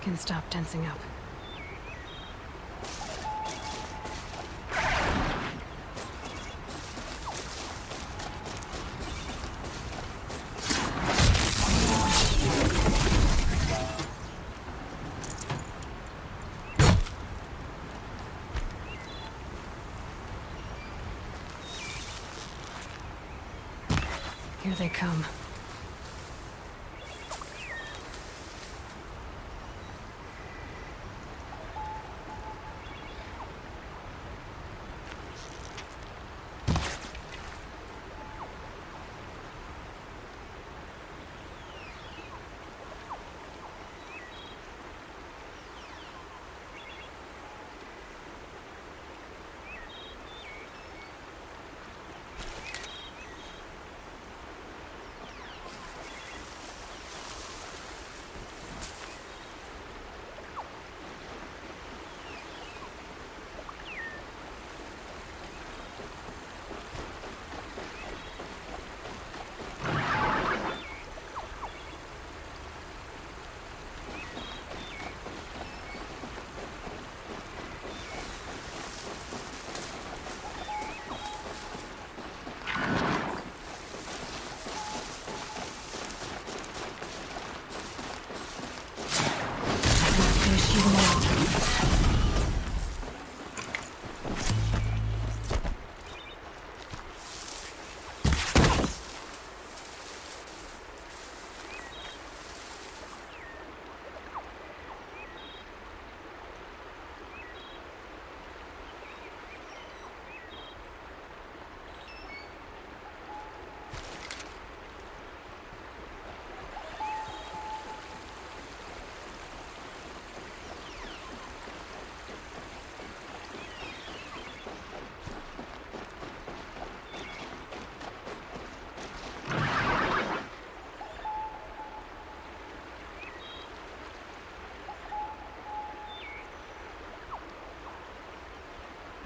Can stop tensing up. Here they come.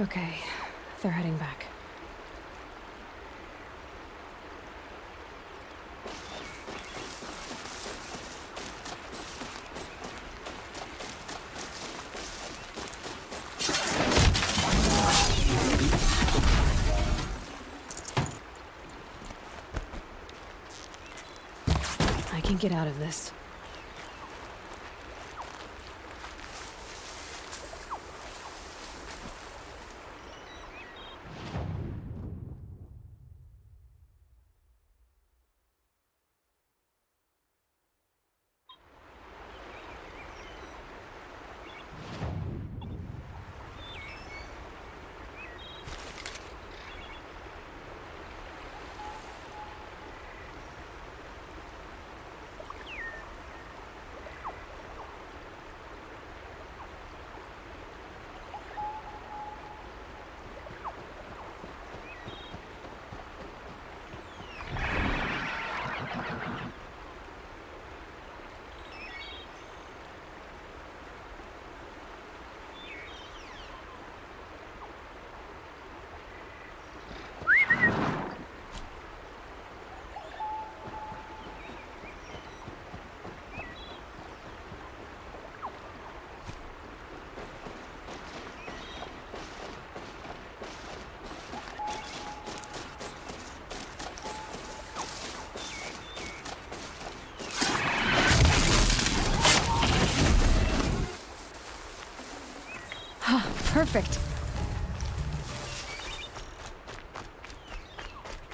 Okay, they're heading back. get out of this. Perfect.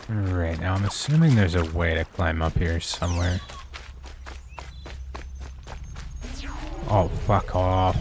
Right, now I'm assuming there's a way to climb up here somewhere. Oh, fuck off.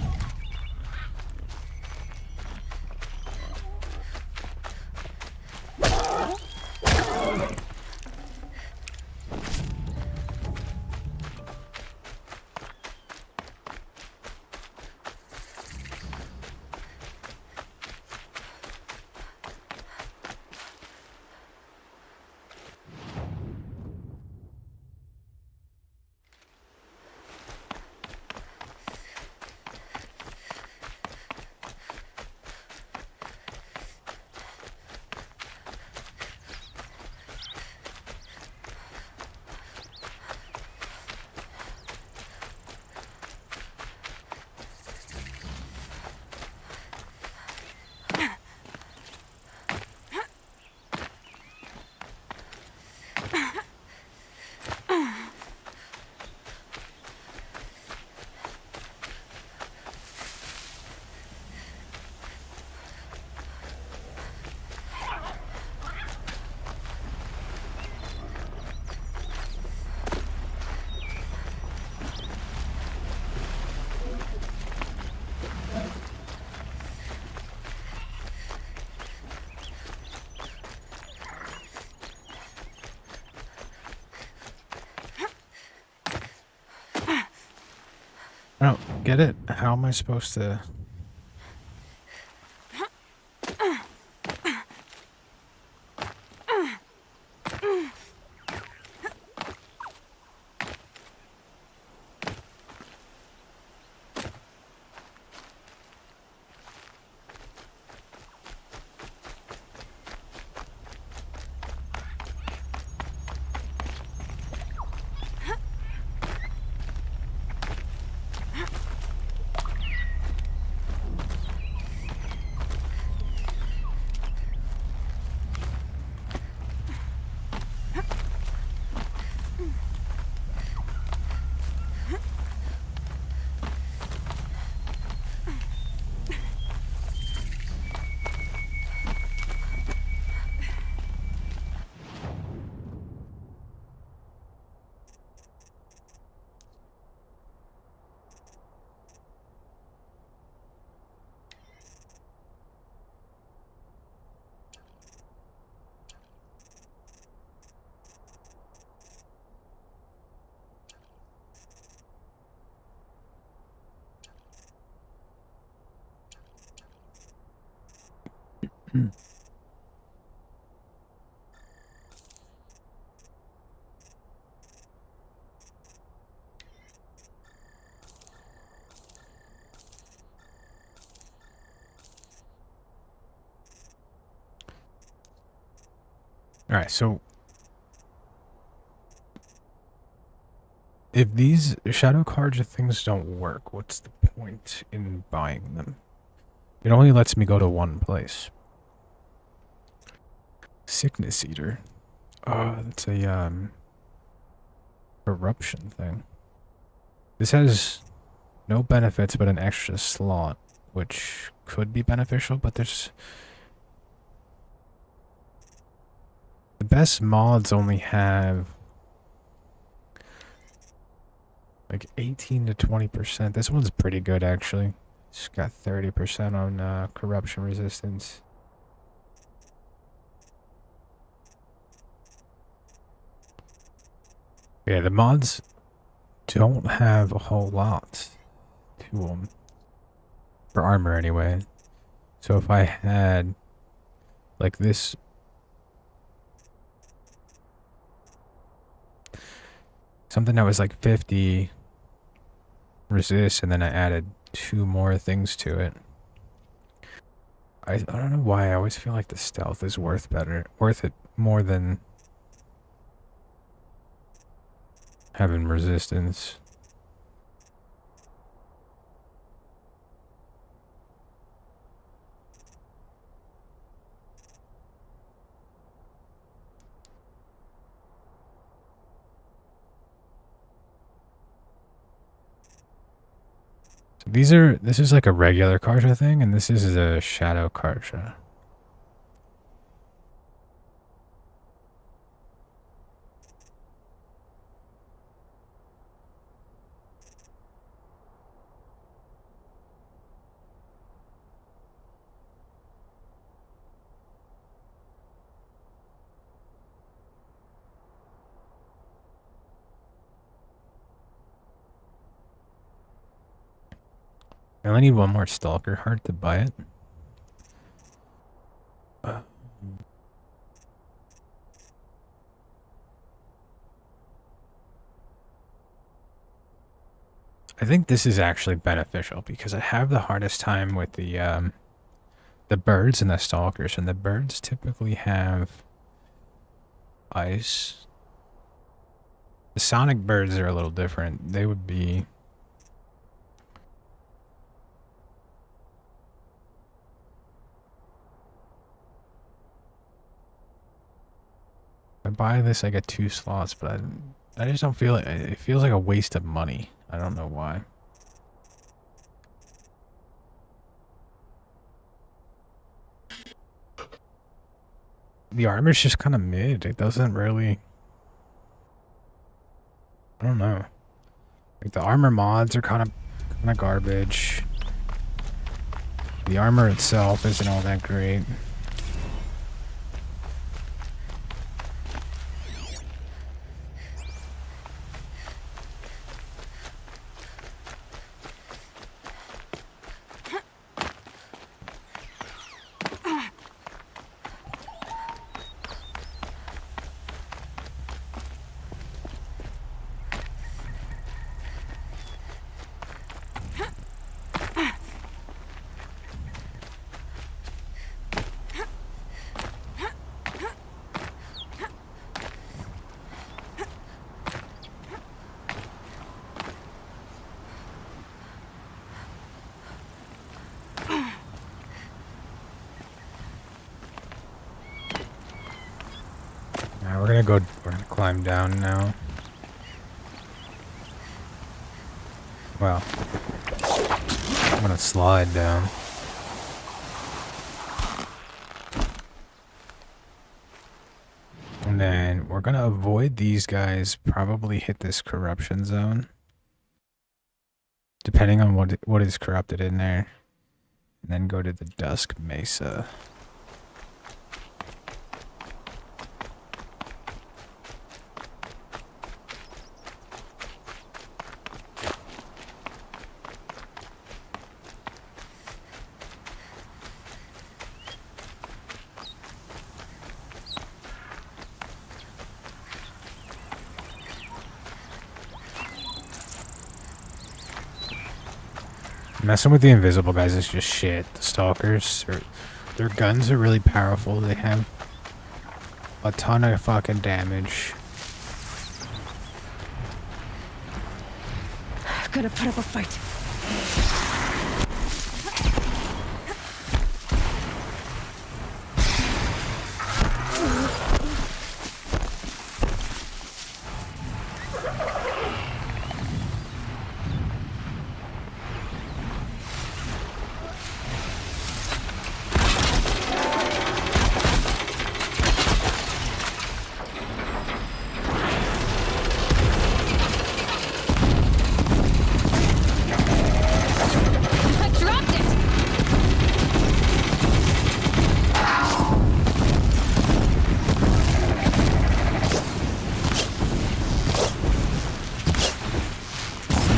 I don't get it. How am I supposed to... Alright, so if these shadow cards or things don't work, what's the point in buying them? It only lets me go to one place. Sickness Eater. It's a corruption thing. This has no benefits but an extra slot, which could be beneficial, but there's... The best mods only have like 18 to 20%. This one's pretty good, actually. It's got 30% on corruption resistance. Yeah, the mods don't have a whole lot to them. For armor, anyway. So if I had like this... Something that was like 50 resist, and then I added 2 more things to it. I don't know why, I always feel like the stealth is worth it more than having resistance. This is like a regular Karja thing, and this is a Shadow Karja. I only need one more Stalker heart to buy it. I think this is actually beneficial because I have the hardest time with the birds and the Stalkers, and the birds typically have ice. The Sonic birds are a little different. They would be... If I buy this, I get 2 slots, but I just don't feel it. It feels like a waste of money. I don't know why. The armor's just kind of mid. It doesn't really... I don't know. Like, the armor mods are kind of garbage. The armor itself isn't all that great. We're gonna climb down now. Well, I'm gonna slide down. And then we're gonna avoid these guys, probably hit this corruption zone. Depending on what is corrupted in there. And then go to the Dusk Mesa. Messing with the invisible guys is just shit. The Stalkers, their guns are really powerful. They have a ton of fucking damage. Gotta put up a fight.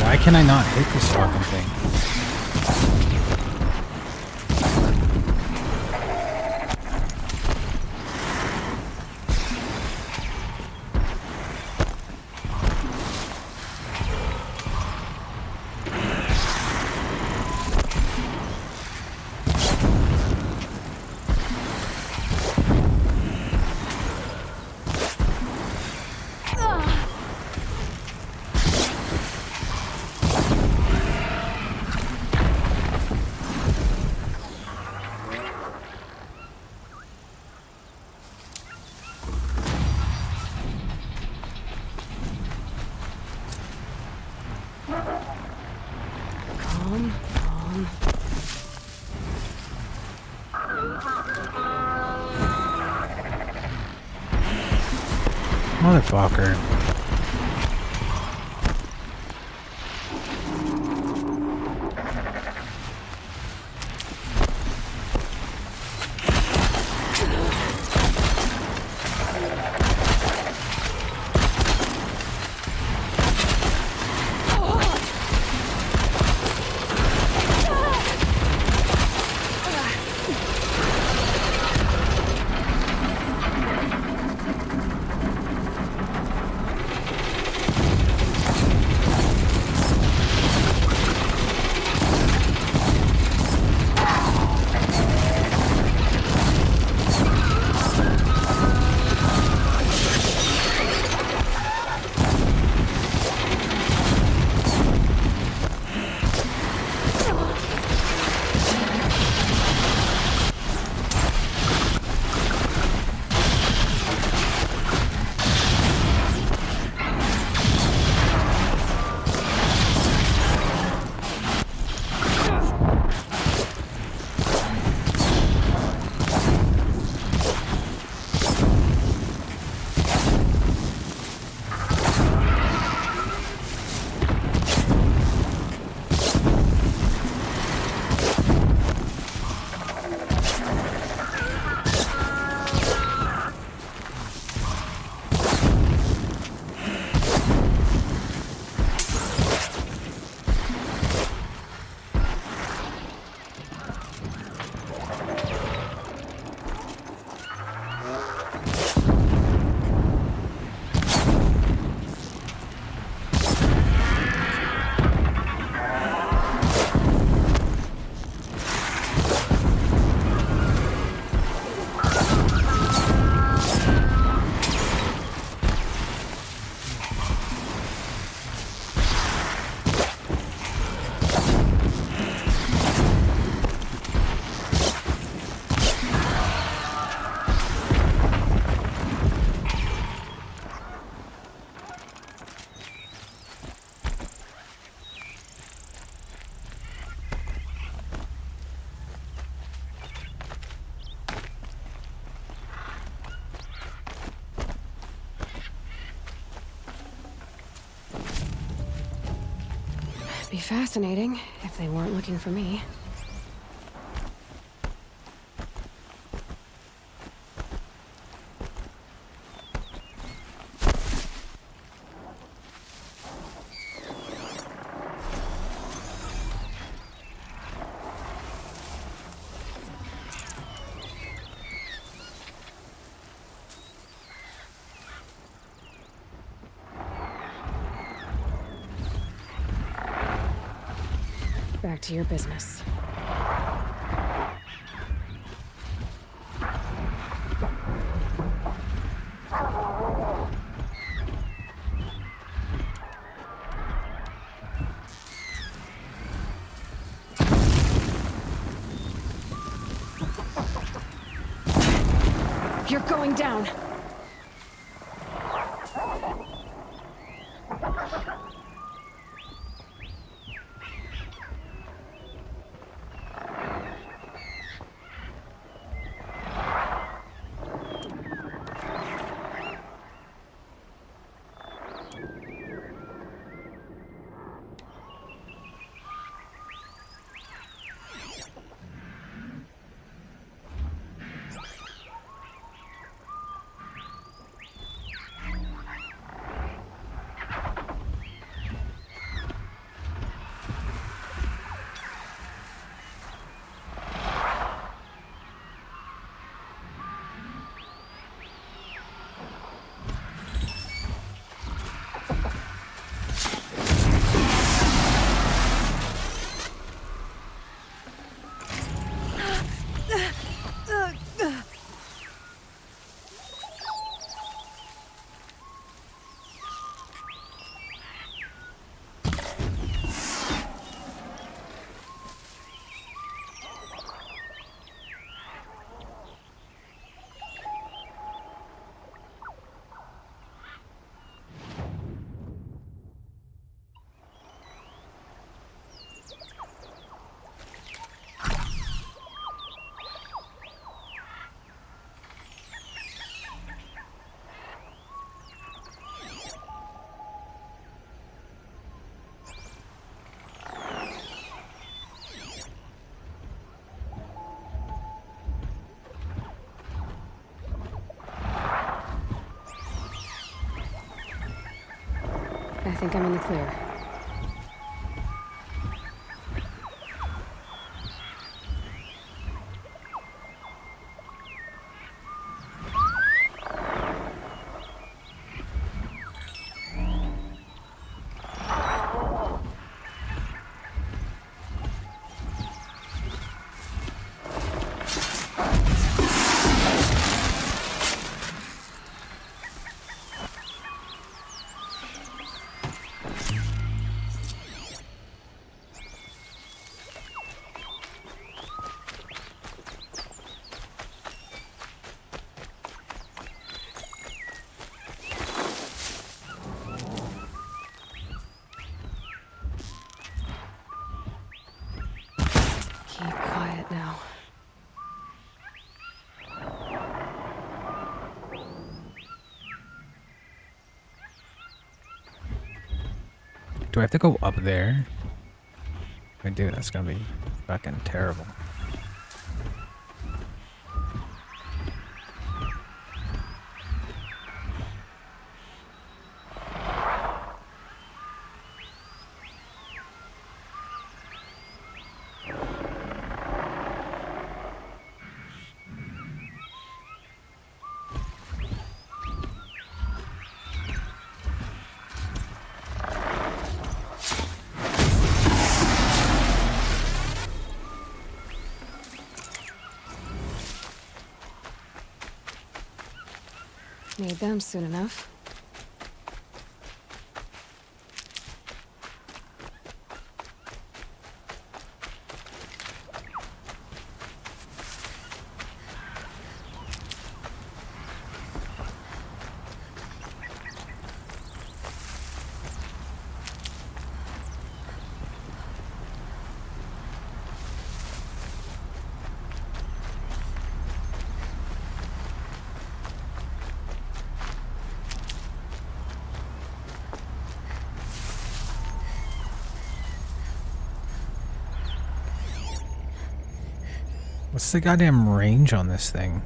Why can I not hit this fucking thing? Calm, calm. Motherfucker. Be fascinating if they weren't looking for me. Back to your business. You're going down. think I'm in the clear. Keep quiet now. Do I have to go up there? If I do, that's gonna be fucking terrible. Need them soon enough. What's the goddamn range on this thing?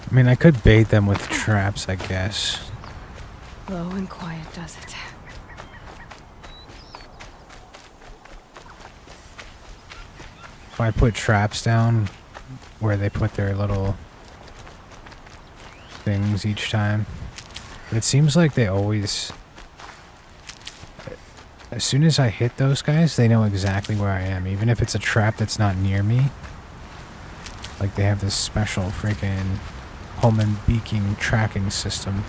I mean, I could bait them with traps, I guess. Low and quiet does it. If I put traps down where they put their little things each time. But it seems like they always... As soon as I hit those guys, they know exactly where I am. Even if it's a trap that's not near me. Like they have this special freaking Holman beaking tracking system.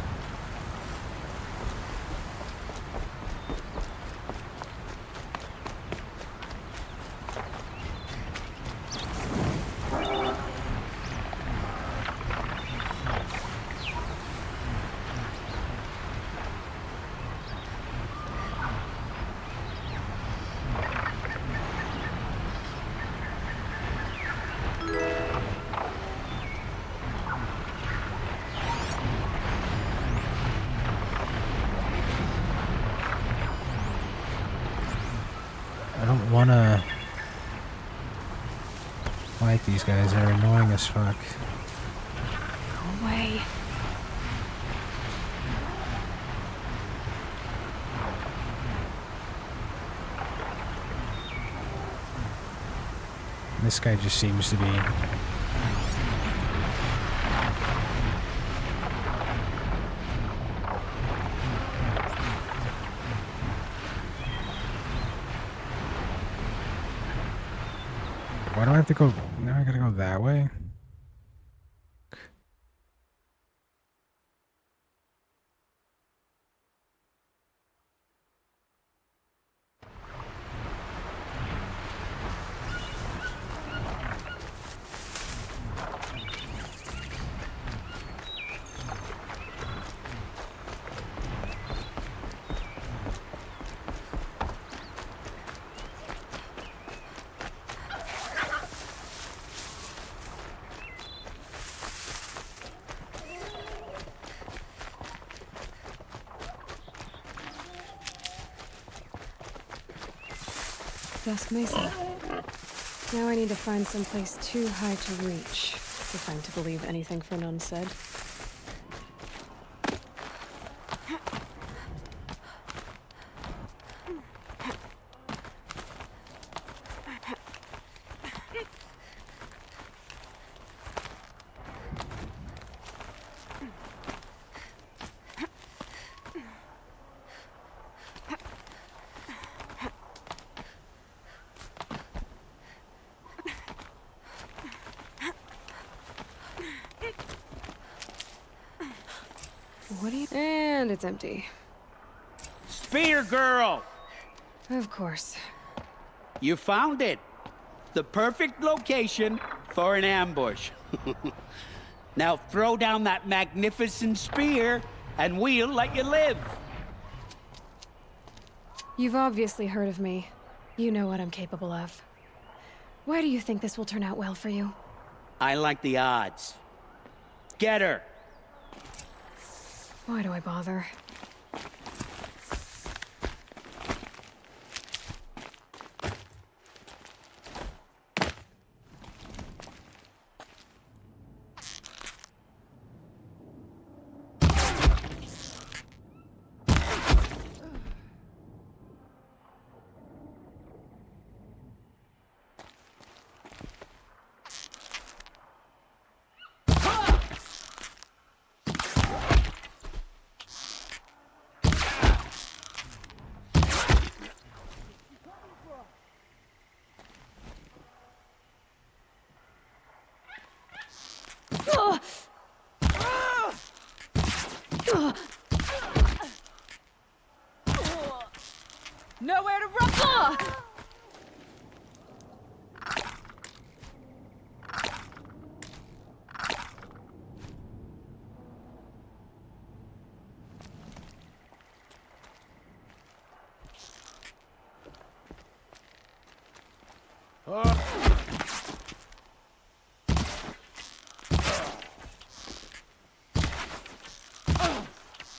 I don't wanna fight these guys. They're annoying as fuck. Go away. This guy just seems to be... Why do I have to go? Now I gotta go that way? Dusk Mesa. Now I need to find someplace too high to reach, if I'm to believe anything Fernand said. What do you... And it's empty. Spear girl! Of course. You found it. The perfect location for an ambush. Now throw down that magnificent spear, and we'll let you live. You've obviously heard of me. You know what I'm capable of. Why do you think this will turn out well for you? I like the odds. Get her. Why do I bother? Nowhere to run!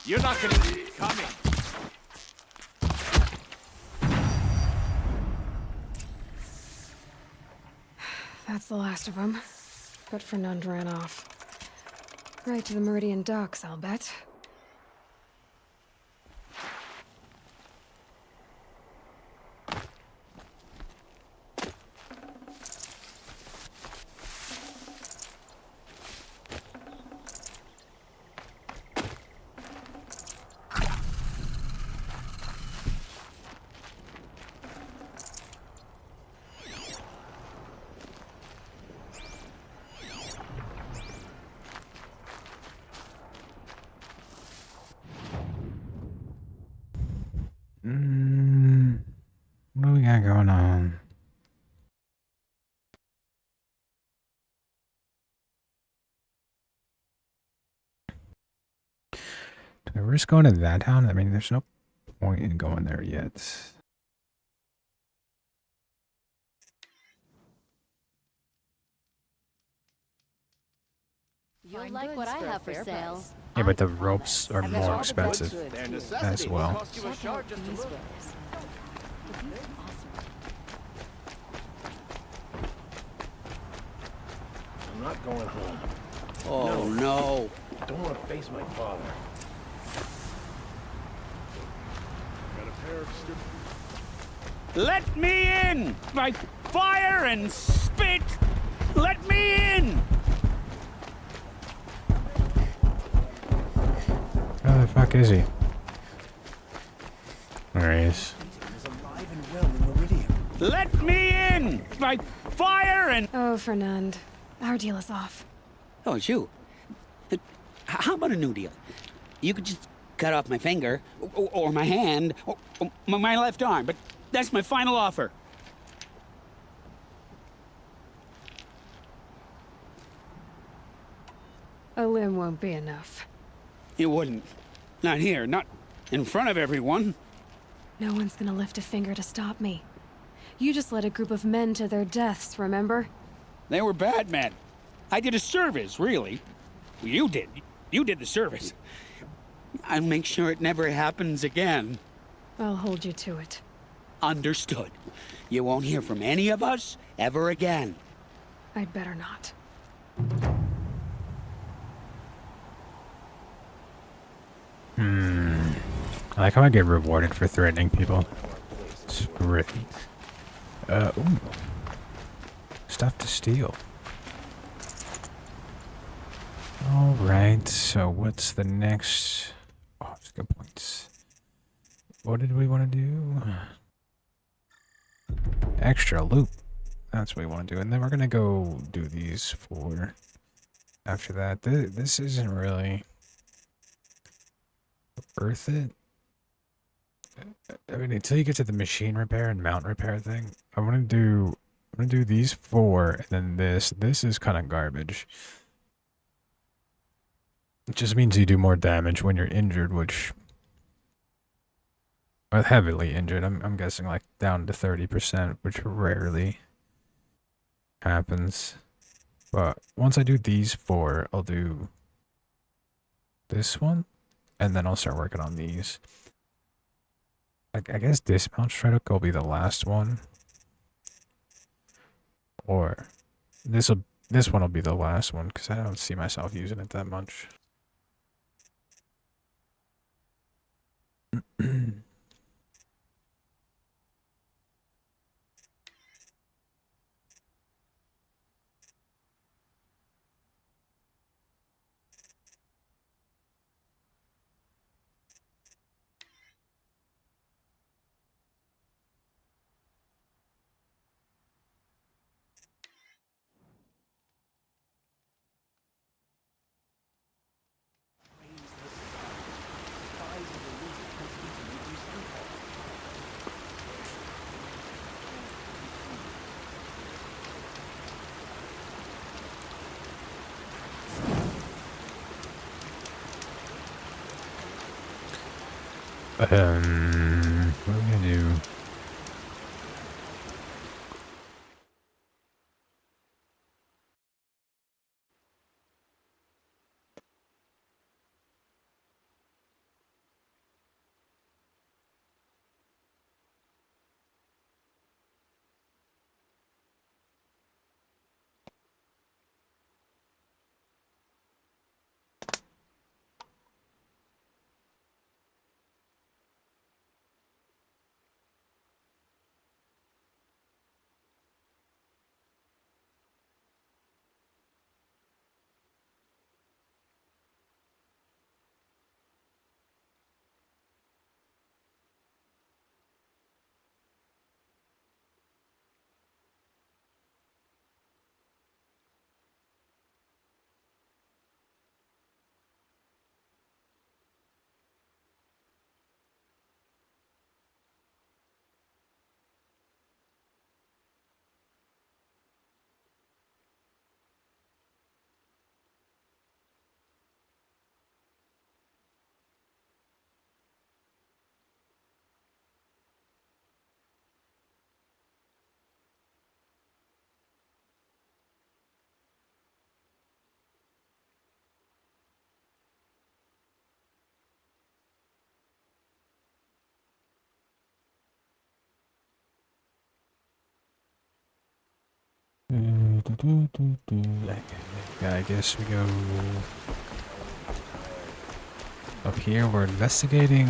You're not gonna see it coming. That's the last of them. But Fernand ran off. Right to the Meridian docks, I'll bet. What do we got going on? Do I risk going to that town? I mean, there's no point in going there yet. You'll like what I have for sale. Yeah, but the ropes are more expensive as well. I'm not going home. Oh, no. I don't want to face my father. Got a pair of Let me in! By fire and stone! it! Let me in! Where the fuck is he? There he is. Let me in! By fire and... Oh, Fernand. Our deal is off. Oh, it's you. How about a new deal? You could just cut off my finger, or my hand, or my left arm, but that's my final offer. A limb won't be enough. It wouldn't. Not here, not in front of everyone. No one's gonna lift a finger to stop me. You just led a group of men to their deaths, remember? They were bad men. I did a service, really. You did. You did the service. I'll make sure it never happens again. I'll hold you to it. Understood. You won't hear from any of us ever again. I'd better not. I like how I get rewarded for threatening people. It's great. Ooh. Stuff to steal. Alright, so what's the next... Oh, that's good points. What did we want to do? Extra loop. That's what we want to do. And then we're going to go do these 4 after that. This isn't really worth it. I mean, until you get to the machine repair and mount repair thing, I'm gonna do these 4 and then this. This is kind of garbage. It just means you do more damage when you're injured, which... Or heavily injured. I'm guessing like down to 30%, which rarely happens. But once I do these 4, I'll do this one, and then I'll start working on these. I guess dismount shredder will be the last one. Or this one will be the last one, because I don't see myself using it that much. What are we gonna do? I guess we go up here. We're investigating.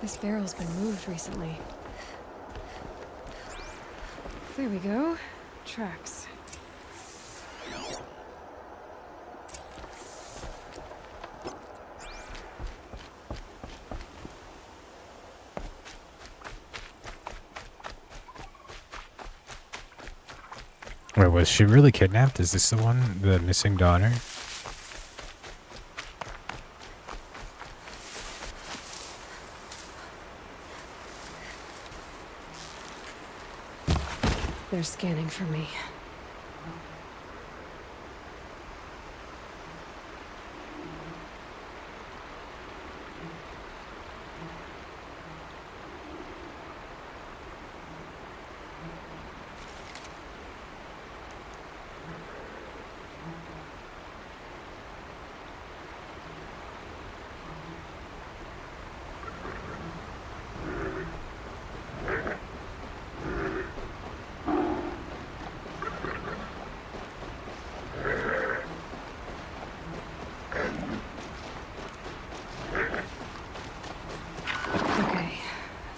This barrel's been moved recently. There we go. Tracks. Wait, was she really kidnapped? Is this the one? The missing daughter? They're scanning for me.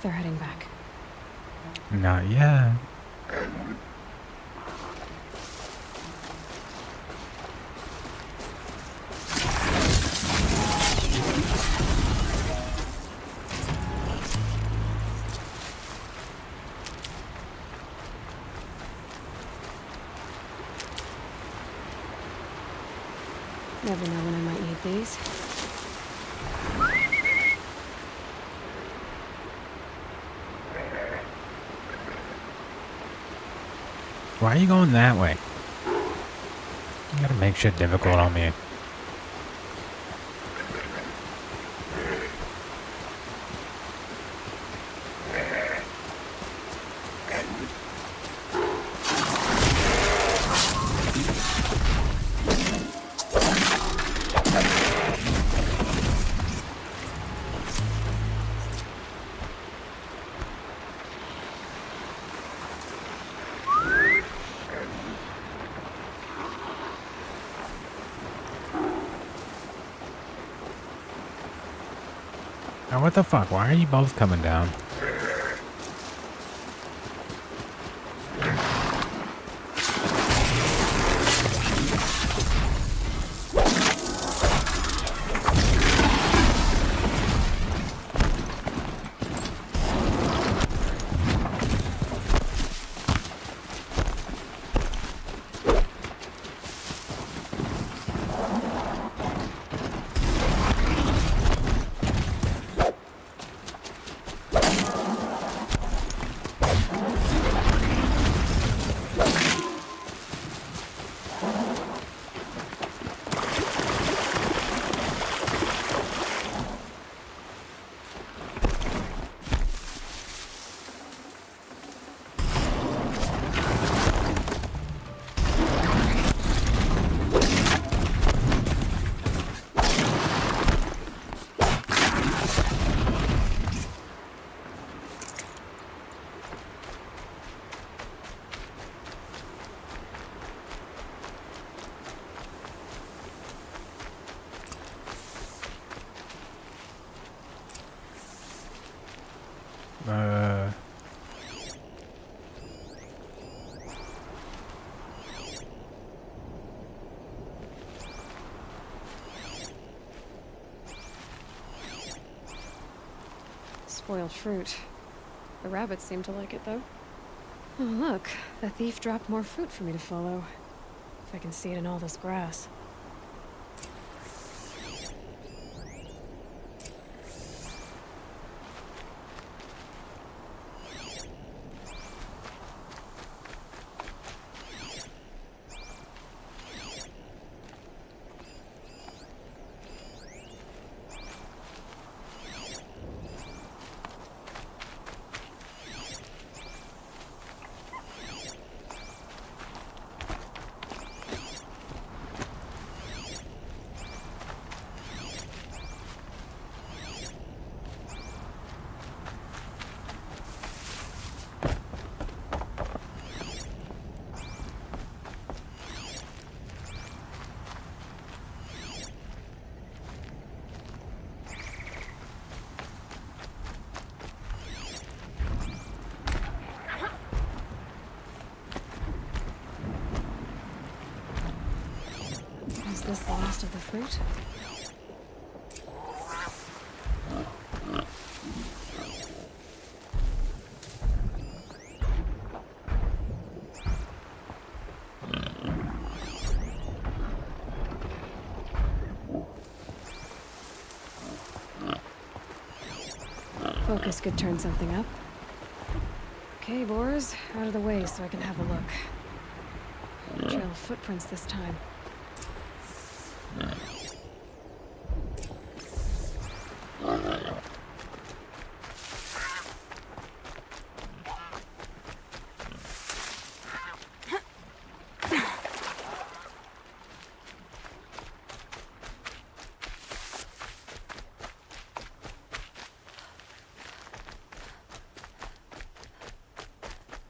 They're heading back. Not yet. Never know when I might need these. Why are you going that way? You gotta make shit difficult on me. Now what the fuck? Why are you both coming down? Spoiled fruit. The rabbits seem to like it, though. Oh, look. The thief dropped more fruit for me to follow. If I can see it in all this grass. this the last of the fruit? Focus could turn something up. Okay, boars, out of the way so I can have a look. Trail of footprints this time.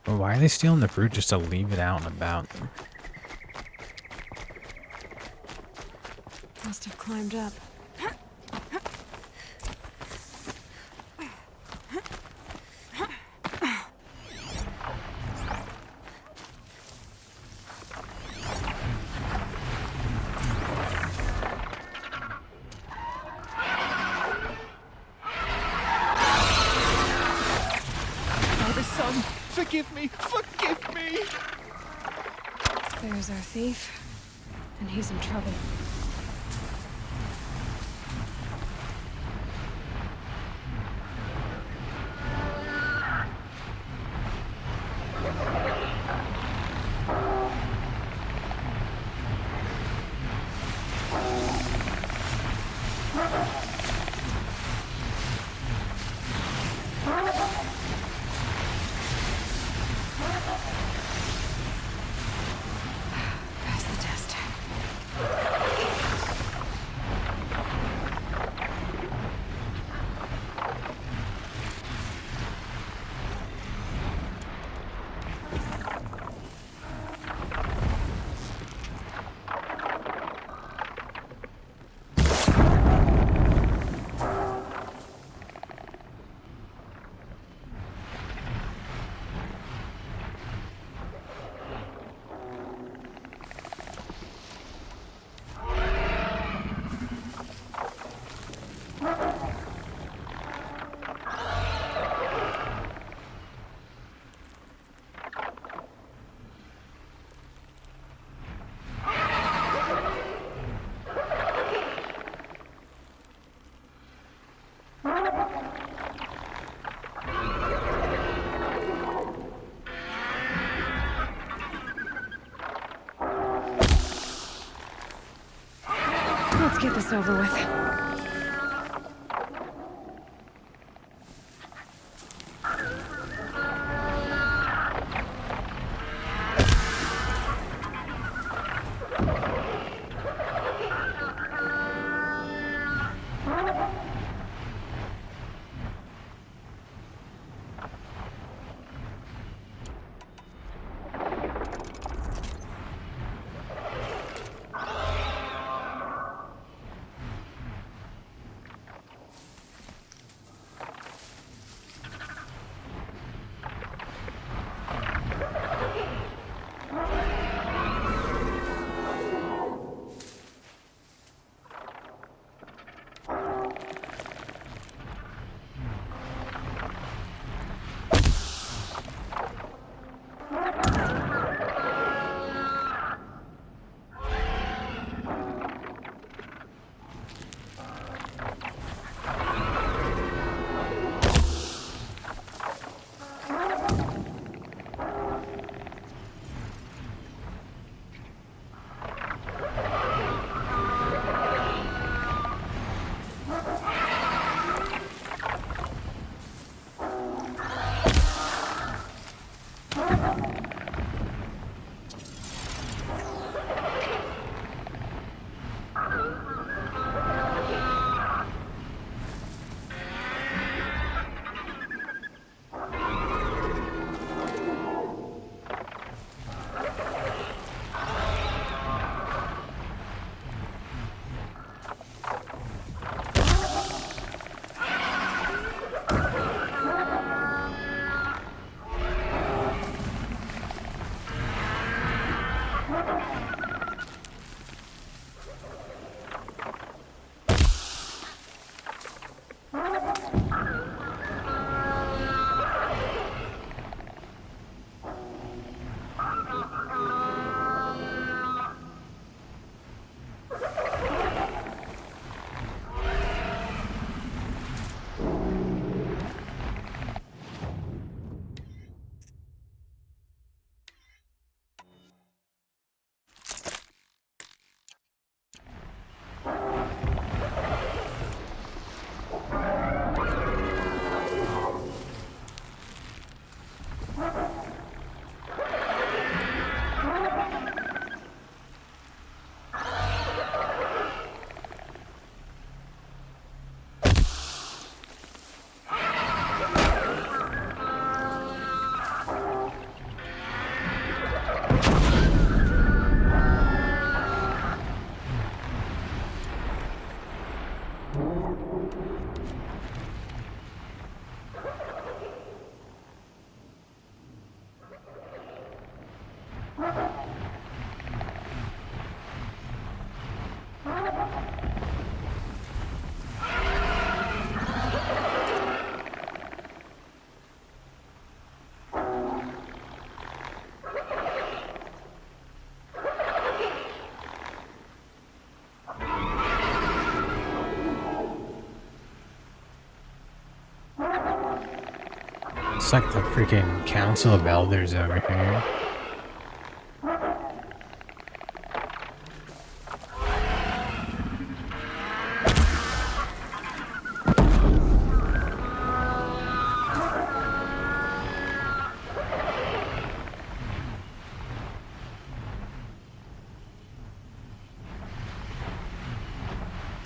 Why are they stealing the fruit just to leave it out and about? Must have climbed up. Father, son, forgive me! Forgive me! There's our thief, and he's in trouble. Pass the test. Let's get this over with. It's like the freaking Council of Elders over here.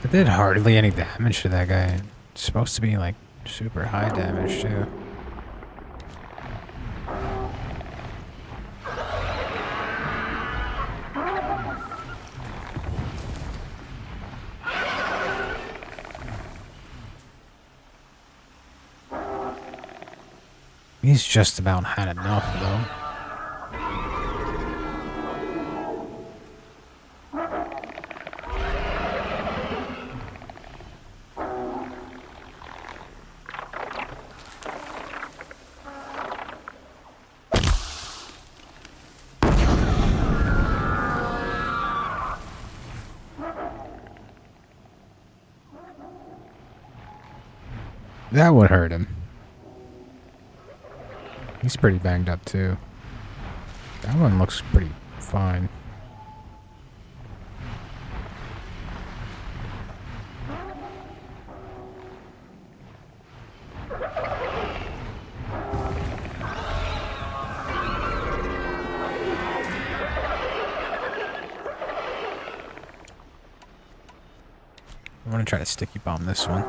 It did hardly any damage to that guy. It's supposed to be like super high damage too. He's just about had enough though. That would hurt him. He's pretty banged up too. That one looks pretty fine. I'm gonna try to sticky bomb this one.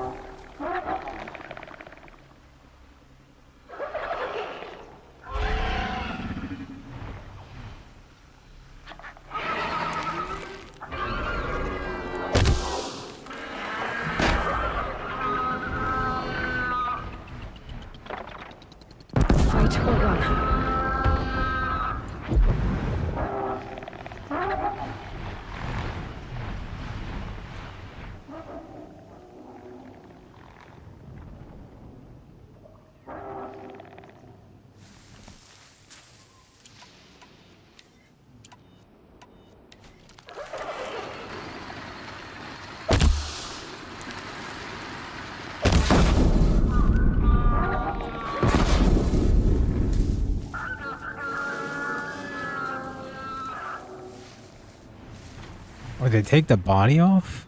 Or they take the body off?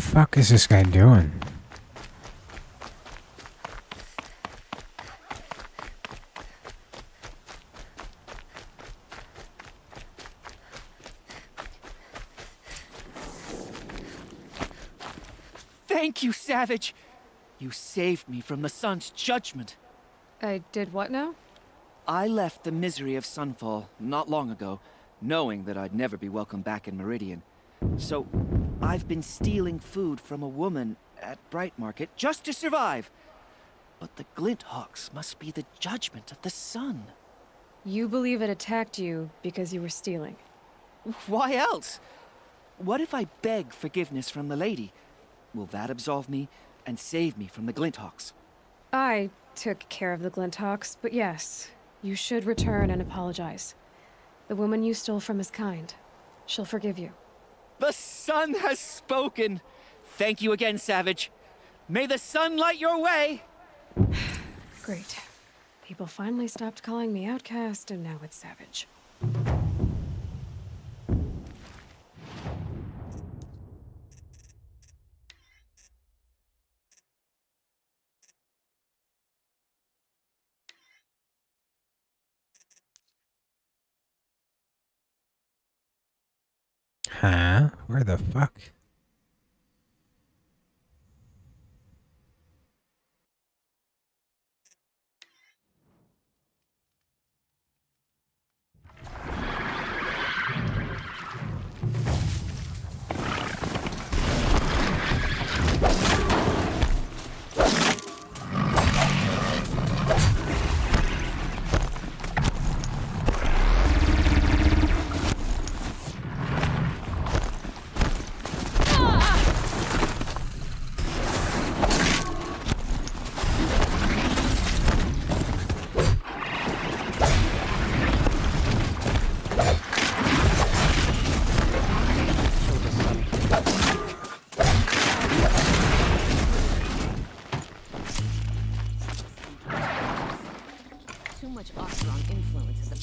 the fuck is this guy doing? Thank you, Savage! You saved me from the sun's judgment. I did what now? I left the misery of Sunfall not long ago, knowing that I'd never be welcome back in Meridian. So, I've been stealing food from a woman at Bright Market just to survive. But the Glinthawks must be the judgment of the sun. You believe it attacked you because you were stealing? Why else? What if I beg forgiveness from the lady? Will that absolve me and save me from the Glinthawks? I took care of the Glinthawks, but yes, you should return and apologize. The woman you stole from is kind. She'll forgive you. The sun has spoken! Thank you again, Savage. May the sun light your way! Great. People finally stopped calling me outcast, and now it's Savage. Huh? Where the fuck? Too much Oseram influence is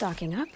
Stocking up.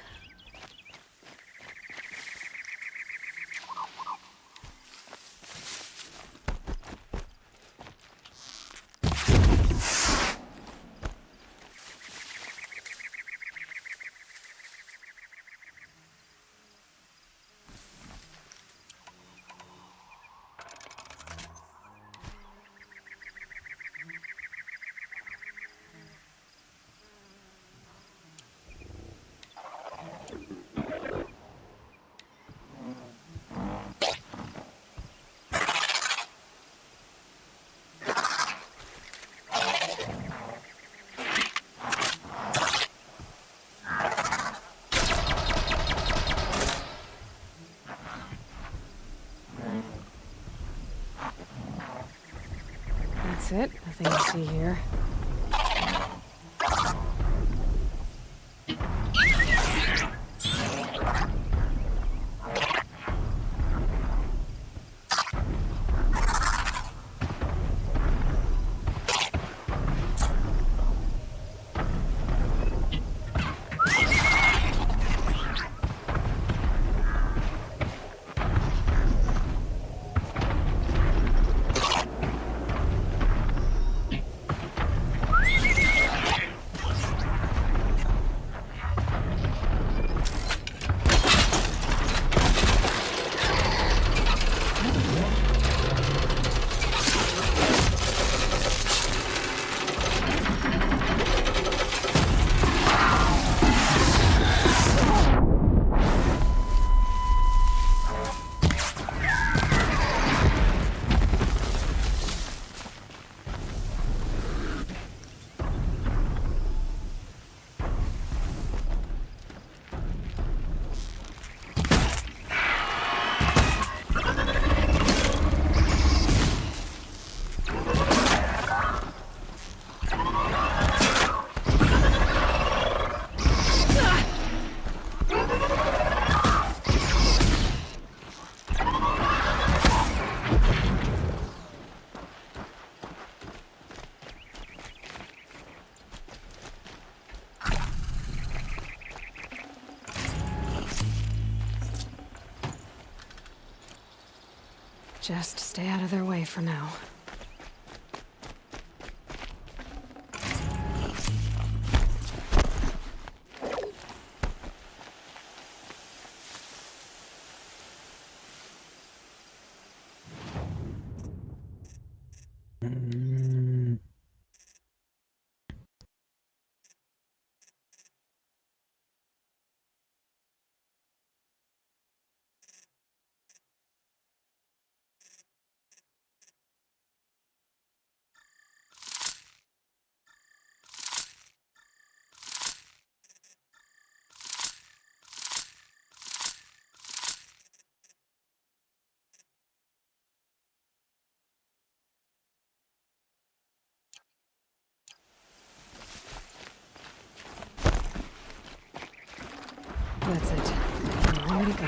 That's it. Nothing to see here. Just stay out of their way for now. That's it. I'm ready to go.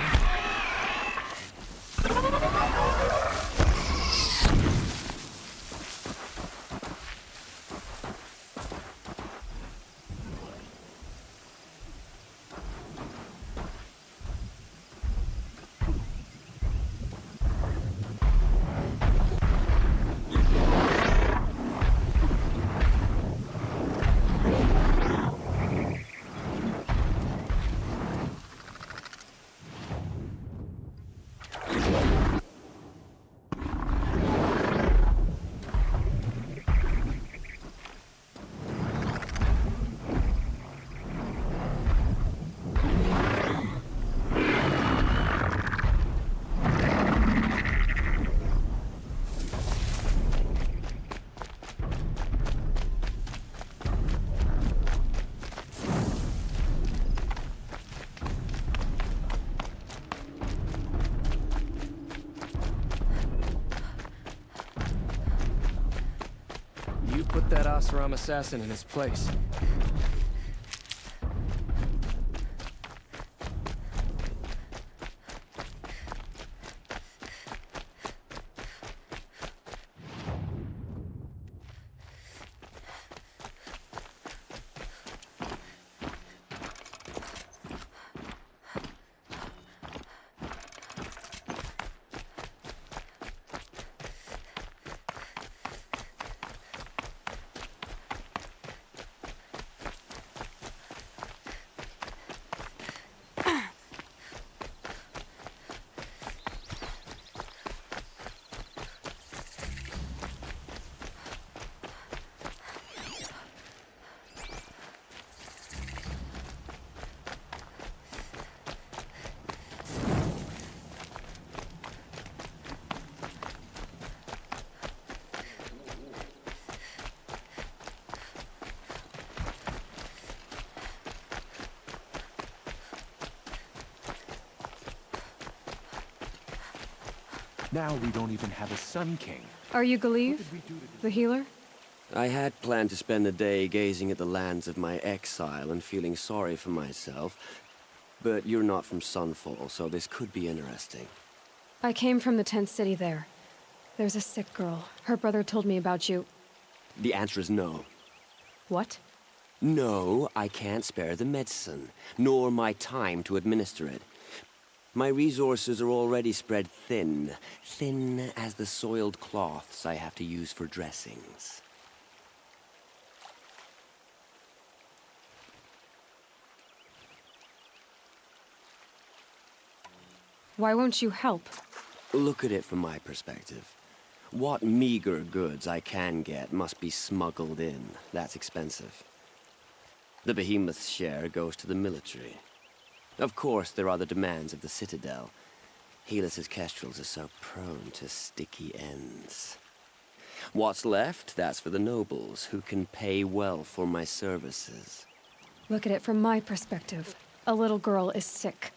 You put that Oseram assassin in his place. Now we don't even have a Sun King. Are you Galeev? The healer? I had planned to spend the day gazing at the lands of my exile and feeling sorry for myself, but you're not from Sunfall, so this could be interesting. I came from the tent city there. There's a sick girl. Her brother told me about you. The answer is no. What? No, I can't spare the medicine, nor my time to administer it. My resources are already spread thin, thin as the soiled cloths I have to use for dressings. Why won't you help? Look at it from my perspective. What meager goods I can get must be smuggled in. That's expensive. The behemoth's share goes to the military. Of course, there are the demands of the Citadel. Helis's kestrels are so prone to sticky ends. What's left, that's for the nobles, who can pay well for my services. Look at it from my perspective. A little girl is sick.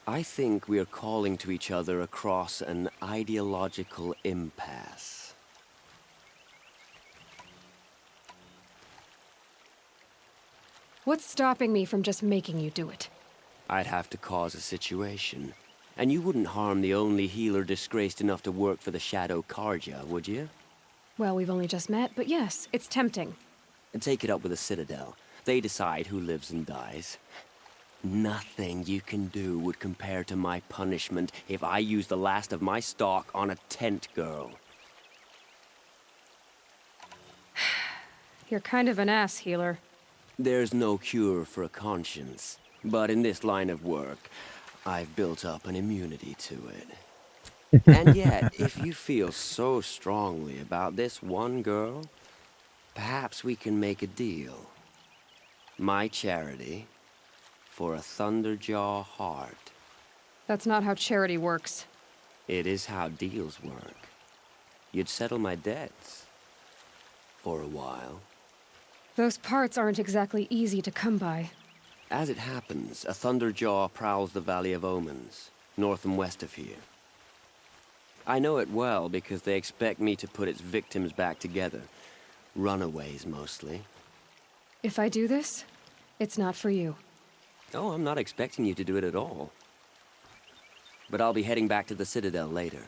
I think we are calling to each other across an ideological impasse. What's stopping me from just making you do it? I'd have to cause a situation. And you wouldn't harm the only healer disgraced enough to work for the Shadow Carja, would you? Well, we've only just met, but yes, it's tempting. And take it up with the Citadel. They decide who lives and dies. Nothing you can do would compare to my punishment if I use the last of my stock on a tent girl. You're kind of an ass, healer. There's no cure for a conscience, but in this line of work, I've built up an immunity to it. And yet, if you feel so strongly about this one girl, perhaps we can make a deal. My charity for a Thunderjaw heart. That's not how charity works. It is how deals work. You'd settle my debts. For a while. Those parts aren't exactly easy to come by. As it happens, a Thunderjaw prowls the Valley of Omens, north and west of here. I know it well because they expect me to put its victims back together. Runaways, mostly. If I do this, it's not for you. Oh, I'm not expecting you to do it at all. But I'll be heading back to the Citadel later.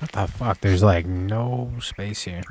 What the fuck? There's like no space here.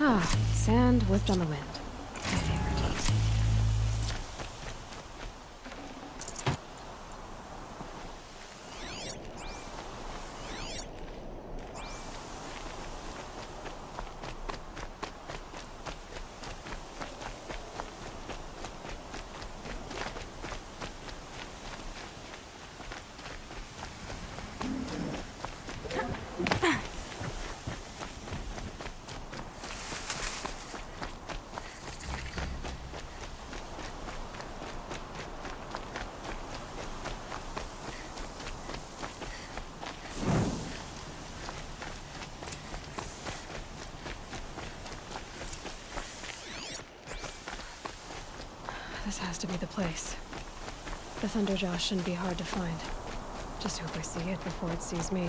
Ah, sand whipped on the wind. My favorite. This has to be the place. The Thunderjaw shouldn't be hard to find. Just hope I see it before it sees me.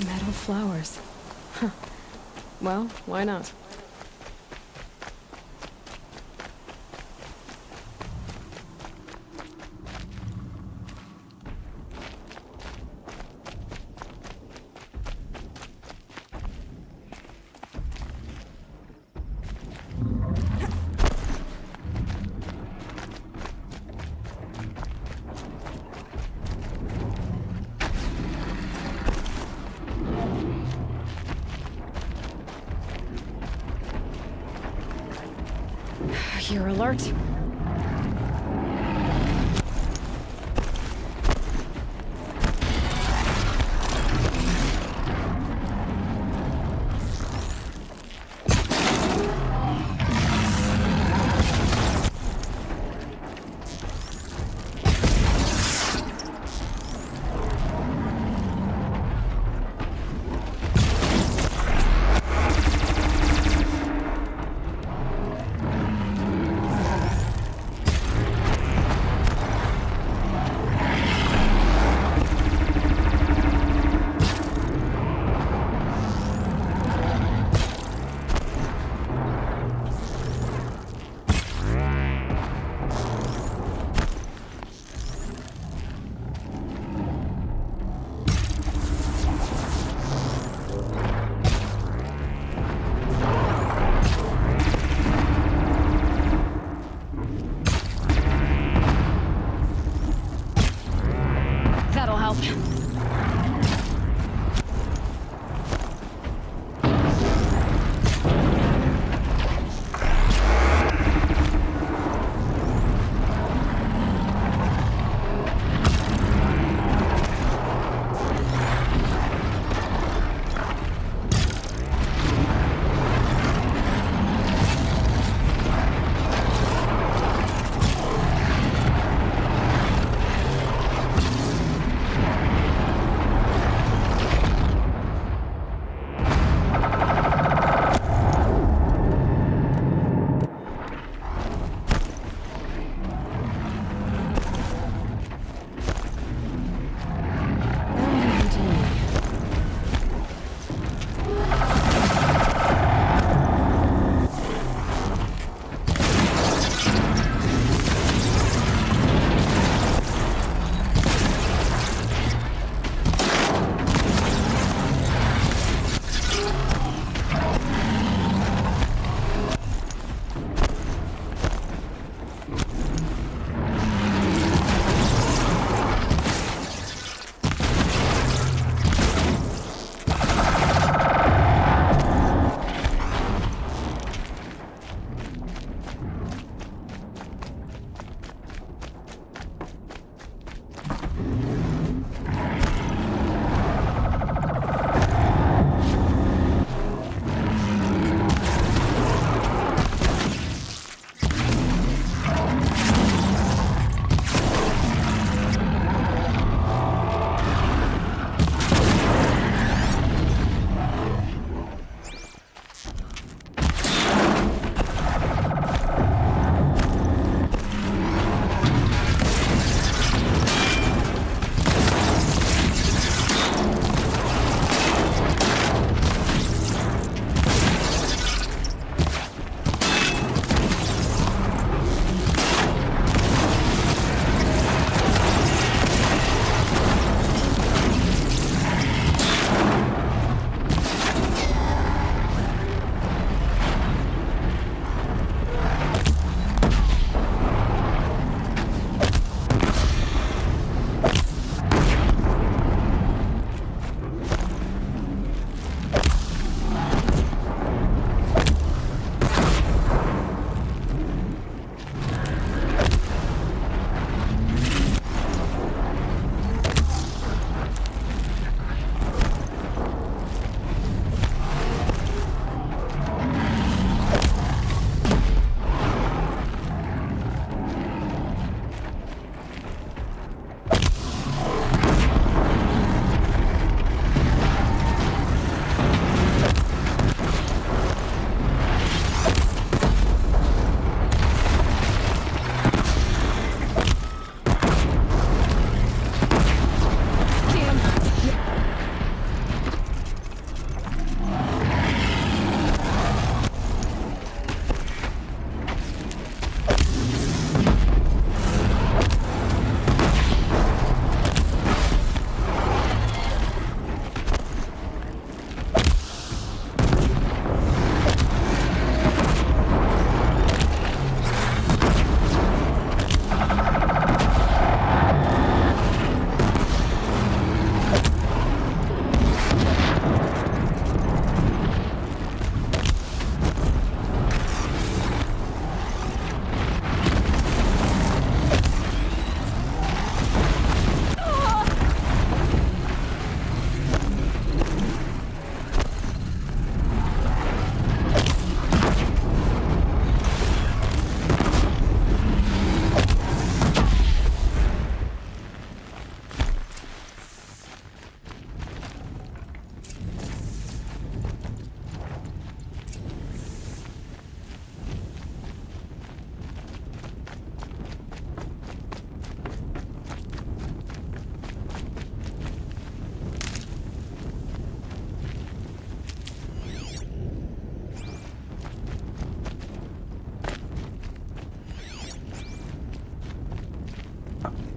Metal flowers. Huh. Well, why not? You're alert.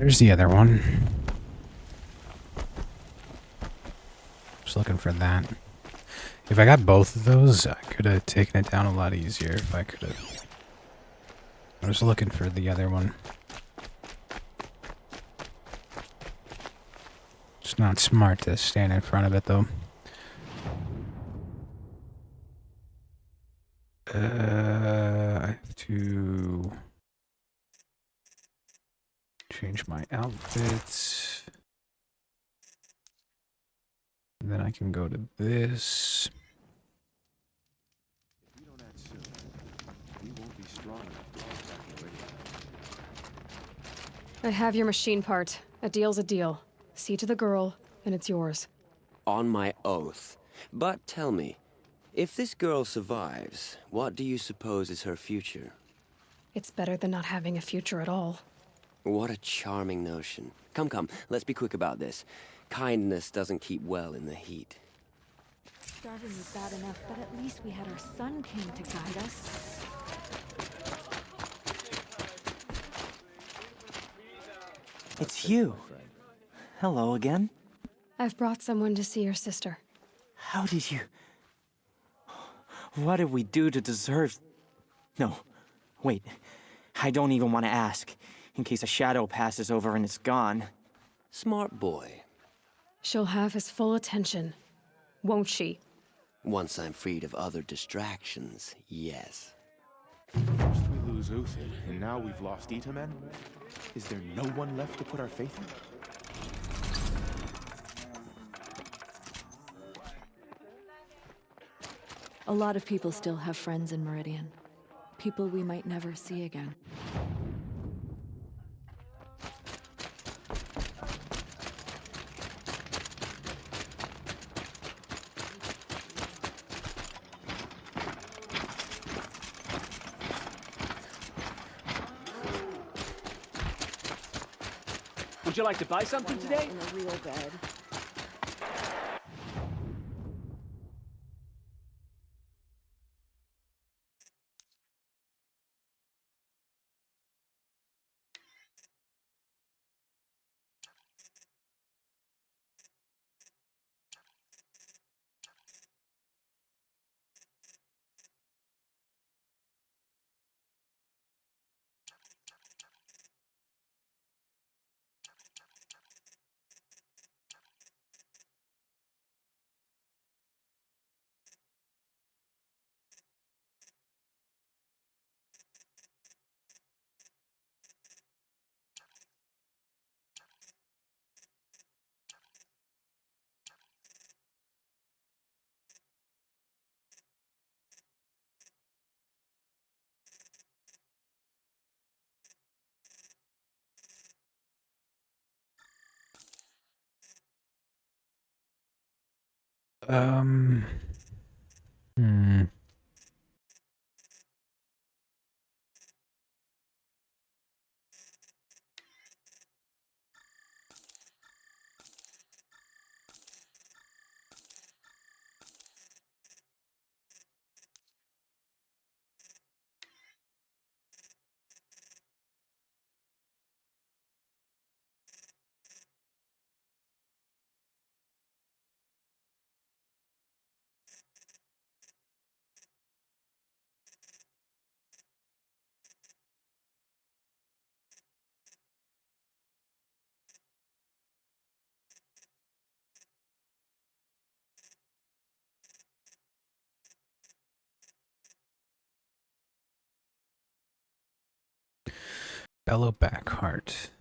There's the other one. Just looking for that. If I got both of those, I could have taken it down a lot easier if I could have. I was looking for the other one. It's not smart to stand in front of it, though. I have to change my outfit. And then I can go to this. If we don't act soon, we won't be strong enough to hold back the radio. I have your machine part. A deal's a deal. See to the girl, and it's yours. On my oath. But tell me, if this girl survives, what do you suppose is her future? It's better than not having a future at all. What a charming notion. Come, come, let's be quick about this. Kindness doesn't keep well in the heat. Starving was bad enough, but at least we had our Sun King to guide us. It's you. Hello again. I've brought someone to see your sister. How did you... What did we do to deserve... No, wait. I don't even want to ask, in case a shadow passes over and it's gone. Smart boy. She'll have his full attention, won't she? Once I'm freed of other distractions, yes. First we lose Uthin, and now we've lost Itamen? Is there no one left to put our faith in? A lot of people still have friends in Meridian. People we might never see again. Would you like to buy something today? In a real bed. Hmm. Bellow Backheart.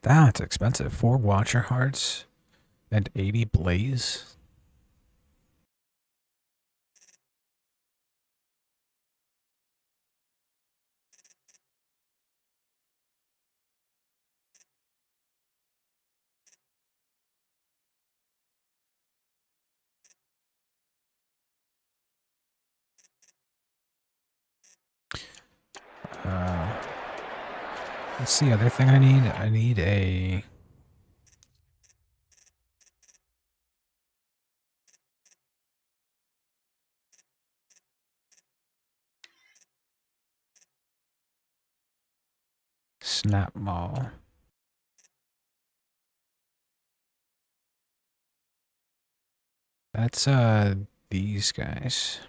That's expensive. 4 Watcher Hearts and 80 Blaze. What's the other thing I need? I need a... snap maul. That's these guys.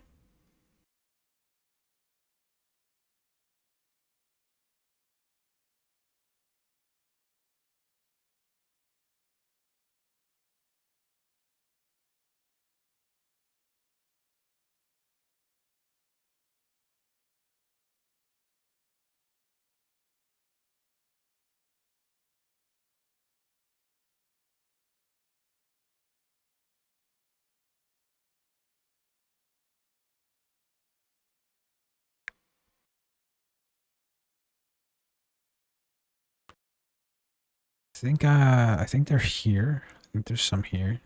I think they're here. I think there's some here.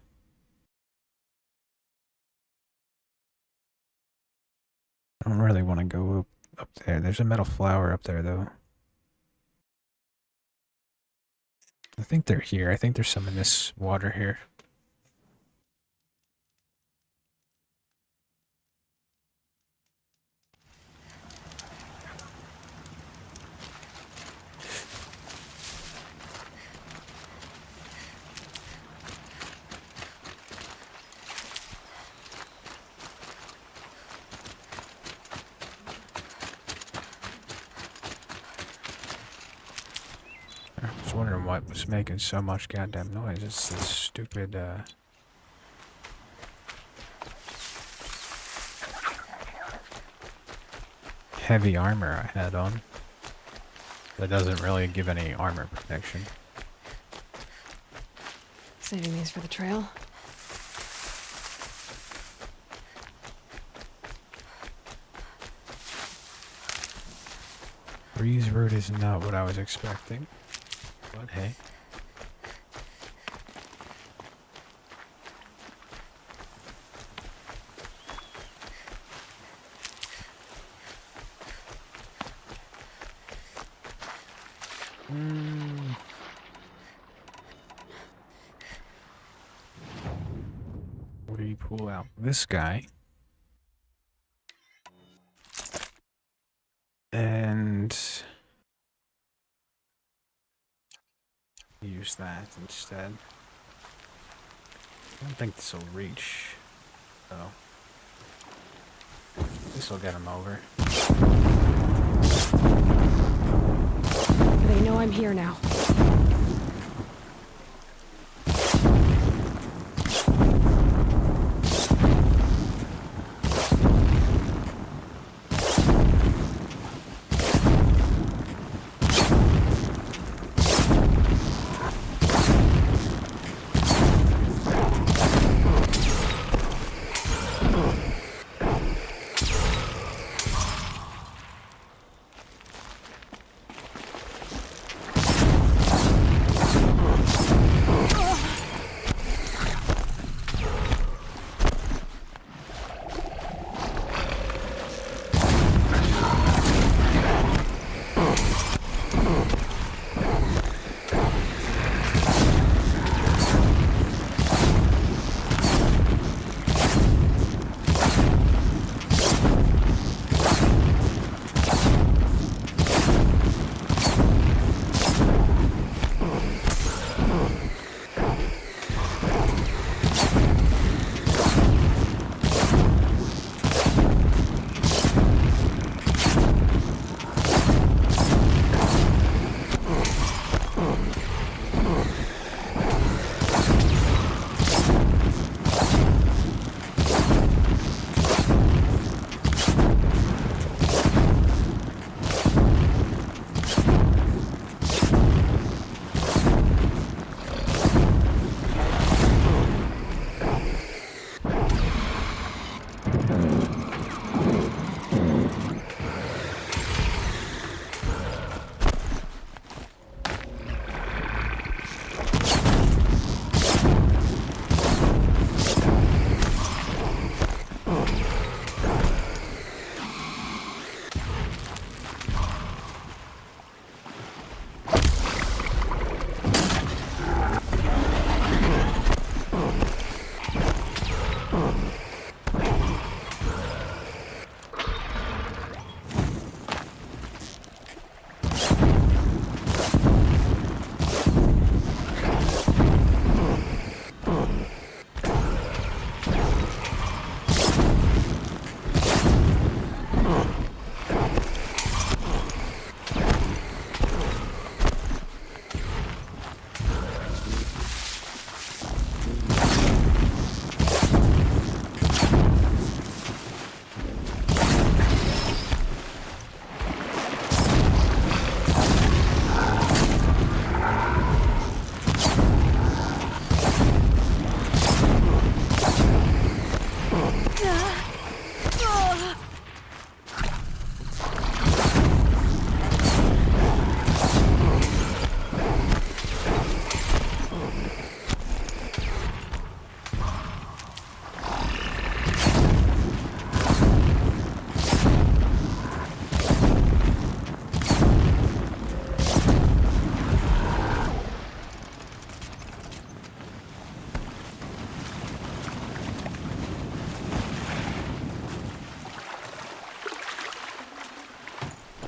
I don't really want to go up there. There's a metal flower up there though. I think they're here. I think there's some in this water here. I was wondering what was making so much goddamn noise. It's this stupid, heavy armor I had on. That doesn't really give any armor protection. Saving these for the trail. Breeze root is not what I was expecting. But hey. We pull out this guy. And use that instead. I don't think this will reach, though. This will get him over. They know I'm here now.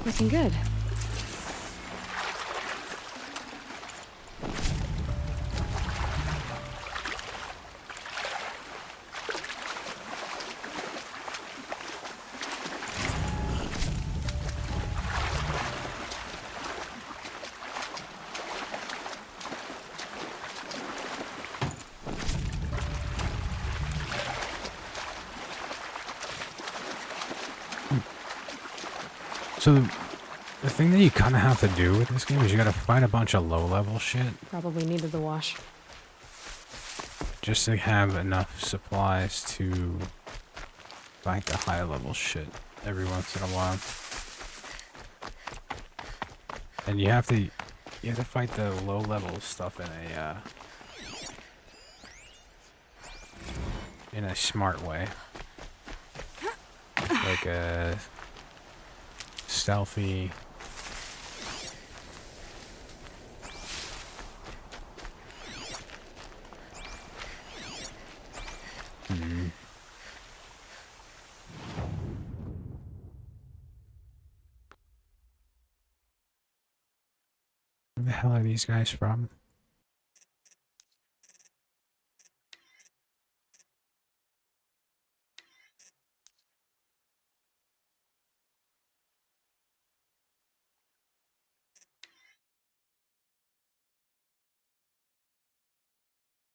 Looking good. So the thing that you kind of have to do with this game is you got to fight a bunch of low-level shit Probably needed the wash. just to have enough supplies to fight the high-level shit every once in a while. And you have to fight the low-level stuff in a smart way, like a stealthy. Where the hell are these guys from?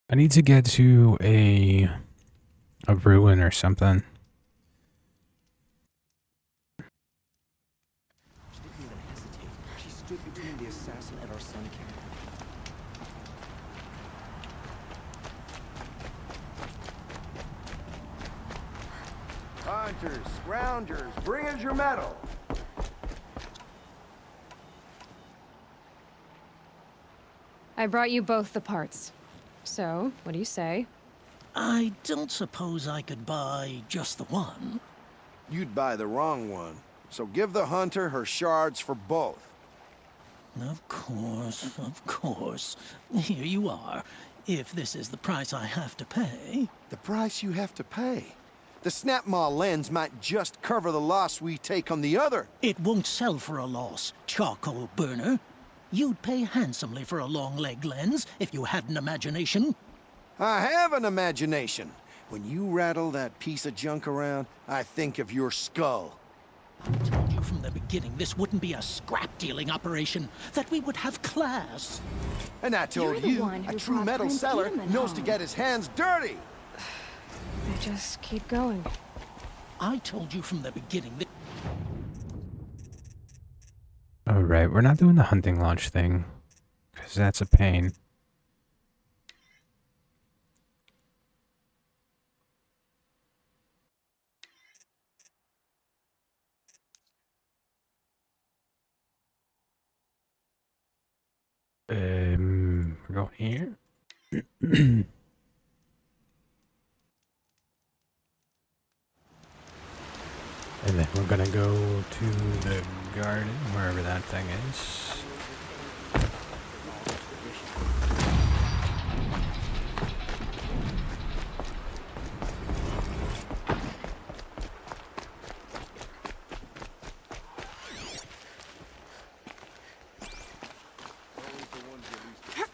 I need to get to a ruin or something. She didn't even hesitate. She stood between the assassin and our Sun King. Hunters, scroungers, bring us your medal. I brought you both the parts. So, what do you say? I don't suppose I could buy just the one. You'd buy the wrong one. So give the hunter her shards for both. Of course, of course. Here you are. If this is the price I have to pay. The price you have to pay? The Snapmaw lens might just cover the loss we take on the other. It won't sell for a loss, charcoal burner. You'd pay handsomely for a long-leg lens if you had an imagination. I have an imagination. When you rattle that piece of junk around, I think of your skull. I told you from the beginning this wouldn't be a scrap-dealing operation, that we would have class. And I told you, a true metal seller knows to get his hands dirty. I just keep going. I told you from the beginning that... Alright, we're not doing the hunting lodge thing, because that's a pain. We're going here. And then we're gonna go to the garden, wherever that thing is.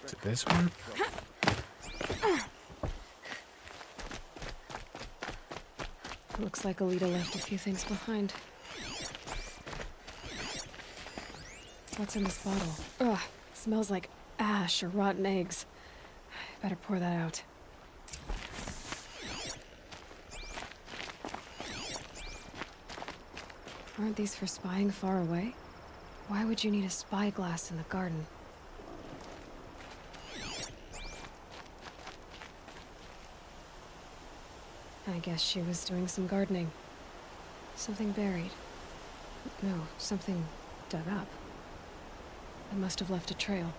Is it this one? Looks like Alita left a few things behind. What's in this bottle? Ugh, it smells like ash or rotten eggs. Better pour that out. Aren't these for spying far away? Why would you need a spyglass in the garden? I guess she was doing some gardening. Something buried. No, something dug up. It must have left a trail.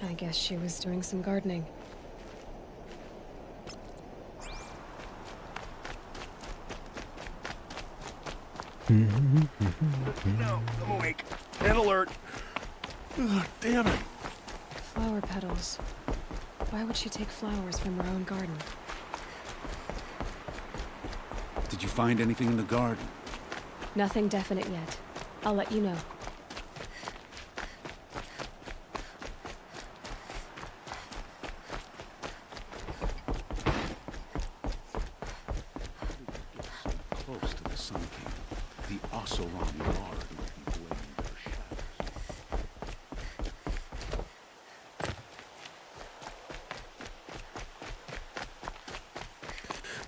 I guess she was doing some gardening. No, I'm awake. And alert. Ugh, damn it. Flower petals. Why would she take flowers from her own garden? Did you find anything in the garden? Nothing definite yet. I'll let you know. Close to the Sun King. The Oseram Yard will be blaming their shadows.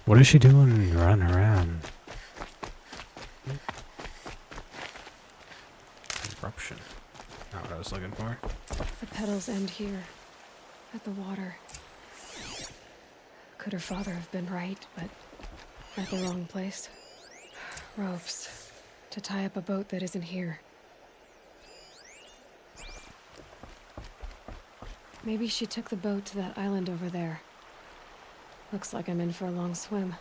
What is she doing running around? Eruption. Not what I was looking for. The petals end here, at the water. Could her father have been right, but at the wrong place? Ropes to tie up a boat that isn't here. Maybe she took the boat to that island over there. Looks like I'm in for a long swim.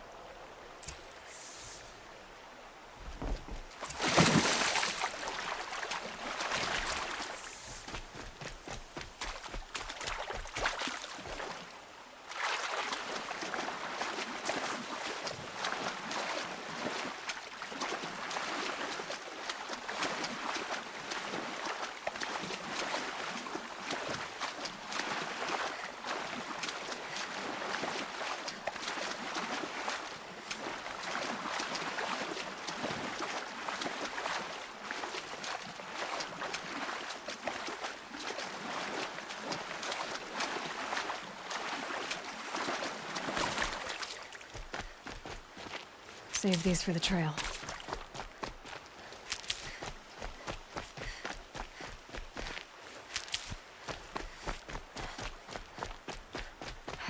Save these for the trail.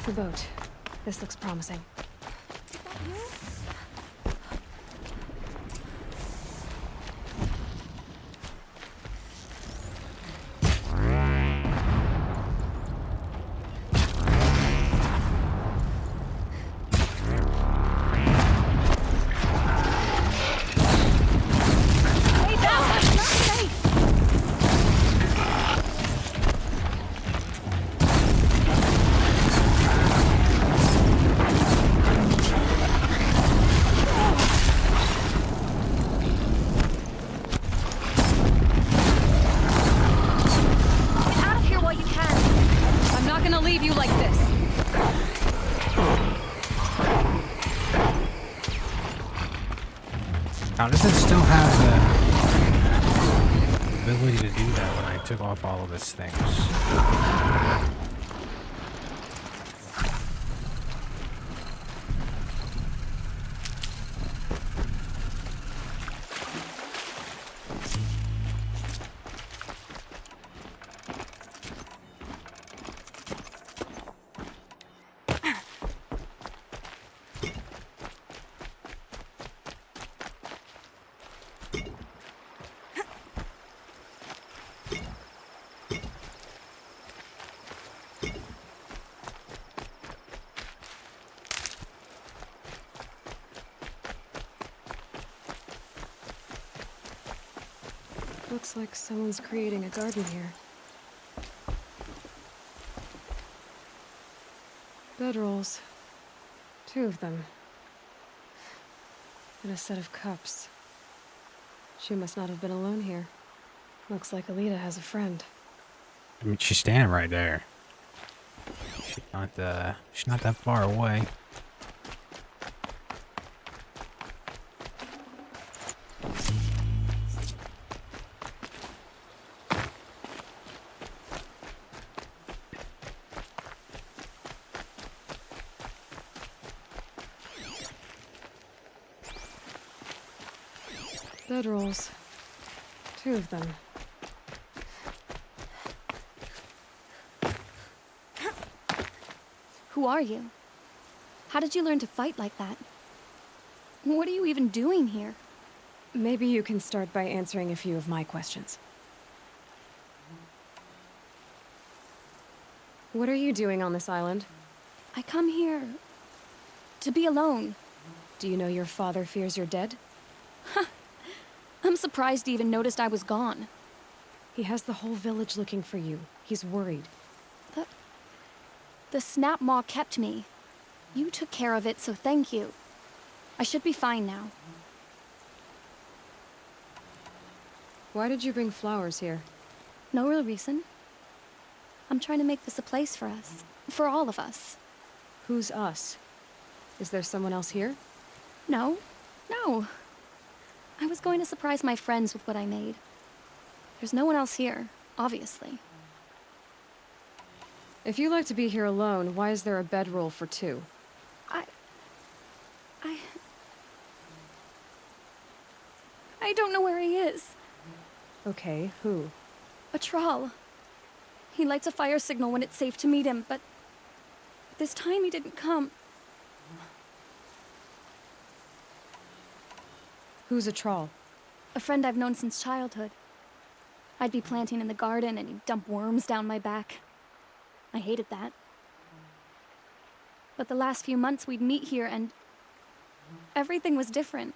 The boat. This looks promising. How does it still have the ability to do that when I took off all of its things? Looks like someone's creating a garden here. Bedrolls. 2 of them. And a set of cups. She must not have been alone here. Looks like Alita has a friend. I mean, she's standing right there. She's not that far away. Bedrolls. 2 of them. Who are you? How did you learn to fight like that? What are you even doing here? Maybe you can start by answering a few of my questions. What are you doing on this island? I come here to be alone. Do you know your father fears you're dead? I'm surprised he even noticed I was gone. He has the whole village looking for you. He's worried. The Snap Maw kept me. You took care of it, so thank you. I should be fine now. Why did you bring flowers here? No real reason. I'm trying to make this a place for us. For all of us. Who's us? Is there someone else here? No. No. I was going to surprise my friends with what I made. There's no one else here, obviously. If you like to be here alone, why is there a bedroll for 2? I don't know where he is. Okay, who? A Thrall. He lights a fire signal when it's safe to meet him, but this time he didn't come. Who's a Thrall? A friend I've known since childhood. I'd be planting in the garden and he'd dump worms down my back. I hated that. But the last few months we'd meet here and everything was different.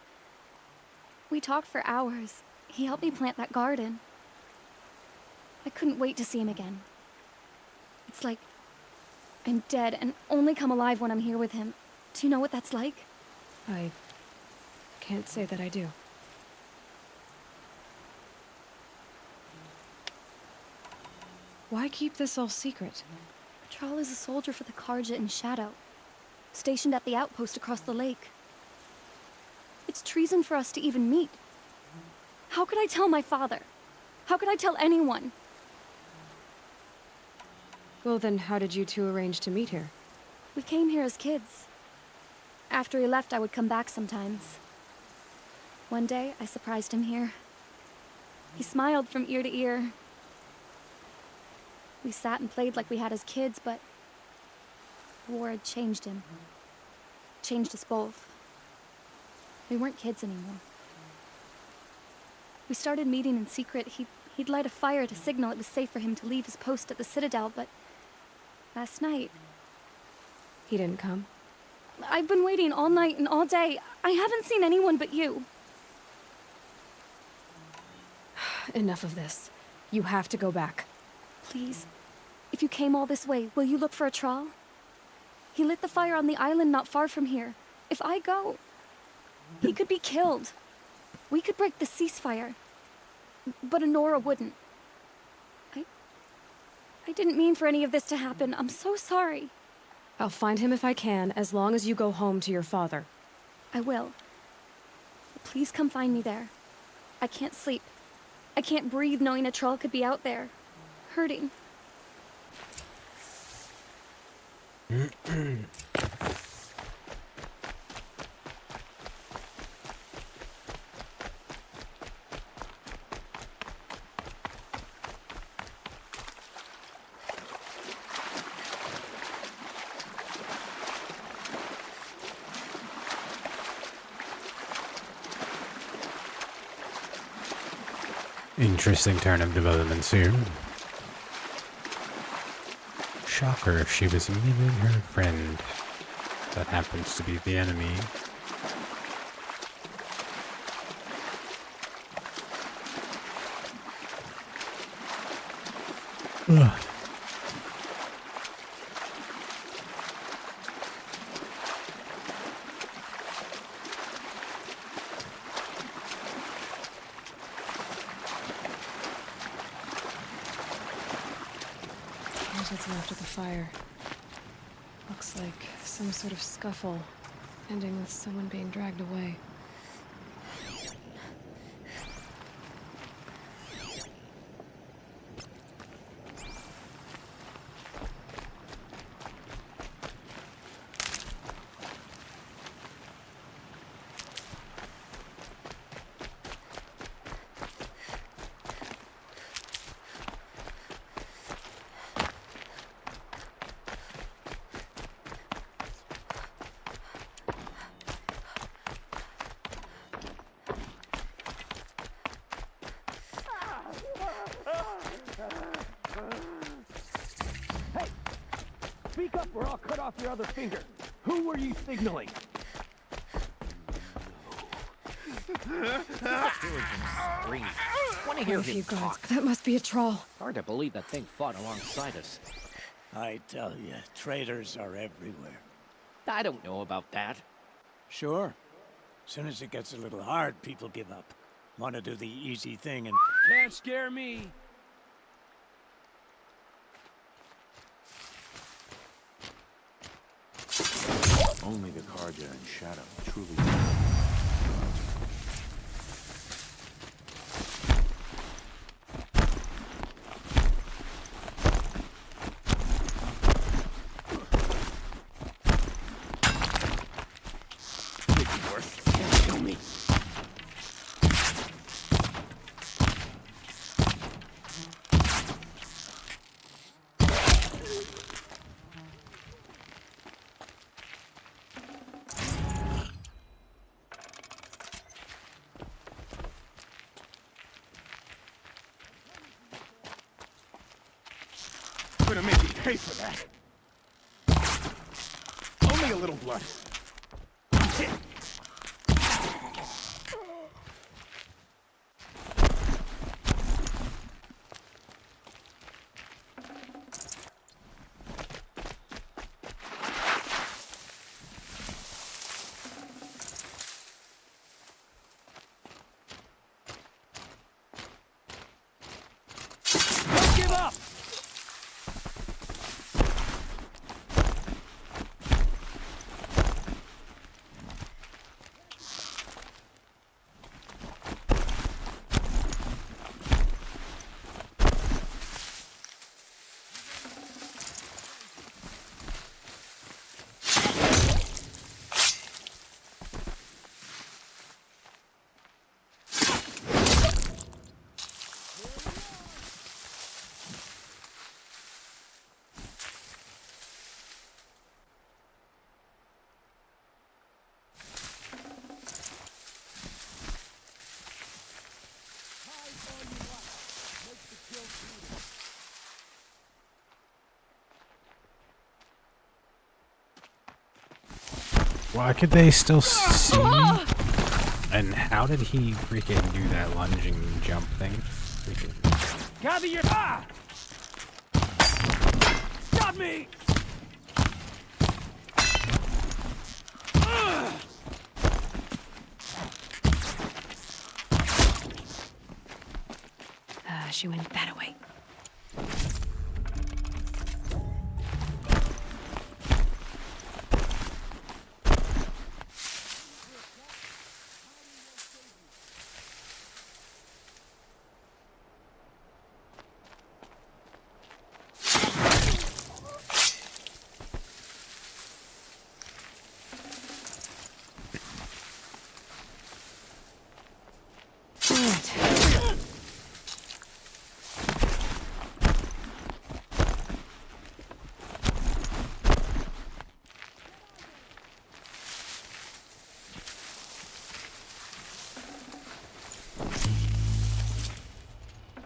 We talked for hours. He helped me plant that garden. I couldn't wait to see him again. It's like I'm dead and only come alive when I'm here with him. Do you know what that's like? I can't say that I do. Why keep this all secret? Thrall is a soldier for the Carja in Shadow, stationed at the outpost across the lake. It's treason for us to even meet. How could I tell my father? How could I tell anyone? Well then, how did you 2 arrange to meet here? We came here as kids. After he left, I would come back sometimes. One day, I surprised him here. He smiled from ear to ear. We sat and played like we had as kids, but the war had changed him. Changed us both. We weren't kids anymore. We started meeting in secret. He'd light a fire to signal it was safe for him to leave his post at the Citadel, but last night... He didn't come? I've been waiting all night and all day. I haven't seen anyone but you. Enough of this. You have to go back. Please, if you came all this way, will you look for a Thrall? He lit the fire on the island not far from here. If I go, he could be killed. We could break the ceasefire, but Anora wouldn't. I didn't mean for any of this to happen. I'm so sorry. I'll find him if I can, as long as you go home to your father. I will. Please come find me there. I can't sleep. I can't breathe knowing a Thrall could be out there, hurting. Interesting turn of developments here. Shocker if she was meeting her friend. That happens to be the enemy. Ugh. Here's what's left of the fire. Looks like some sort of scuffle, ending with someone being dragged away. Speak up or I'll cut off your other finger. Who were you signaling? Want to hear Oh, you him gods, talk? that must be a troll. Hard to believe that thing fought alongside us. I tell you, traitors are everywhere. I don't know about that. Sure. Soon as it gets a little hard, people give up. Want to do the easy thing and... Can't scare me. Only the Karja and Shadow truly... Kill me. I'm gonna make you pay for that. Only a little blood. Don't give up! Why could they still see me? And how did he freaking do that lunging jump thing? Freaking. Gather your... Ah! Stop me! She went that way.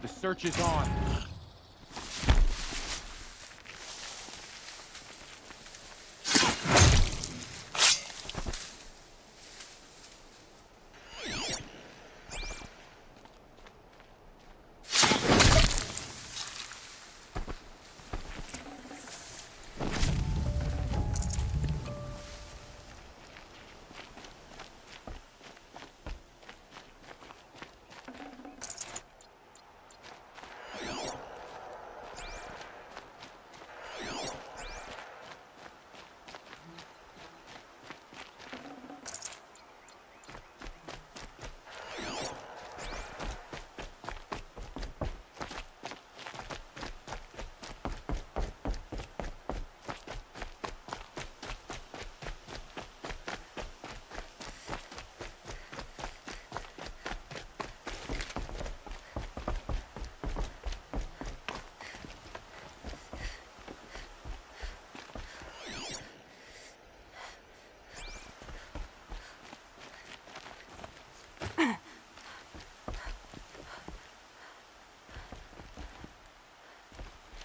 The search is on.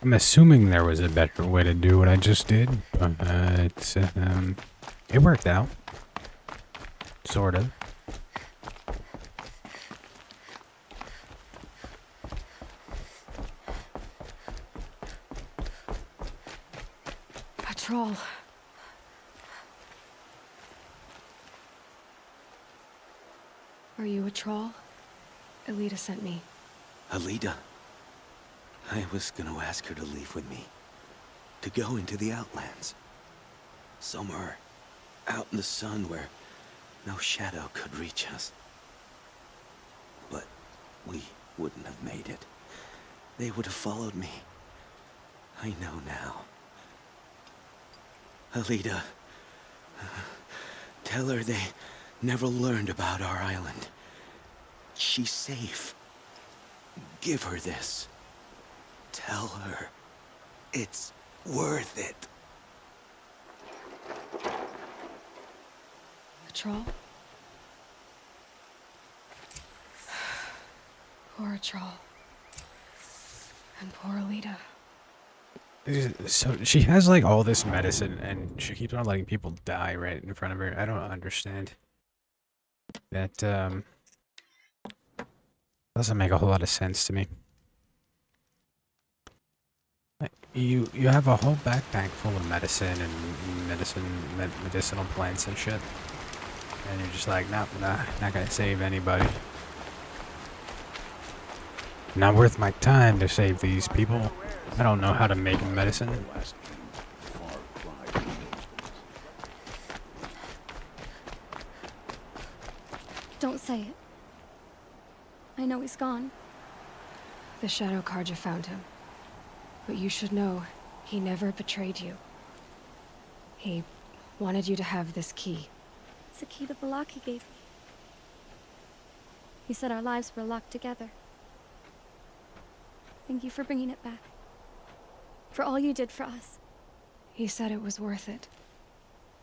I'm assuming there was a better way to do what I just did, but it worked out. Sort of. A troll. Are you a troll? Elita sent me. Alida. I was gonna ask her to leave with me. To go into the Outlands. Somewhere out in the sun where no shadow could reach us. But we wouldn't have made it. They would have followed me. I know now. Alida, tell her they never learned about our island. She's safe. Give her this. Tell her it's worth it. A troll? Poor troll. And poor Alita. So she has like all this medicine and she keeps on letting people die right in front of her. I don't understand. That doesn't make a whole lot of sense to me. Like, you have a whole backpack full of medicine and medicinal plants and shit. And you're just like, nah, not gonna save anybody. Not worth my time to save these people. I don't know how to make medicine. Don't say it. I know he's gone. The Shadow Carja found him. But you should know, he never betrayed you. He wanted you to have this key. It's a key the Balaki gave me. He said our lives were locked together. Thank you for bringing it back. For all you did for us. He said it was worth it.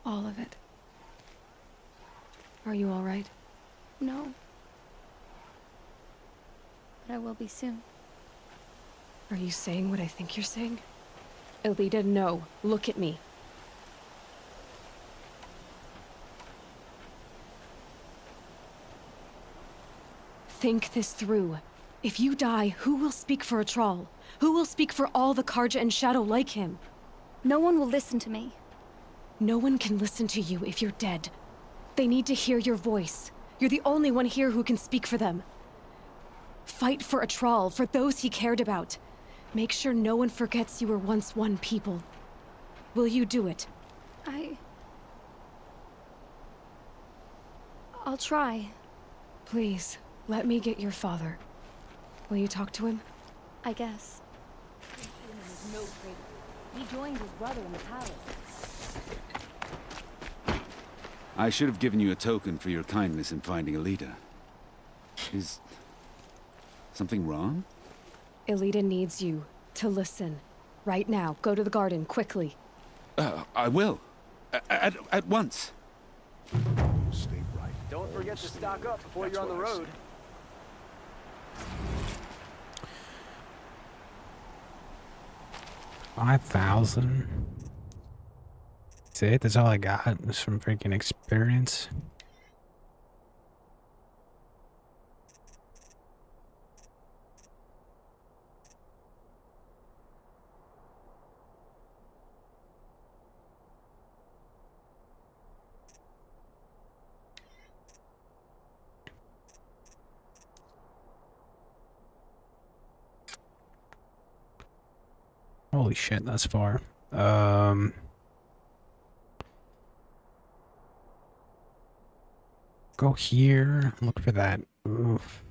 All of it. Are you all right? No. But I will be soon. Are you saying what I think you're saying? Elita, no. Look at me. Think this through. If you die, who will speak for a troll? Who will speak for all the Carja and Shadow like him? No one will listen to me. No one can listen to you if you're dead. They need to hear your voice. You're the only one here who can speak for them. Fight for a troll, for those he cared about. Make sure no one forgets you were once one people. Will you do it? I'll try. Please, let me get your father. Will you talk to him? I guess. No traitor. He joined his brother in the palace. I should have given you a token for your kindness in finding Alita. Is something wrong? Elita needs you to listen. Right now, go to the garden, quickly. I will. At once. Stay right. Don't forget to stock up before you're on the road. 5,000. That's it? That's all I got. It's from freaking experience. Holy shit, that's far. Go here. Look for that. Oof.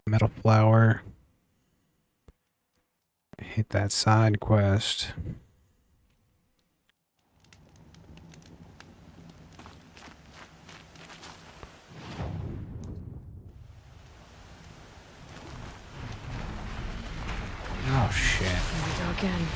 Metal flower. Hit that side quest. Oh shit. Here we go again.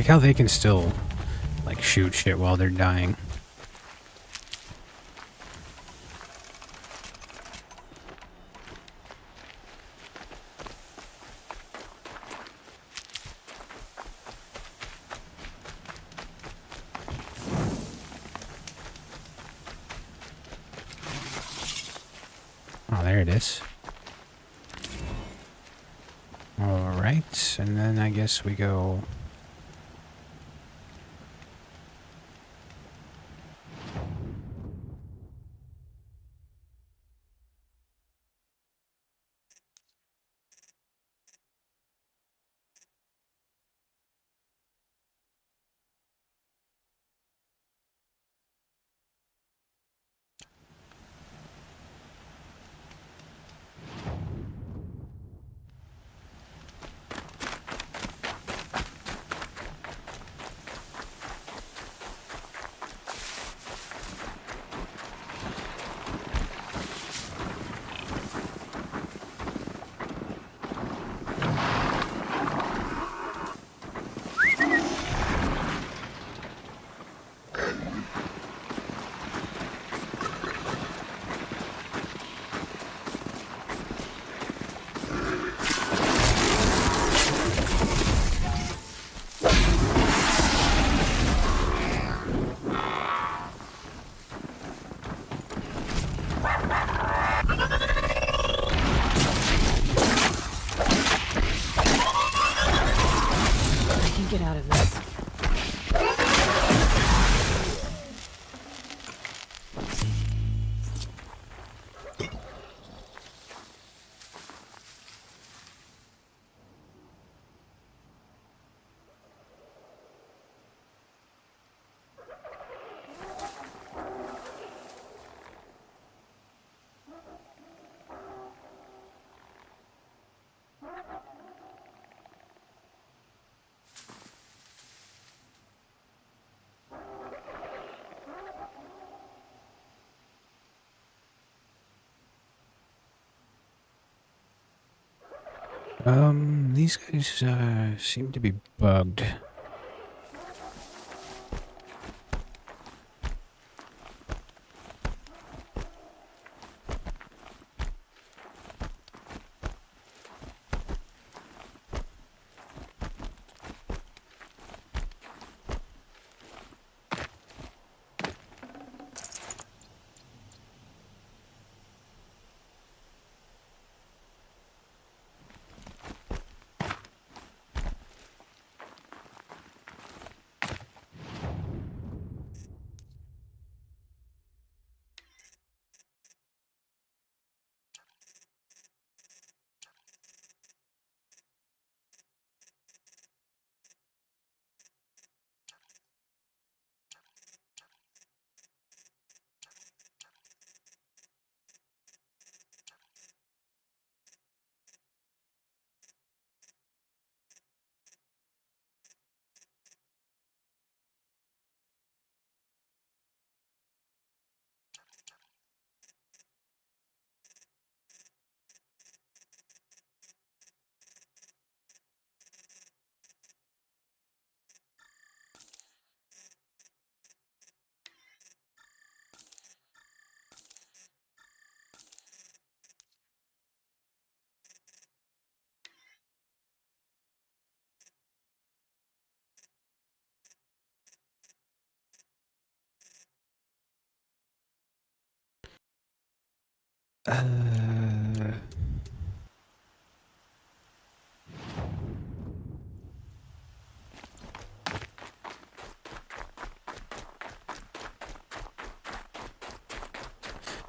like how they can still, like, shoot shit while they're dying. Oh, there it is. Alright, and then I guess we go... Get out of this. These guys, seem to be bugged.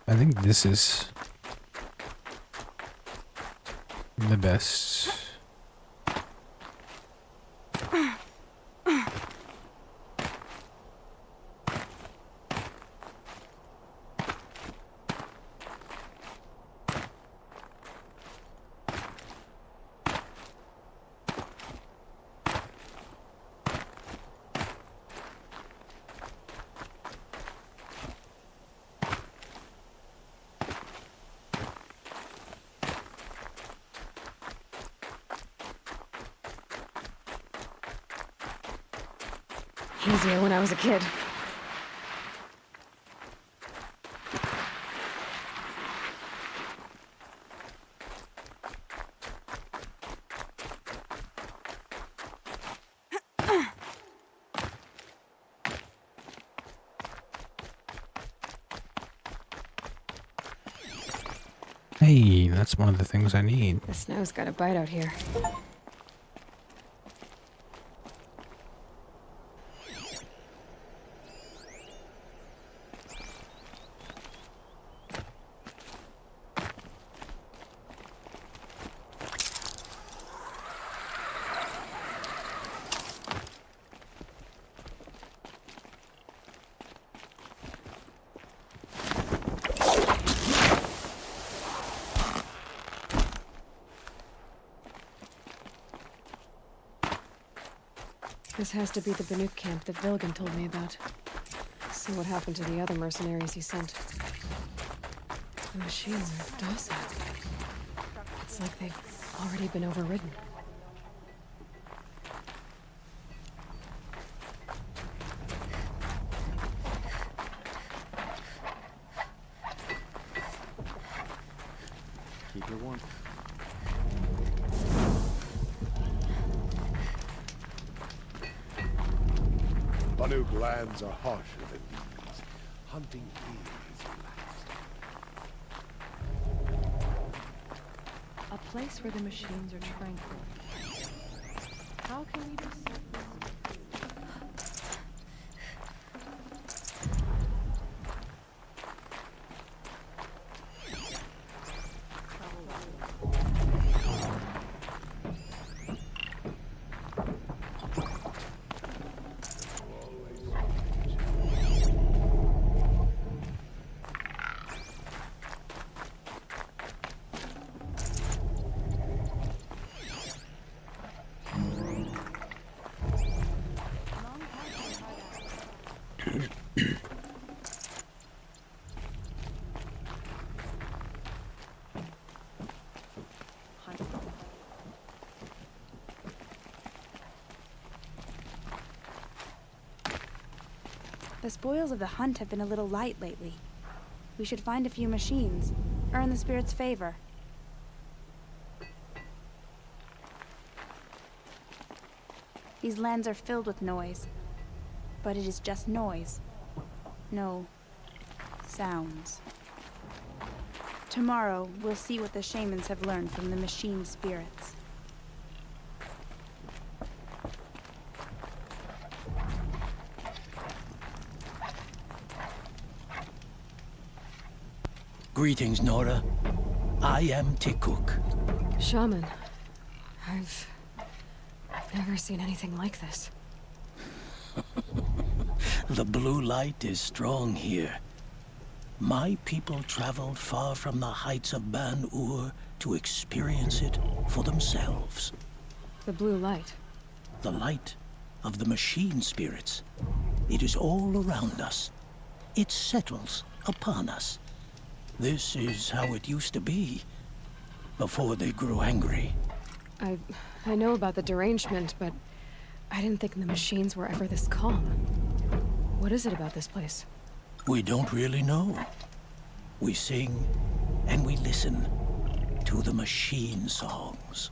I think this is the best. easier when I was a kid. Hey, that's one of the things I need. The snow's got a bite out here. This has to be the Banuk camp that Vilgan told me about. See what happened to the other mercenaries he sent. The machines are docile. It's like they've already been overridden. Keep your warmth. Banuk lands are harsher than these. Hunting here is relaxed. A place where the machines are tranquil. How can we be certain? The spoils of the hunt have been a little light lately. We should find a few machines, earn the spirit's favor. These lands are filled with noise, but it is just noise. No sounds. Tomorrow, we'll see what the shamans have learned from the machine spirits. Greetings, Nora. I am Tikuk. Shaman, I've never seen anything like this. The blue light is strong here. My people traveled far from the heights of Ban-Ur to experience it for themselves. The blue light? The light of the machine spirits. It is all around us. It settles upon us. This is how it used to be, before they grew angry. I know about the derangement, but I didn't think the machines were ever this calm. What is it about this place? We don't really know. We sing and we listen to the machine songs.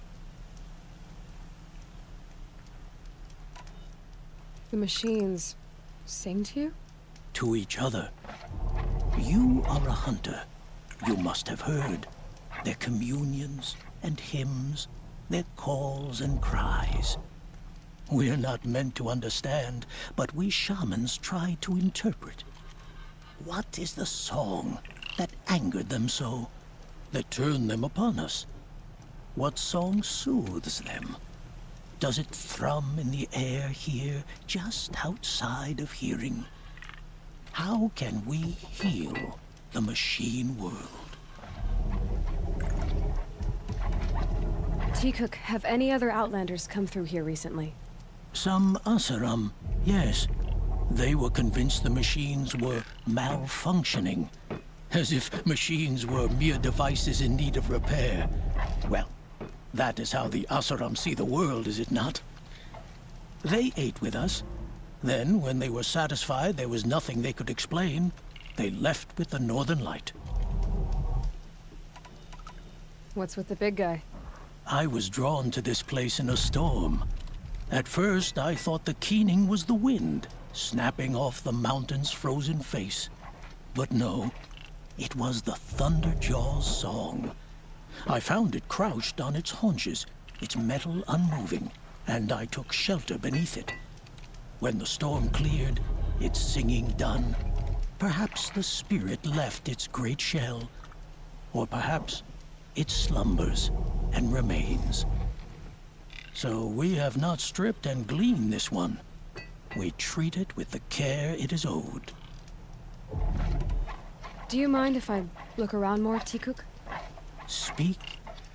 The machines sing to you? To each other. You are a hunter. You must have heard their communions and hymns, their calls and cries. We're not meant to understand, but we shamans try to interpret. What is the song that angered them so, that turned them upon us? What song soothes them? Does it thrum in the air here, just outside of hearing? How can we heal the machine world? Tikuk, have any other Outlanders come through here recently? Some Asaram, yes. They were convinced the machines were malfunctioning. As if machines were mere devices in need of repair. Well, that is how the Asaram see the world, is it not? They ate with us. Then, when they were satisfied there was nothing they could explain, they left with the Northern Light. What's with the big guy? I was drawn to this place in a storm. At first, I thought the keening was the wind, snapping off the mountain's frozen face. But no, it was the Thunderjaw's song. I found it crouched on its haunches, its metal unmoving, and I took shelter beneath it. When the storm cleared, its singing done, perhaps the spirit left its great shell, or perhaps it slumbers and remains. So we have not stripped and gleaned this one. We treat it with the care it is owed. Do you mind if I look around more, Tikuk? Speak,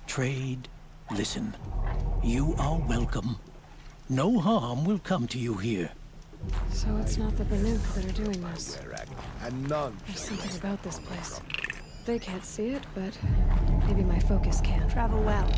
trade, listen. You are welcome. No harm will come to you here. So it's not the Banuk that are doing this. And none. There's something about this place. They can't see it, but maybe my focus can. Travel well.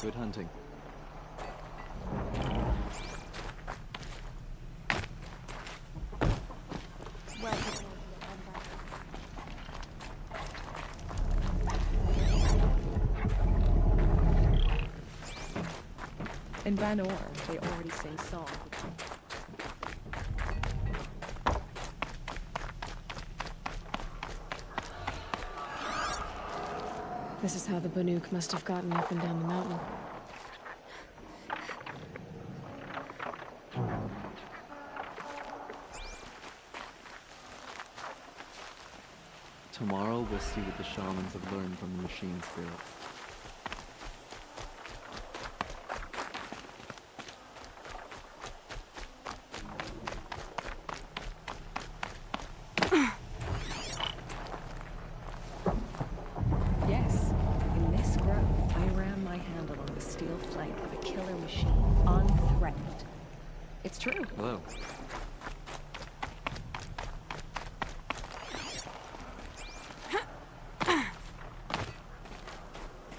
Good hunting. In Van-Or, they already sing songs. This is how the Banuk must have gotten up and down the mountain. Tomorrow we'll see what the shamans have learned from the machine spirit. Yes, in this grove, I ran my hand along the steel flank of a killer machine, unthreatened. It's true. Hello.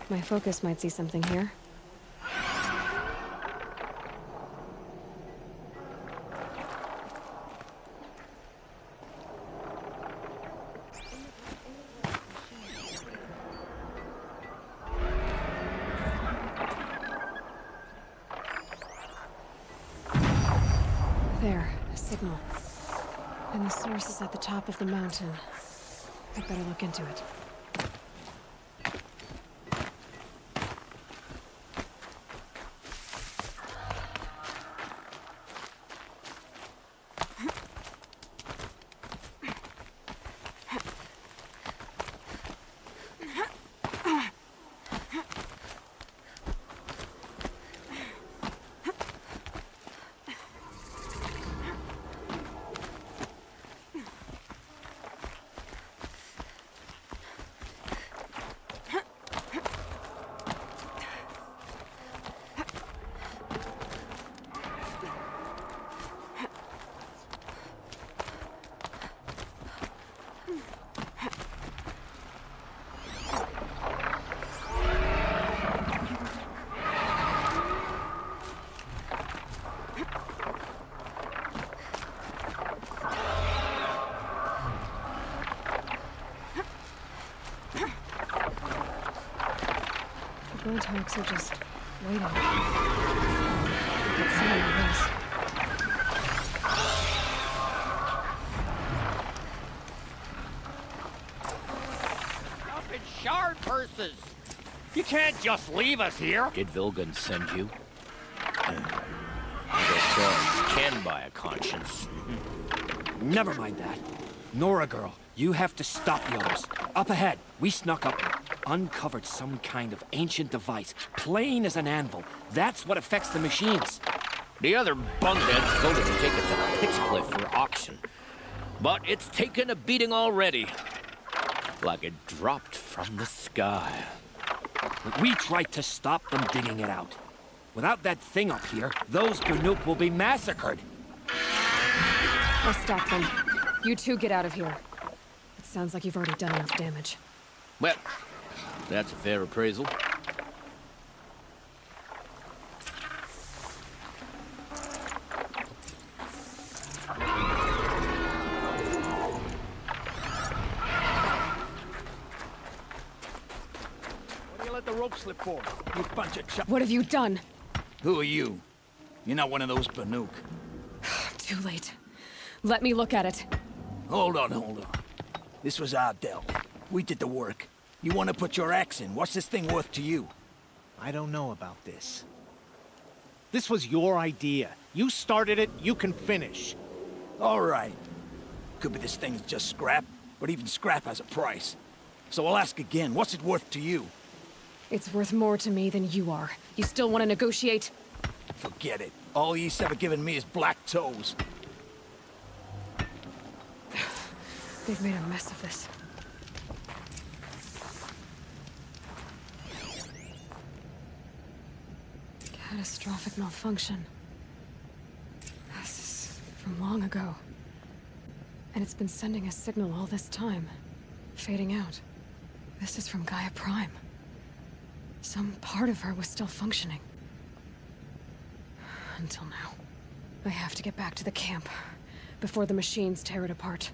My focus might see something here. There, a signal. And the source is at the top of the mountain. I'd better look into it. Goldhawks are just waiting. Let's see what it is. Up in shard purses! You can't just leave us here! Did Vilgun send you? I guess so. You can buy a conscience. Never mind that. Nora girl. You have to stop the others. Up ahead, we snuck up and uncovered some kind of ancient device, plain as an anvil. That's what affects the machines. The other bungheads voted to take it to Pitchcliff for auction. But it's taken a beating already. Like it dropped from the sky. We tried to stop them digging it out. Without that thing up here, those Banuk will be massacred. I'll stop them. You two get out of here. It sounds like you've already done enough damage. Well, that's a fair appraisal. The rope slip for, you bunch of What have you done? Who are you? You're not one of those Banuk. Too late. Let me look at it. Hold on. This was our delve. We did the work. You want to put your axe in? What's this thing worth to you? I don't know about this. This was your idea. You started it, you can finish. All right. Could be this thing's just scrap, but even scrap has a price. So I'll ask again, what's it worth to you? It's worth more to me than you are. You still want to negotiate? Forget it. All Yeast's ever given me is black toes. They've made a mess of this. Catastrophic malfunction. This is from long ago. And it's been sending a signal all this time. Fading out. This is from Gaia Prime. Some part of her was still functioning. Until now. I have to get back to the camp before the machines tear it apart.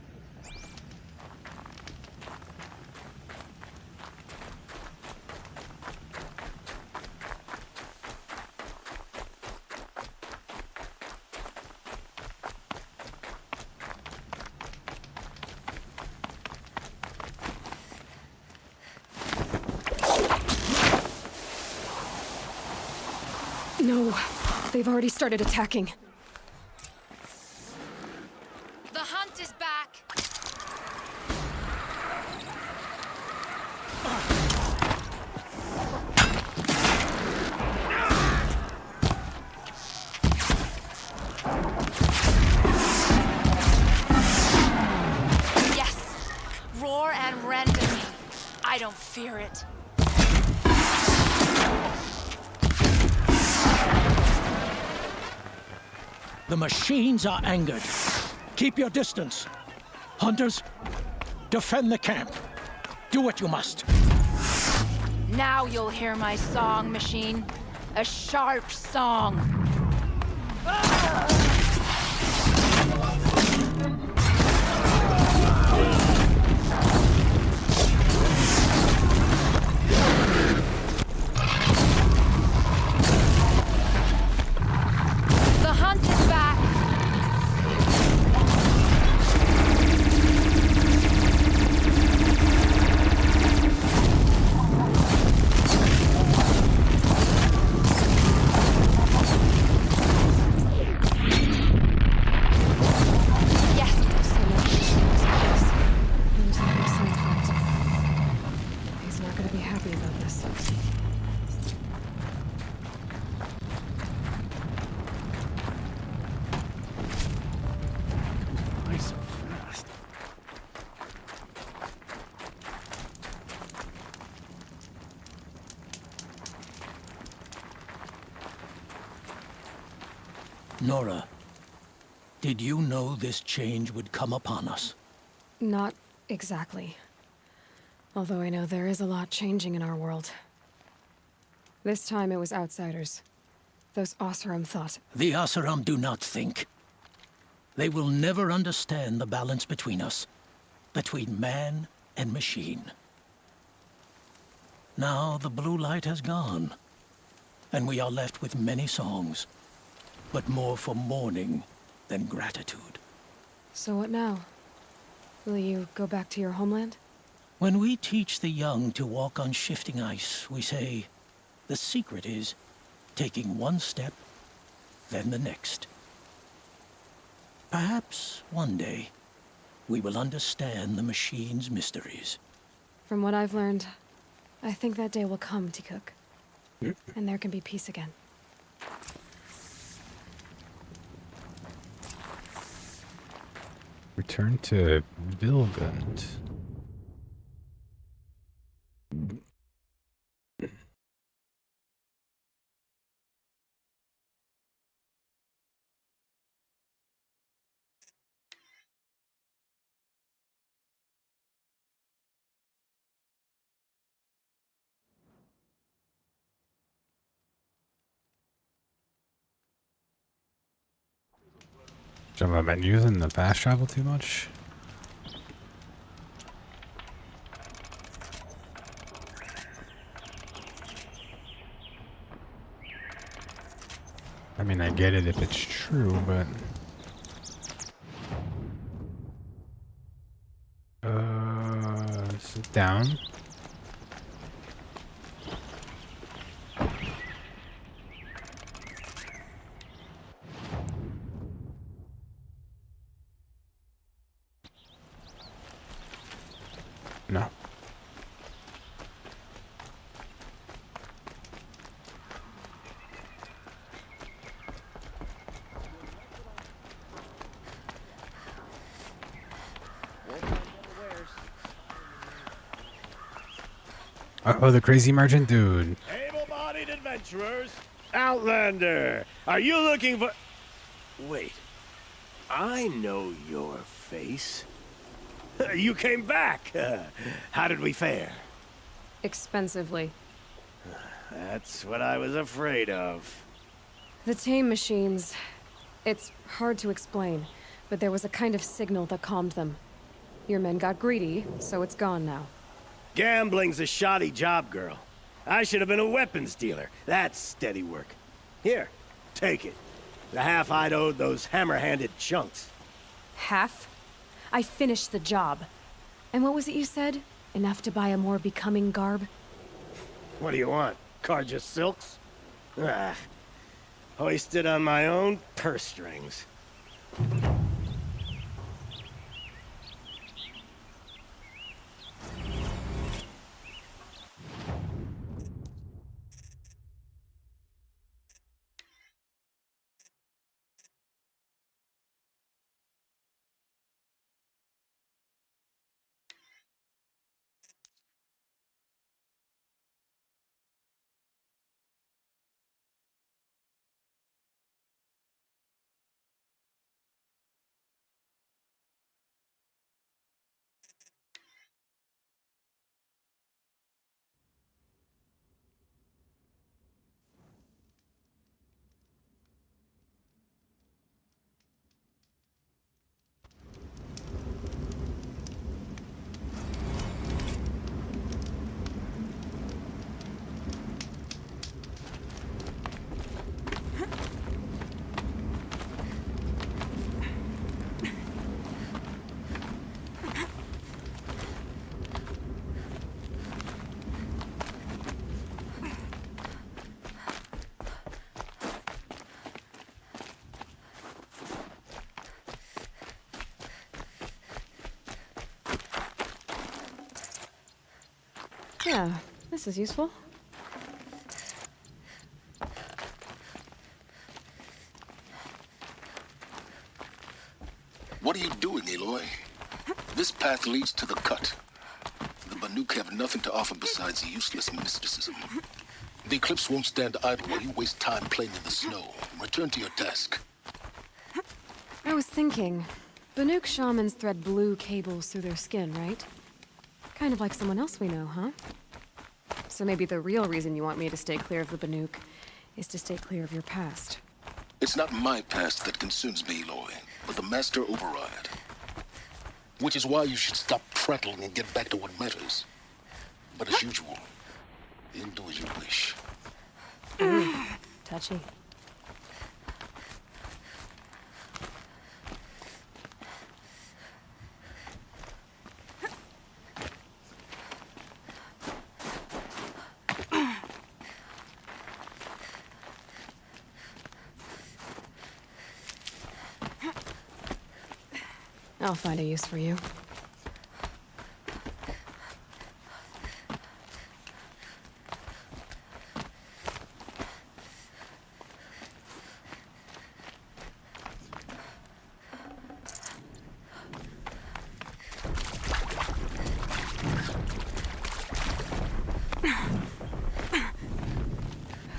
No, they've already started attacking. The hunt is back. Yes, roar and rend me. I don't fear it. The machines are angered. Keep your distance. Hunters, defend the camp. Do what you must. Now you'll hear my song, machine. A sharp song. The hunt is back. He's not going to be happy about this. Nice and fast. Nora, did you know this change would come upon us? Not exactly. Although I know there is a lot changing in our world. This time it was outsiders. Those Oseram thought. The Oseram do not think. They will never understand the balance between us, between man and machine. Now the blue light has gone, and we are left with many songs, but more for mourning than gratitude. So what now? Will you go back to your homeland? When we teach the young to walk on shifting ice, we say, the secret is taking one step, then the next. Perhaps one day, we will understand the machine's mysteries. From what I've learned, I think that day will come, Tikuk. And there can be peace again. Return to Vilgund. So I've been using the fast travel too much. I mean, I get it if it's true, but... sit down. No. Oh, the crazy merchant dude. Able-bodied adventurers. Outlander, are you looking for... Wait. I know your face. You came back. How did we fare? Expensively. That's what I was afraid of. The tame machines. It's hard to explain, but there was a kind of signal that calmed them. Your men got greedy, so it's gone now. Gambling's a shoddy job, girl. I should have been a weapons dealer. That's steady work. Here, take it. The half I'd owed those hammer-handed chunks. Half? I finished the job. And what was it you said? Enough to buy a more becoming garb? What do you want? Carja silks? Ah, hoisted on my own purse strings. Yeah, this is useful. What are you doing, Aloy? This path leads to the cut. The Banuk have nothing to offer besides useless mysticism. The Eclipse won't stand idle while you waste time playing in the snow. Return to your task. I was thinking, Banuk shamans thread blue cables through their skin, right? Kind of like someone else we know, huh? So maybe the real reason you want me to stay clear of the Banuk is to stay clear of your past. It's not my past that concerns me, Aloy, but the Master Override. Which is why you should stop prattling and get back to what matters. But as usual, you'll do as you wish. Touchy. I'll find a use for you.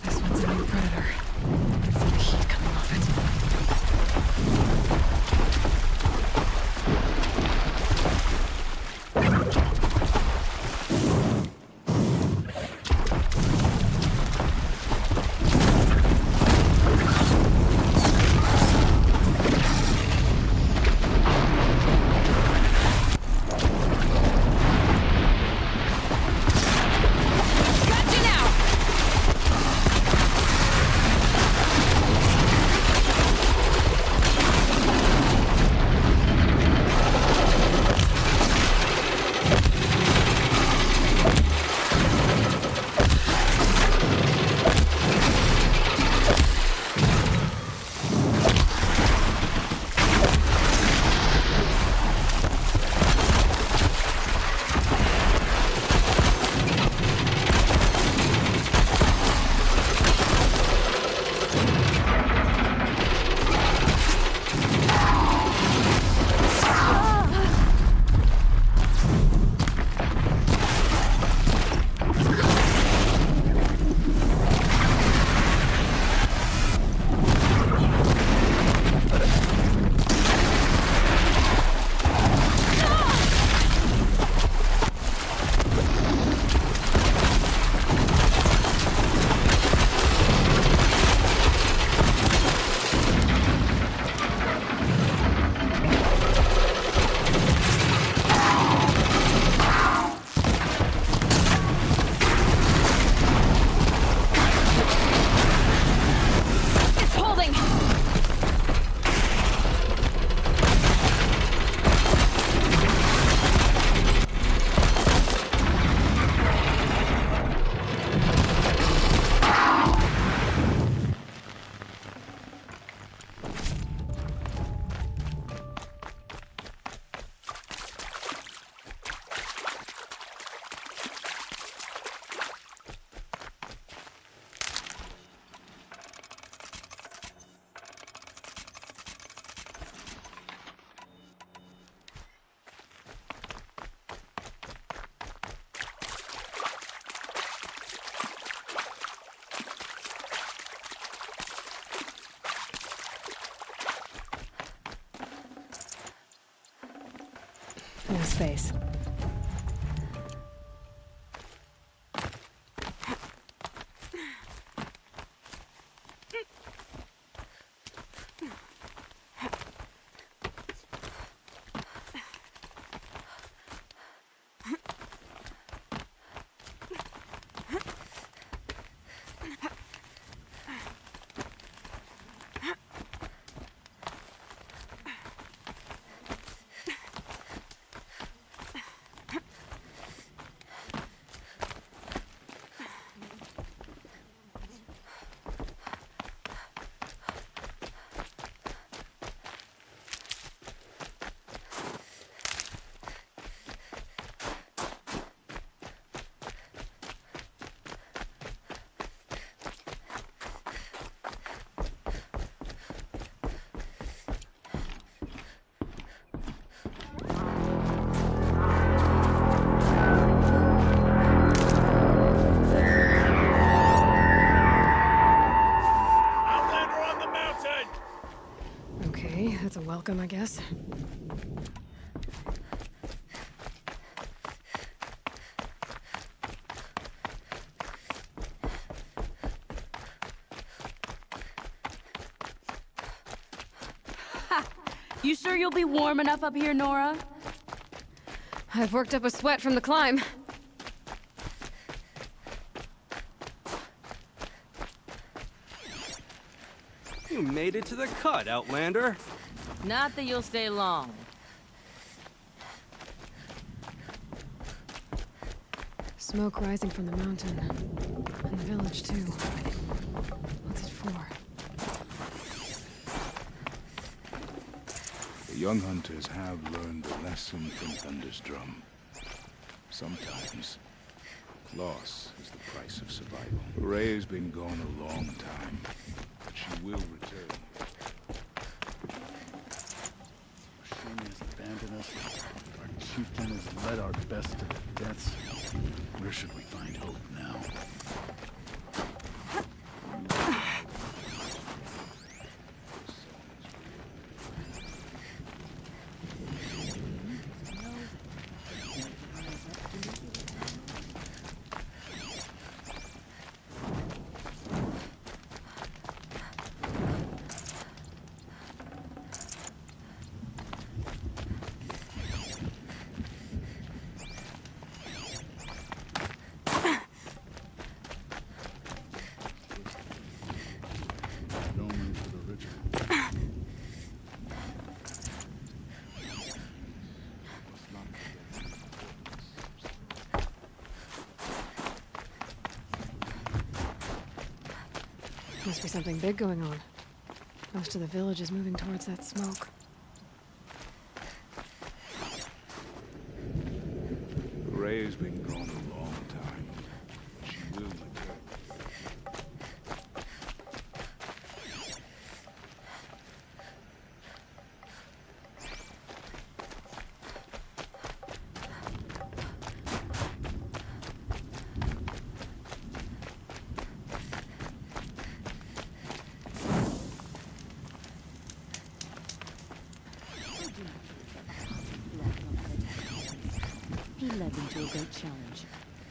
This one's a new predator. I can see the heat coming off it. No space. That's a welcome, I guess. You sure you'll be warm enough up here, Nora? I've worked up a sweat from the climb. You made it to the cut, Outlander. Not that you'll stay long. Smoke rising from the mountain. And the village, too. What's it for? young hunters have learned a lesson from Thunder's drum. Sometimes, loss is the price of survival. Ray's been gone a long time, but she will return. Shane has abandoned us. Our chieftain has led our best to their deaths. Where should we find hope now? Must be something big going on. Most of the village is moving towards that smoke. Ray's been gone a long time. She will return. He led them to a great challenge.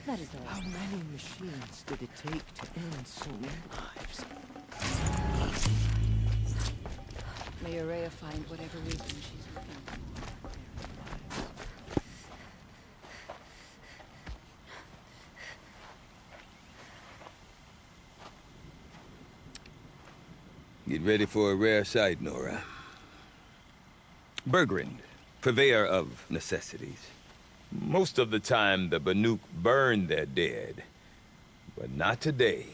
That is all. How many machines did it take to end so many lives? May Araya find whatever wisdom she's looking for. Get ready for a rare sight, Nora. Bergrand, purveyor of necessities. Most of the time, the Banuk burn their dead, but not today.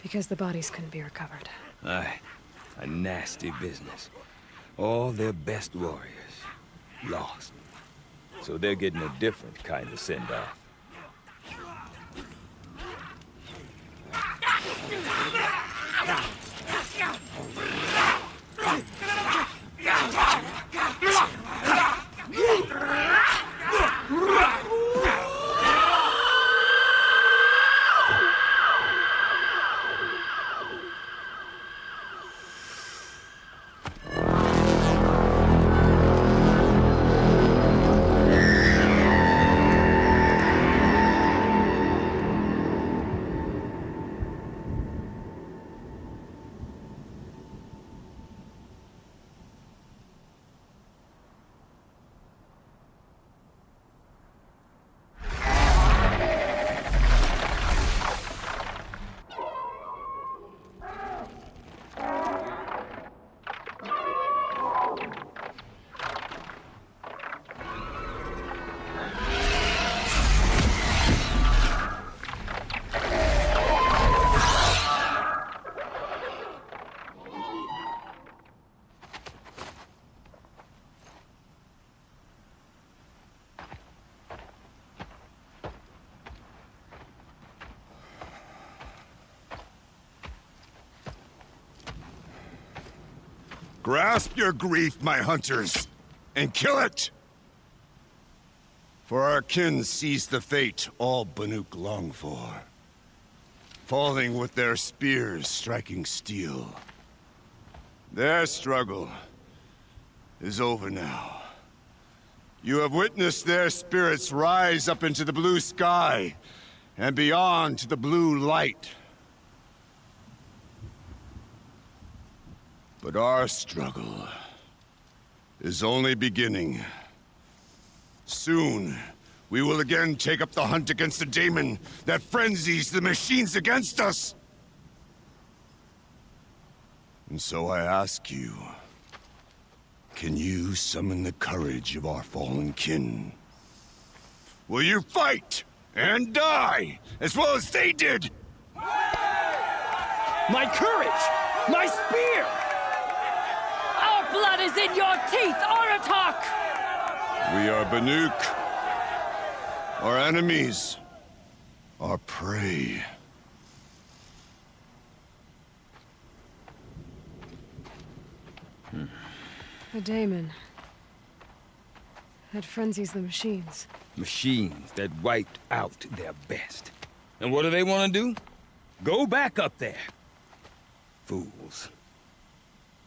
Because the bodies couldn't be recovered. Aye, a nasty business. All their best warriors lost. So they're getting a different kind of send-off. Grasp your grief, my hunters, and kill it! For our kin sees the fate all Banuk long for. Falling with their spears striking steel. Their struggle is over now. You have witnessed their spirits rise up into the blue sky, and beyond to the blue light. But our struggle is only beginning. Soon, we will again take up the hunt against the daemon that frenzies the machines against us. And so I ask you, can you summon the courage of our fallen kin? Will you fight and die as well as they did? my courage, my spear! Our blood is in your teeth, Aratak! We are Banuk. Our enemies. Our prey. A daemon. That frenzies the machines. Machines that wiped out their best. And what do they want to do? Go back up there. Fools.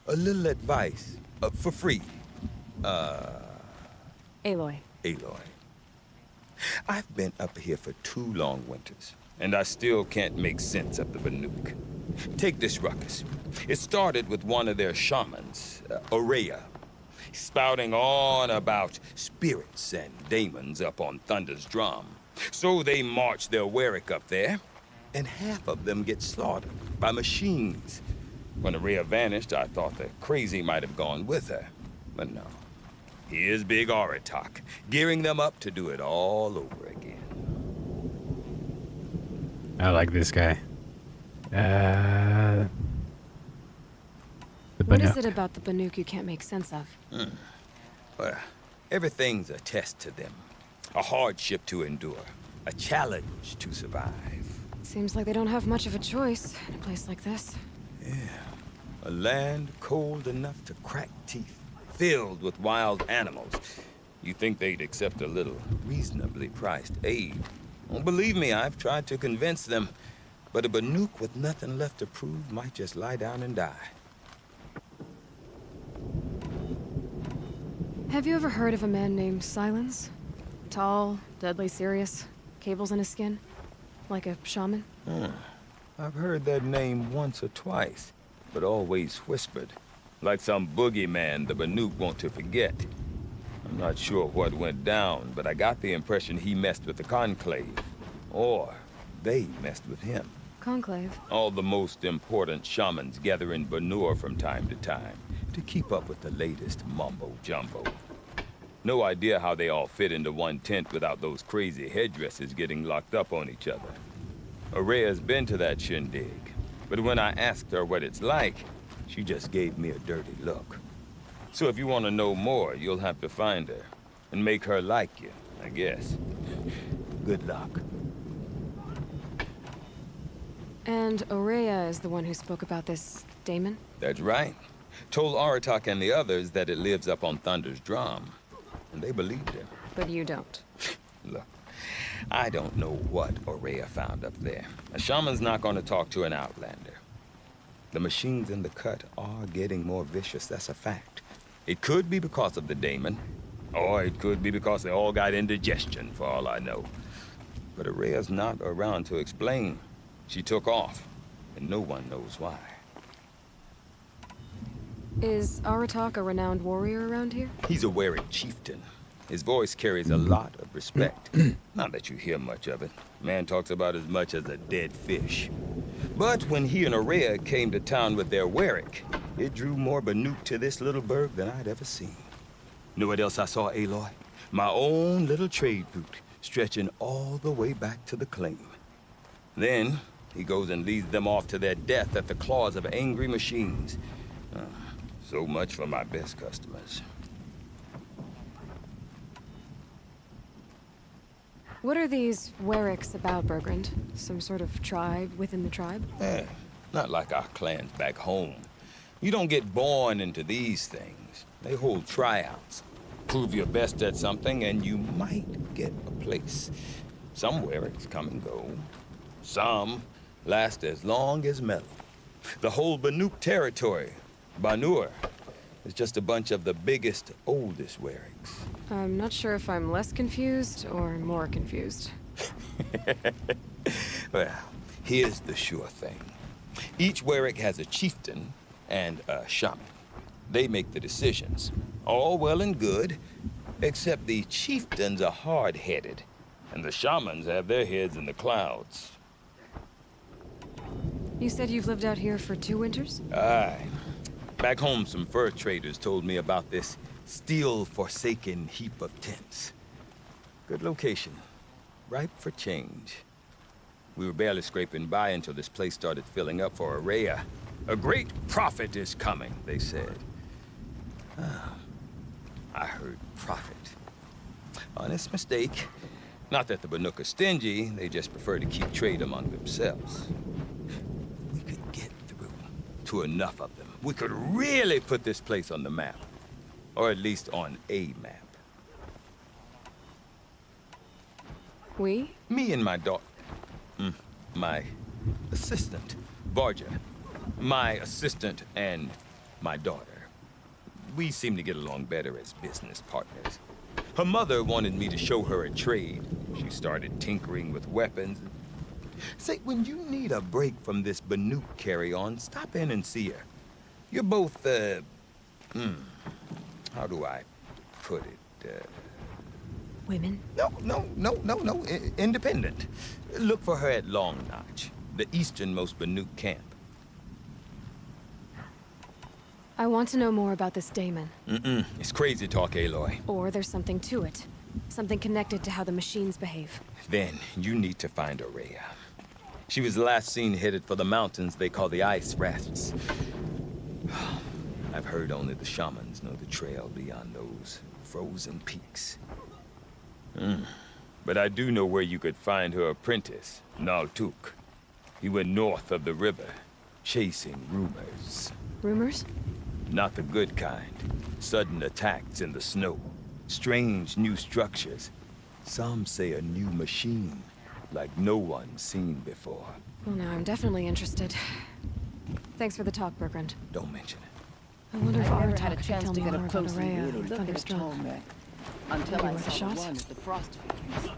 A little advice, for free. Aloy. Aloy. I've been up here for 2 long winters, and I still can't make sense of the Banuk. Take this ruckus. It started with one of their shamans, Ourea, spouting on about spirits and daemons up on Thunder's drum. So they march their Warwick up there, and half of them get slaughtered by machines. When Ourea vanished, I thought the crazy might have gone with her, but no. Here's Big Aratak, gearing them up to do it all over again. I like this guy. What is it about the Banuk you can't make sense of? Well, everything's a test to them. A hardship to endure. A challenge to survive. Seems like they don't have much of a choice in a place like this. Yeah. A land cold enough to crack teeth. Filled with wild animals. You think they'd accept a little reasonably priced aid. Well, believe me, I've tried to convince them. But a Banuk with nothing left to prove might just lie down and die. Have you ever heard of a man named Silence? Tall, deadly serious, cables in his skin? Like a shaman? I've heard that name once or twice, but always whispered. Like some boogeyman the Banuk want to forget. I'm not sure what went down, but I got the impression he messed with the Conclave. Or they messed with him. Conclave? All the most important shamans gather in Banur from time to time to keep up with the latest mumbo-jumbo. No idea how they all fit into one tent without those crazy headdresses getting locked up on each other. Ourea's been to that shindig, but when I asked her what it's like, she just gave me a dirty look. So if you want to know more, you'll have to find her and make her like you, I guess. Good luck. And Ourea is the one who spoke about this daemon? That's right. Told Aratak and the others that it lives up on Thunder's drum. And they believed him. But you don't. Look, I don't know what Ourea found up there. A shaman's not going to talk to an outlander. The machines in the cut are getting more vicious, that's a fact. It could be because of the daemon, or it could be because they all got indigestion, for all I know. But Ourea's not around to explain. She took off, and no one knows why. Is Aratak a renowned warrior around here? He's a Warwick chieftain. His voice carries a lot of respect. Not that you hear much of it. Man talks about as much as a dead fish. But when he and Ourea came to town with their Warwick, it drew more Banuk to this little burg than I'd ever seen. Know what else I saw, Aloy? My own little trade route, stretching all the way back to the claim. Then, he goes and leads them off to their death at the claws of angry machines. So much for my best customers. What are these Warwicks about, Bergrand? Some sort of tribe within the tribe? Not like our clans back home. You don't get born into these things. They hold tryouts. Prove your best at something and you might get a place. Some Warwicks come and go. Some last as long as metal. The whole Banuk territory, Banur, is just a bunch of the biggest, oldest Warwicks. I'm not sure if I'm less confused or more confused. Well, here's the sure thing. Each Warwick has a chieftain and a shaman. They make the decisions. All well and good, except the chieftains are hard-headed, and the shamans have their heads in the clouds. You said you've lived out here for 2 winters? Aye. Back home, some fur traders told me about this steel-forsaken heap of tents. Good location. Ripe for change. We were barely scraping by until this place started filling up for Araya. A great prophet is coming, they said. I heard prophet. Honest mistake. Not that the Banuk are stingy, they just prefer to keep trade among themselves. We could get through to enough of them. We could really put this place on the map. Or at least on a map. We? Me and my daughter. My assistant, Barja. My assistant and my daughter. We seem to get along better as business partners. Her mother wanted me to show her a trade. She started tinkering with weapons. Say, when you need a break from this Banuk carry-on, stop in and see her. You're both, how do I put it? Women? No. Independent. Look for her at Long Notch, the easternmost Banuk camp. I want to know more about this Damon. It's crazy talk, Aloy. Or there's something to it. Something connected to how the machines behave. Then you need to find Araya. She was last seen headed for the mountains they call the Ice Rafts. I've heard only the shamans know the trail beyond those frozen peaks. But I do know where you could find her apprentice, Naltuk. He went north of the river, chasing rumors. Rumors? Not the good kind. Sudden attacks in the snow. Strange new structures. Some say a new machine, like no one's seen before. Well, now I'm definitely interested. Thanks for the talk, Bergrand. Don't mention it. I wonder if I never Aratak had a could chance tell to me get more up about close and Araya really or look at a Thunderstruck. Tolmec until Maybe I worth a saw shot? the one at the Frost Fields.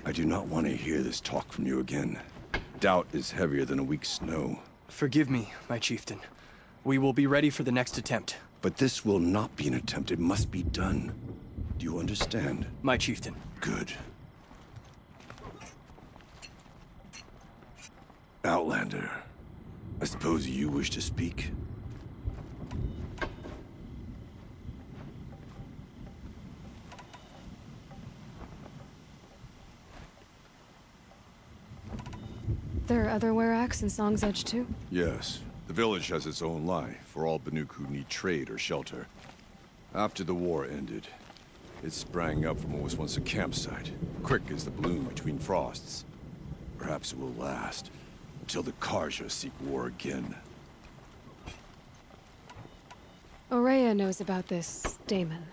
I do not want to hear this talk from you again. Doubt is heavier than a week's snow. Forgive me, my chieftain. We will be ready for the next attempt. But this will not be an attempt. It must be done. Do you understand? My chieftain. Good. Outlander, I suppose you wish to speak? There are other Weraks in Song's Edge too? Yes. The village has its own life for all Banuk who need trade or shelter. After the war ended, it sprang up from what was once a campsite, quick as the bloom between frosts. Perhaps it will last, until the Karja seek war again. Araya knows about this Damon.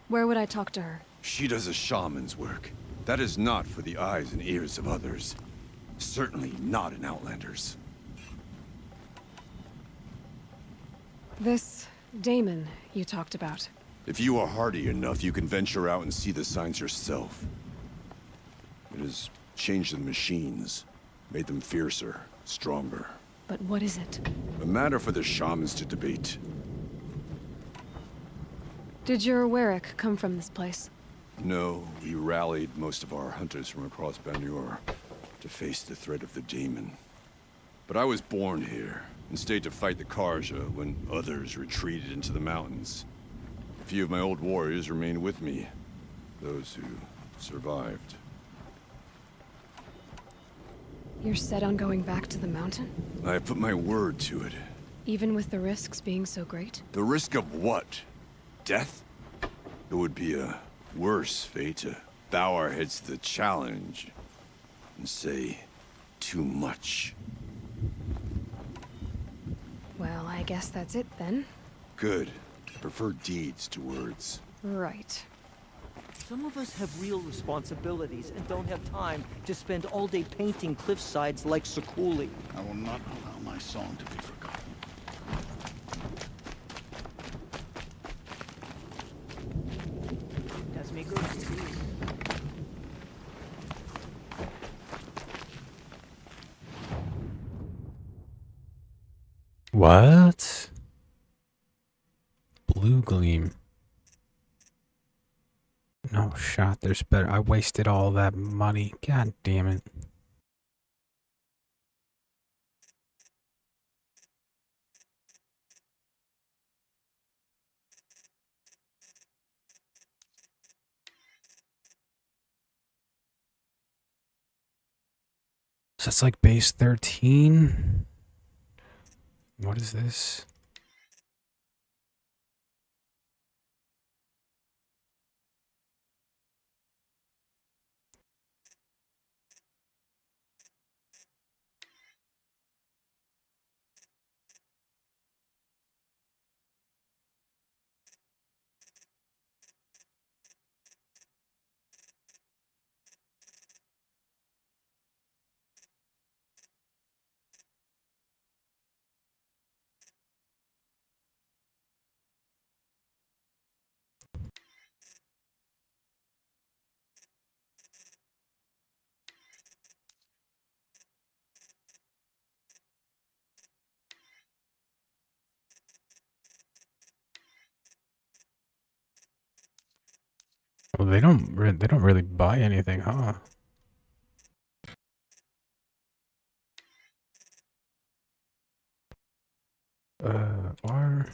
Where would I talk to her? She does a shaman's work. That is not for the eyes and ears of others. Certainly not an Outlander's. This Damon you talked about. If you are hardy enough, you can venture out and see the signs yourself. It has changed the machines, made them fiercer, stronger. But what is it? A matter for the shamans to debate. Did your Werak come from this place? No, we rallied most of our hunters from across Banur to face the threat of the Daemon. But I was born here, and stayed to fight the Karja when others retreated into the mountains. A few of my old warriors remained with me, those who survived. You're set on going back to the mountain? I have put my word to it. Even with the risks being so great? The risk of what? Death? It would be a worse fate to bow our heads to the challenge and say too much. Well, I guess that's it then. Good. I prefer deeds to words. Right. Some of us have real responsibilities and don't have time to spend all day painting cliffsides like Sakuli. I will not allow my song to be forgotten. Does me good to see you. What? Blue Gleam. No shot, there's better. I wasted all that money. God damn it. So that's like base 13. What is this? Well, they don't really buy anything, huh? R.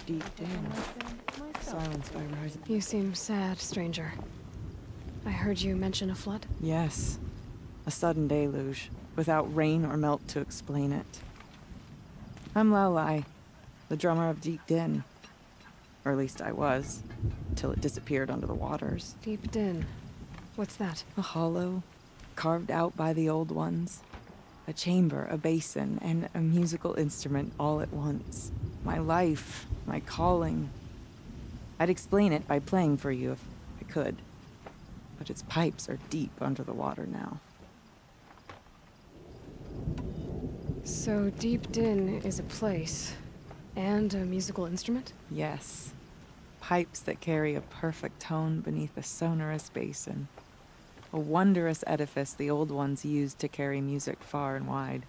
Deep down. Silence by rising. You seem sad, stranger. I heard you mention a flood? Yes. A sudden deluge, without rain or melt to explain it. I'm Lalai, the drummer of Deep Din. Or at least I was, till it disappeared under the waters. Deep Din. What's that? A hollow, carved out by the old ones. A chamber, a basin, and a musical instrument all at once. My life, my calling. I'd explain it by playing for you if I could. But its pipes are deep under the water now. So Deep Din is a place and a musical instrument? Yes. Pipes that carry a perfect tone beneath a sonorous basin. A wondrous edifice the old ones used to carry music far and wide.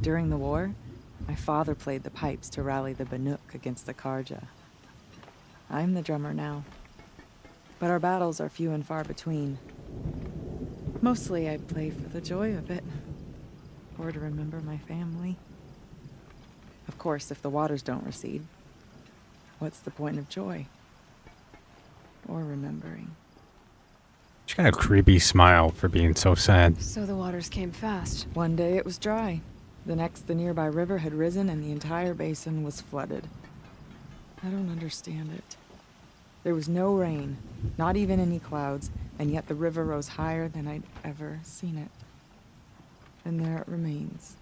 During the war, my father played the pipes to rally the Banuk against the Karja. I'm the drummer now. But our battles are few and far between. Mostly I play for the joy of it. Or to remember my family. Of course, if the waters don't recede, what's the point of joy? Or remembering? She got a creepy smile for being so sad. So the waters came fast. One day it was dry. The next, the nearby river had risen and the entire basin was flooded. I don't understand it. There was no rain, not even any clouds, and yet the river rose higher than I'd ever seen it. And there it remains.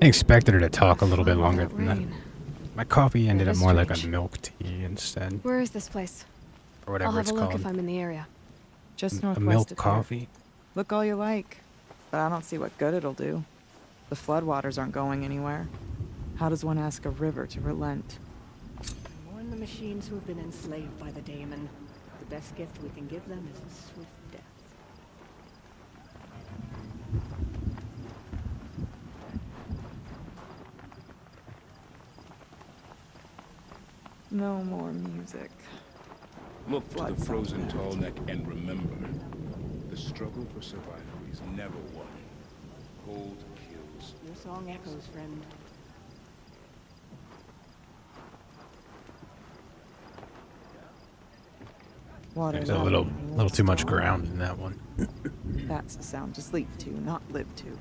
I expected her to talk a little bit longer than that. My coffee ended up is more like a strange. milk tea instead. Where is this place? Or whatever I'll have it's a look called. if I'm in the area. Just A northwest milk of coffee? here. Look all you like, but I don't see what good it'll do. The floodwaters aren't going anywhere. How does one ask a river to relent? Mourn the machines who have been enslaved by the daemon. The best gift we can give them is a swift death. No more music. Look to the frozen tall neck and remember, the struggle for survival is never won. Cold kills. Your song echoes, friend. Water. There's a little too much ground in that one. That's a sound to sleep to, not live to.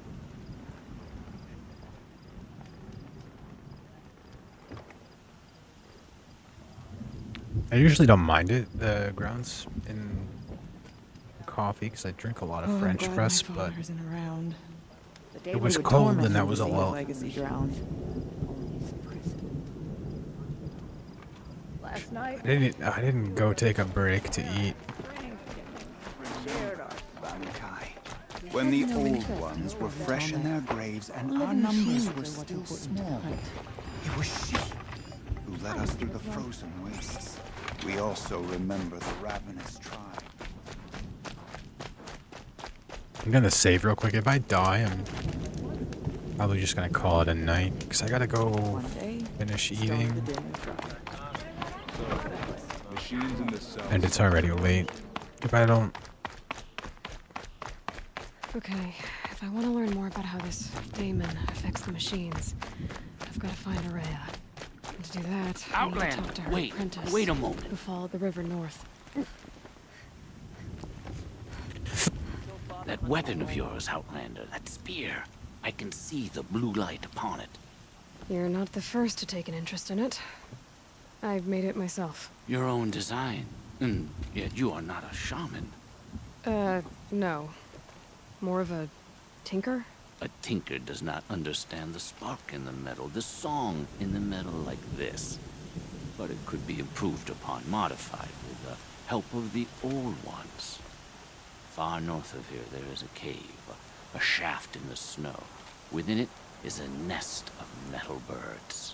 I usually don't mind it, the grounds in coffee, because I drink a lot of French glad press, my but father isn't around. The it was daemon would cold torment and that him was to a see your lull. legacy drowned. Last night, I didn't go take a break to eat. When the old ones were fresh in their graves and our numbers were still small, it was she who led us through the frozen wastes. We also remember the ravenous tribe. I'm gonna save real quick. If I die, I'm probably just gonna call it a night, because I gotta go finish eating. Machines in the south. And it's already late. If I don't... Okay, if I want to learn more about how this daemon affects the machines, I've got to find Araya. And to do that, I need to Outlander, talk to her wait, apprentice, wait a moment. who followed the river north. That weapon of yours, Outlander, that spear. I can see the blue light upon it. You're not the first to take an interest in it. I've made it myself. Your own design. And yet you are not a shaman. No. More of a tinker? A tinker does not understand the spark in the metal, the song in the metal like this. But it could be improved upon, modified with the help of the old ones. Far north of here there is a cave, a shaft in the snow. Within it is a nest of metal birds.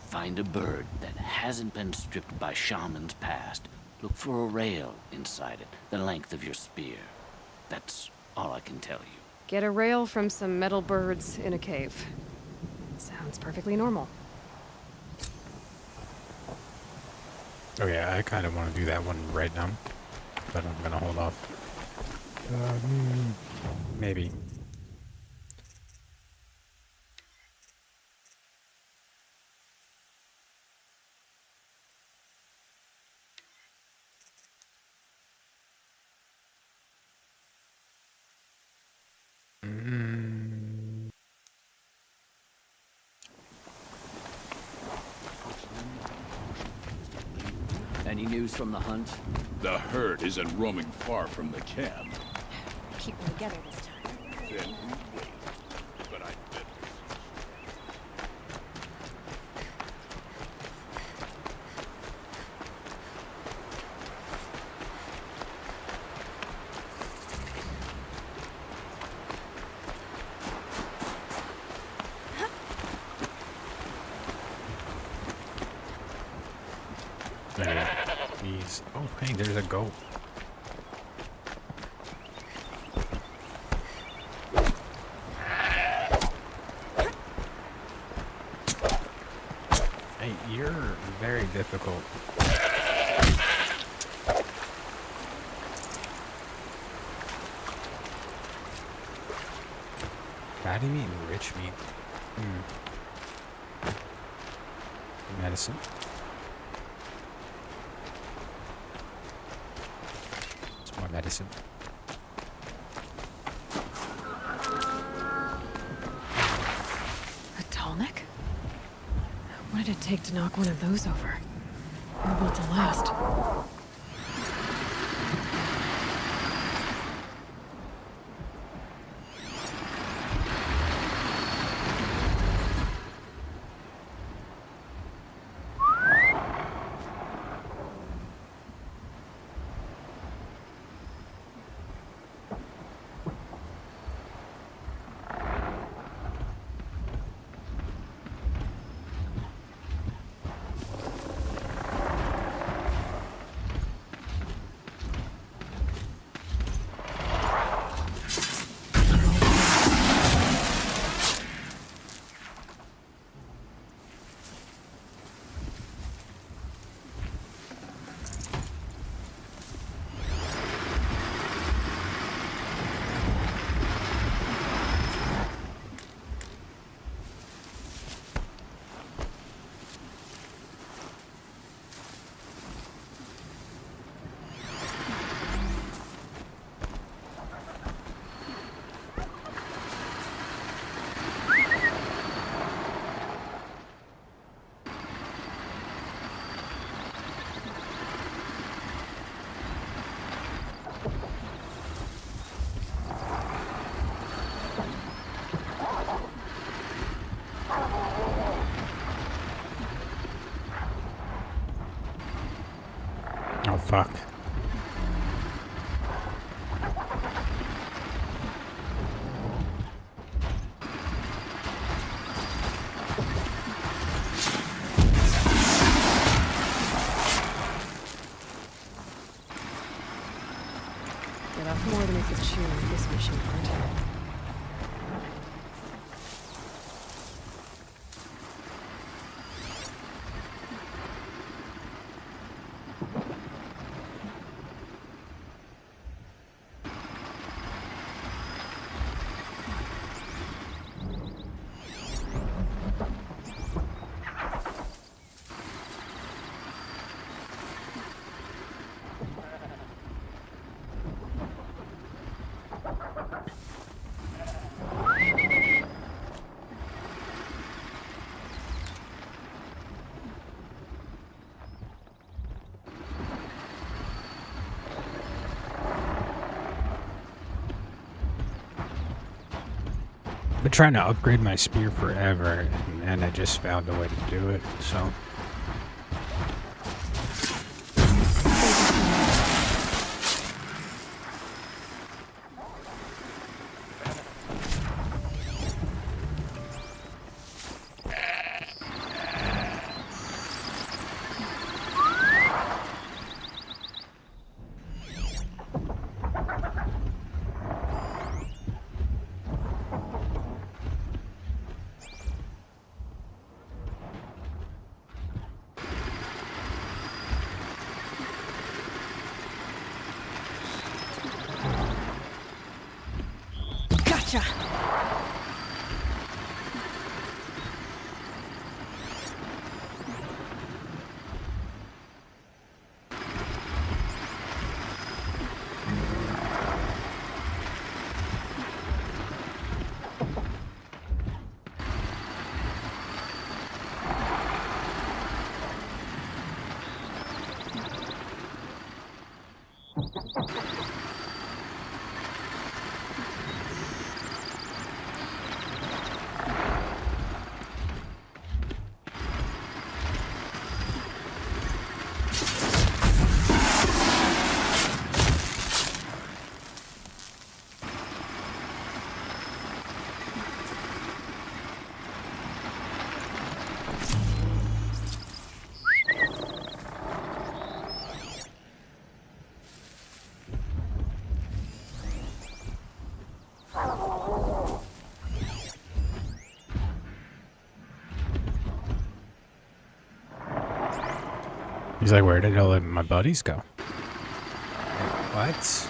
Find a bird that hasn't been stripped by shamans past. Look for a rail inside it, the length of your spear. That's all I can tell you. Get a rail from some metal birds in a cave. Sounds perfectly normal. Oh yeah, I kind of want to do that one right now, but I'm gonna hold off. Maybe. Any news from the hunt? The herd isn't roaming far from the camp. Keep them together this time. Then we wait. But I bet. Jeez. Oh, hey, there's a goat. Hey, you're very difficult. Fatty meat and rich meat. Medicine. Some more medicine. A Tallneck? What did it take to knock one of those over? They're built to last. Oh, fuck. Yeah, that's more than we could chew with this machine part. Been trying to upgrade my spear forever, and I just found a way to do it, so. Gotcha! He's like, where did all my buddies go? What?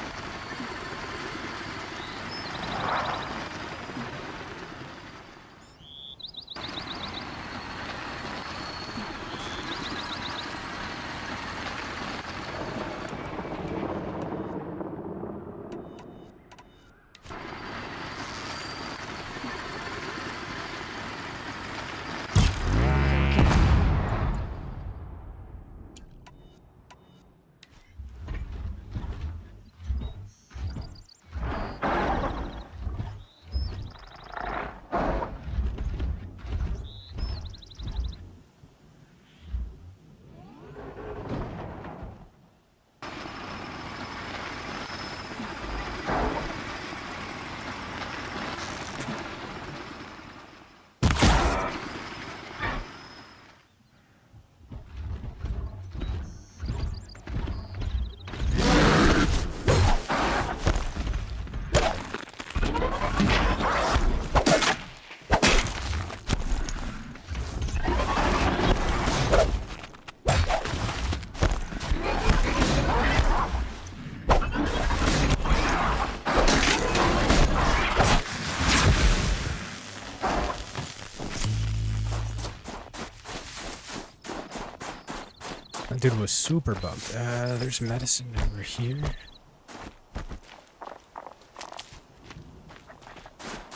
That dude was super bugged. There's medicine over here.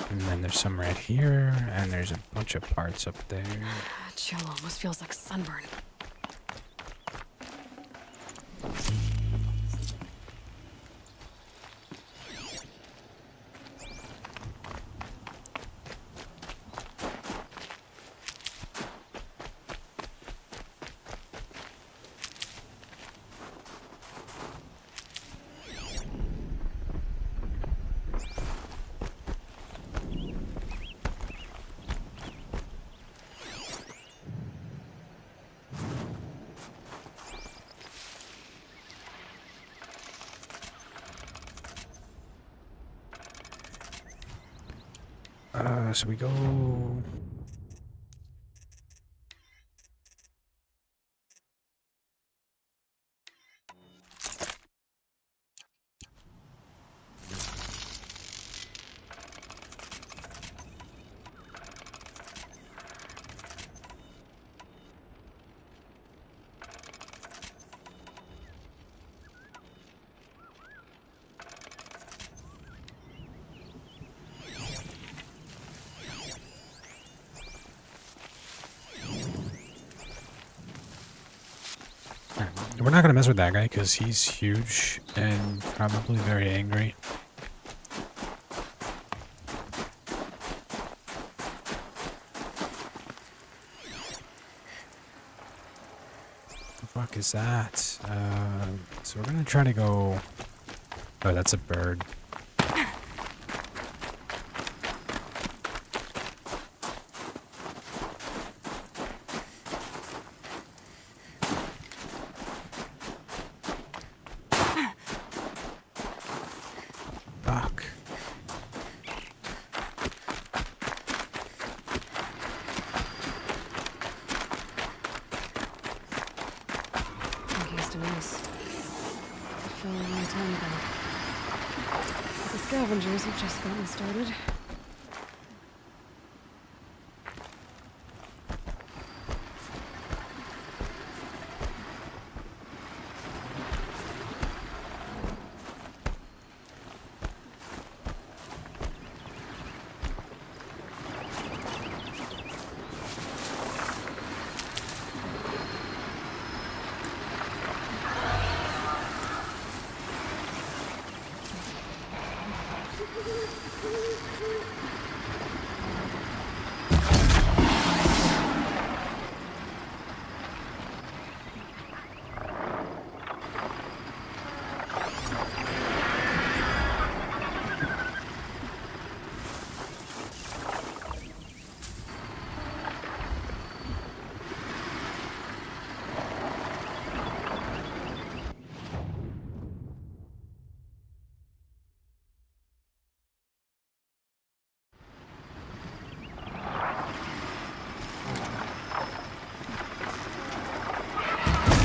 And then there's some right here, and there's a bunch of parts up there. Chill almost feels like sunburn. So we go. We're not gonna mess with that guy because he's huge and probably very angry. The fuck is that? So we're gonna try to go. Oh, that's a bird. Fuck. I'm used to this. It fell a long time ago. The scavengers have just gotten started.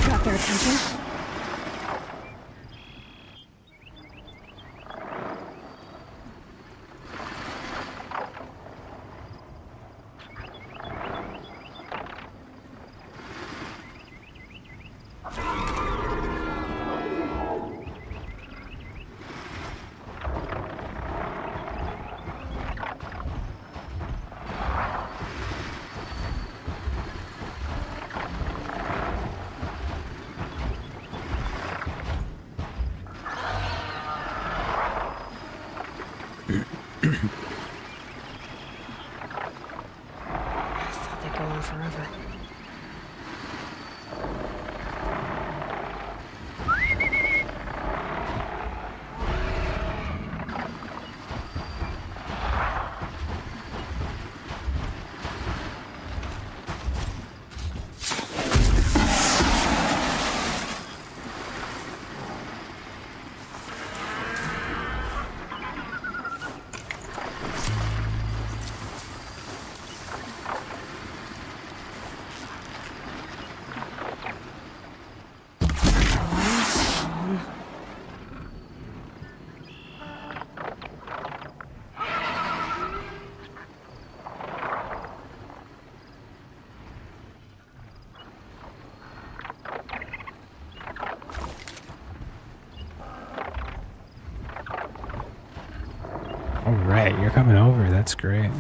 Got their attention. I thought they'd go on forever. Alright, you're coming over. That's great.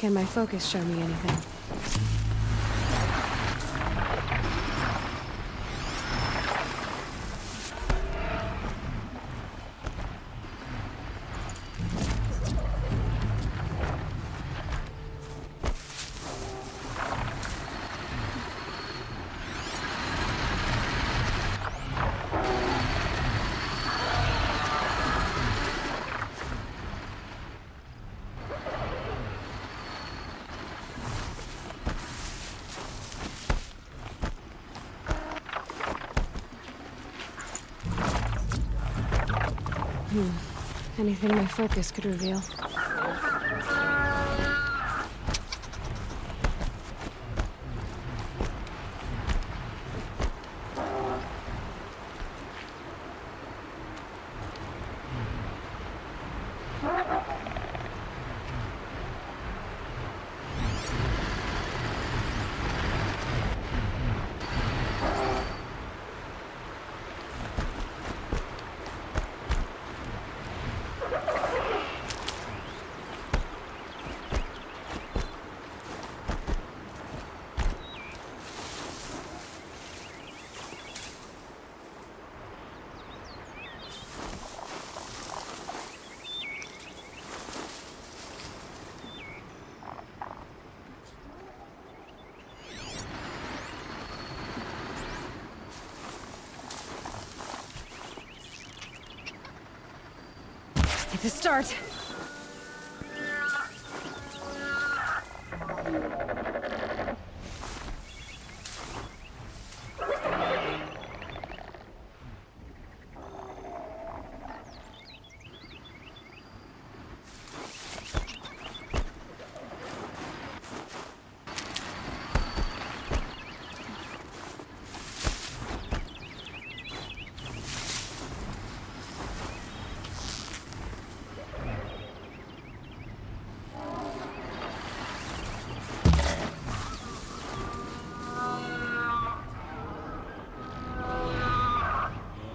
Can my focus show me anything? Anything my focus could reveal. It's a start.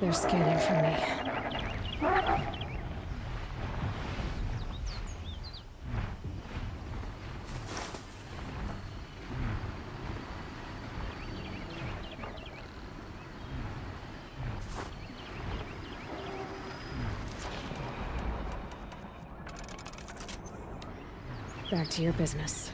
They're scanning for me. Back to your business.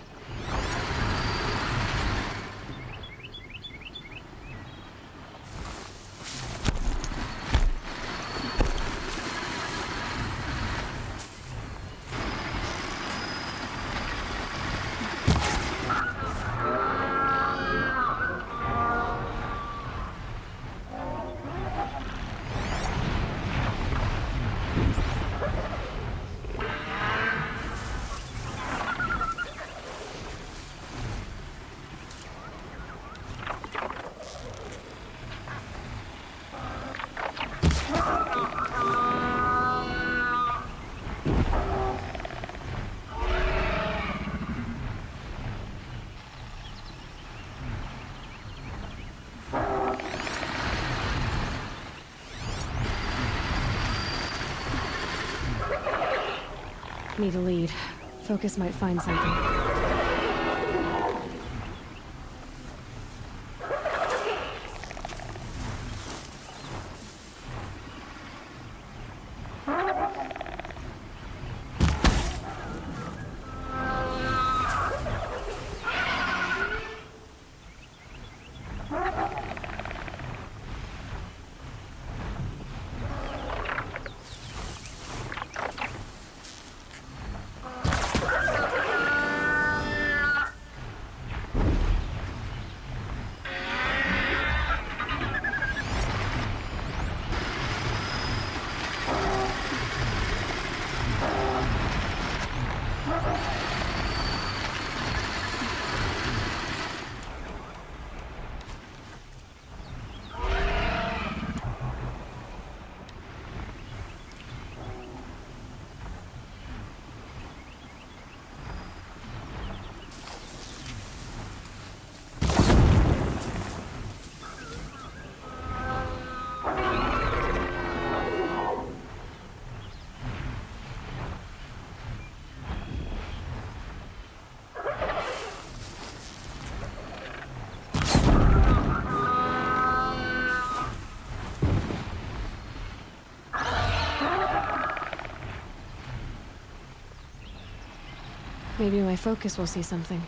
Need a lead. Focus might find something. Maybe my focus will see something.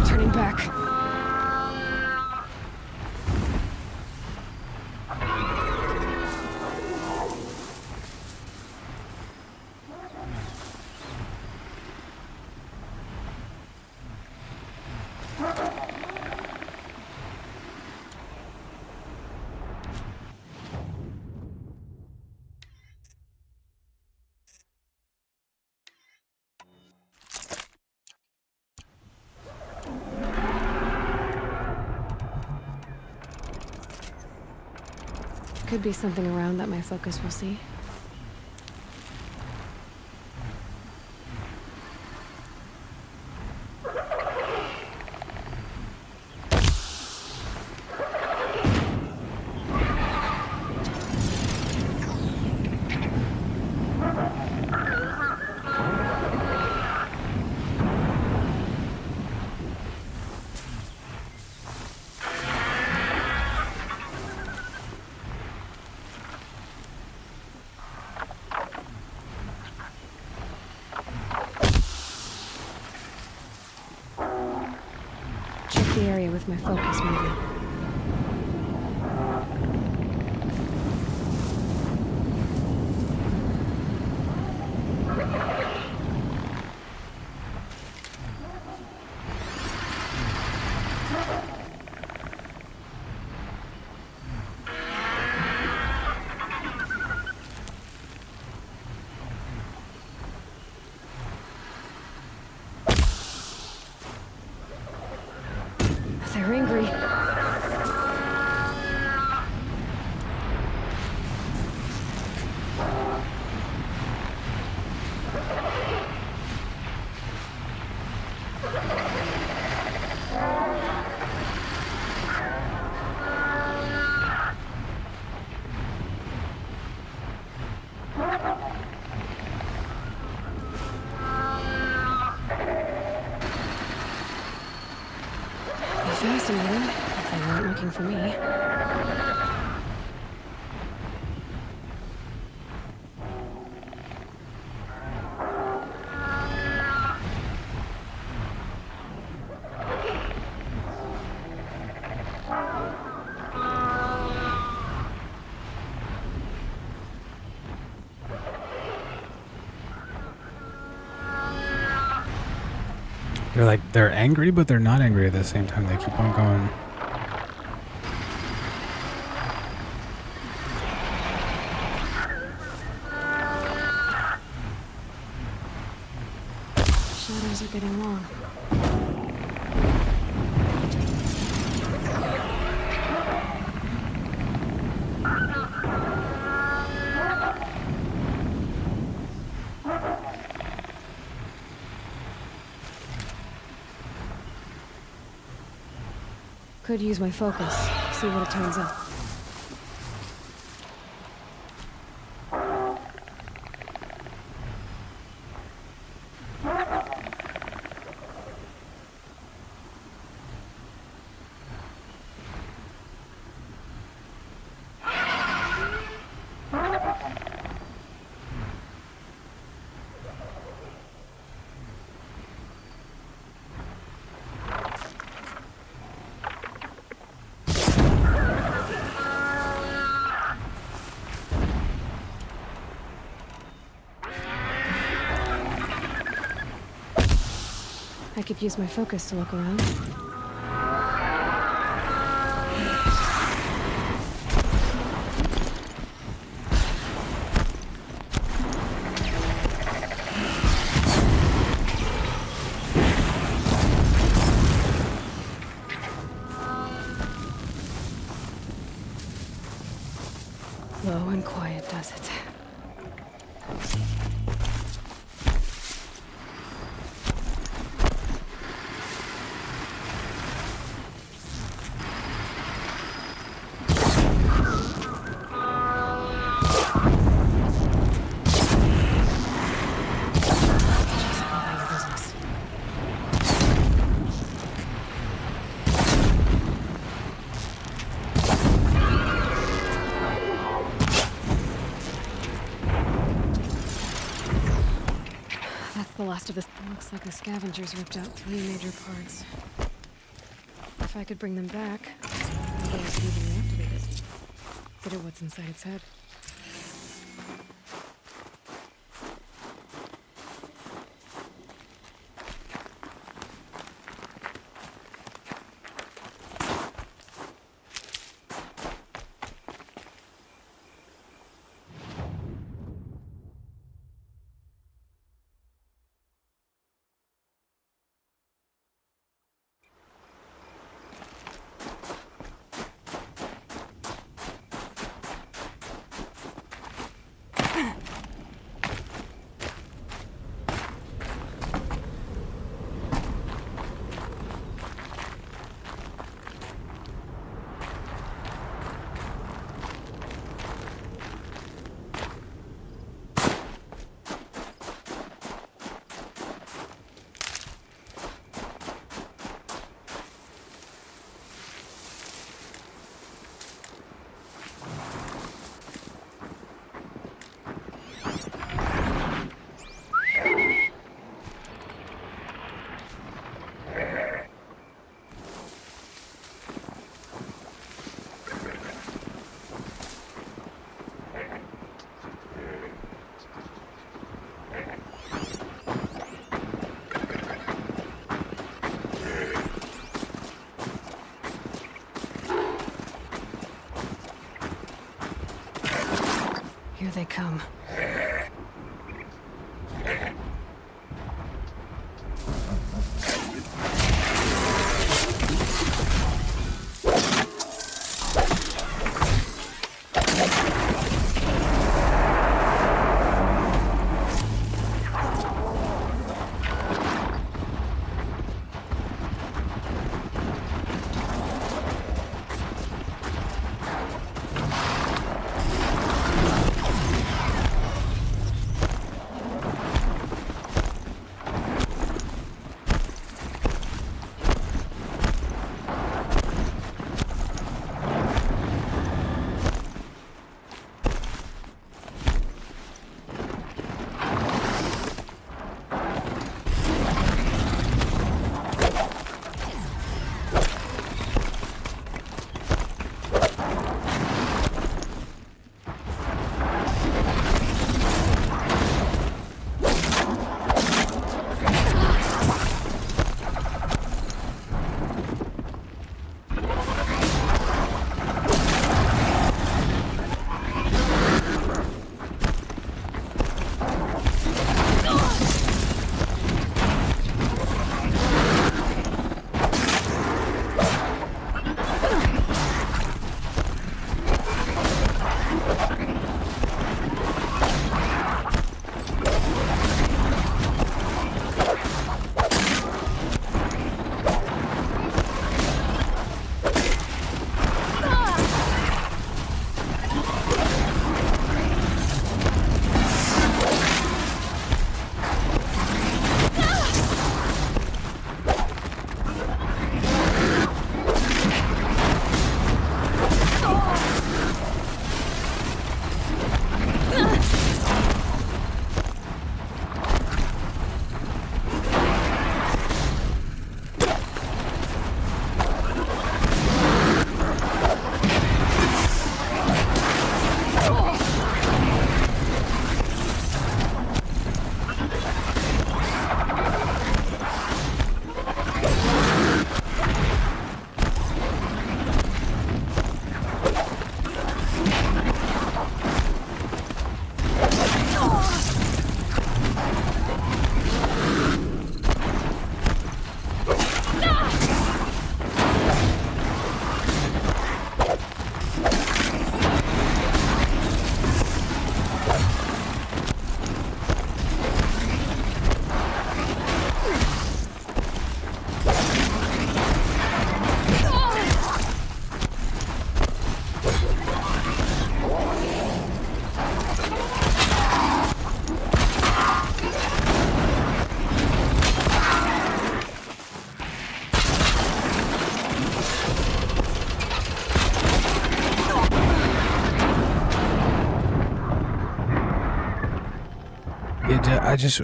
Turning back. Could be something around that my focus will see. The area with my focus moving. They're angry. Fascinating, if they weren't looking for me. They're angry, but they're not angry at the same time. They keep on going. Shadows are getting long. Could use my focus, see what it turns up. I could use my focus to look around. Low and quiet does it. The last of this. Looks like the scavengers ripped out 3 major parts. If I could bring them back, maybe I could even reactivate it. Get at what's inside its head. Here they come.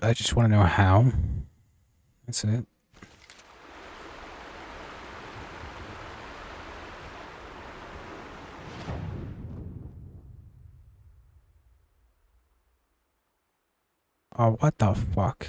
I just want to know how. That's it. Oh, what the fuck?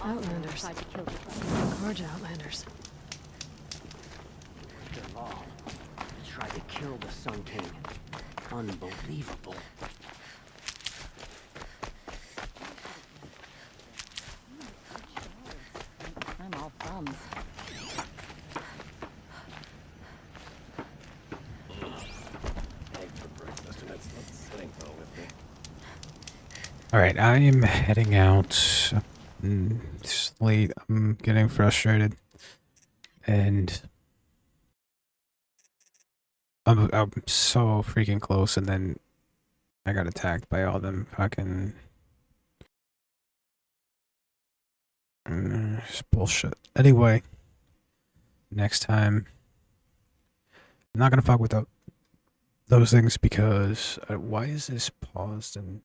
Outlanders. Gorge Outlanders. After all, he tried to kill the Sun King. Unbelievable. I'm all thumbs. Alright, I am heading out. It's late. I'm getting frustrated. And I'm so freaking close, and then I got attacked by all them fucking it's bullshit. Anyway, next time I'm not gonna fuck with those things because why is this paused and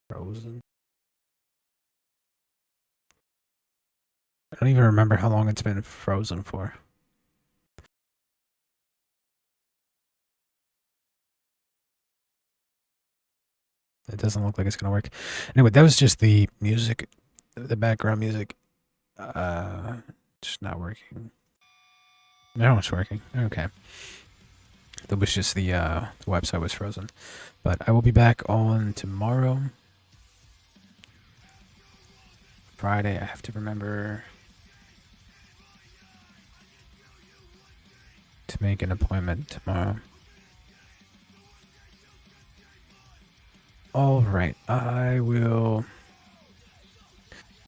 frozen? I don't even remember how long it's been frozen for. It doesn't look like it's gonna work. Anyway, that was just the music, the background music. Just not working. Now it's working. Okay. That was just the website was frozen. But I will be back on tomorrow. Friday, I have to remember to make an appointment tomorrow. All right, I will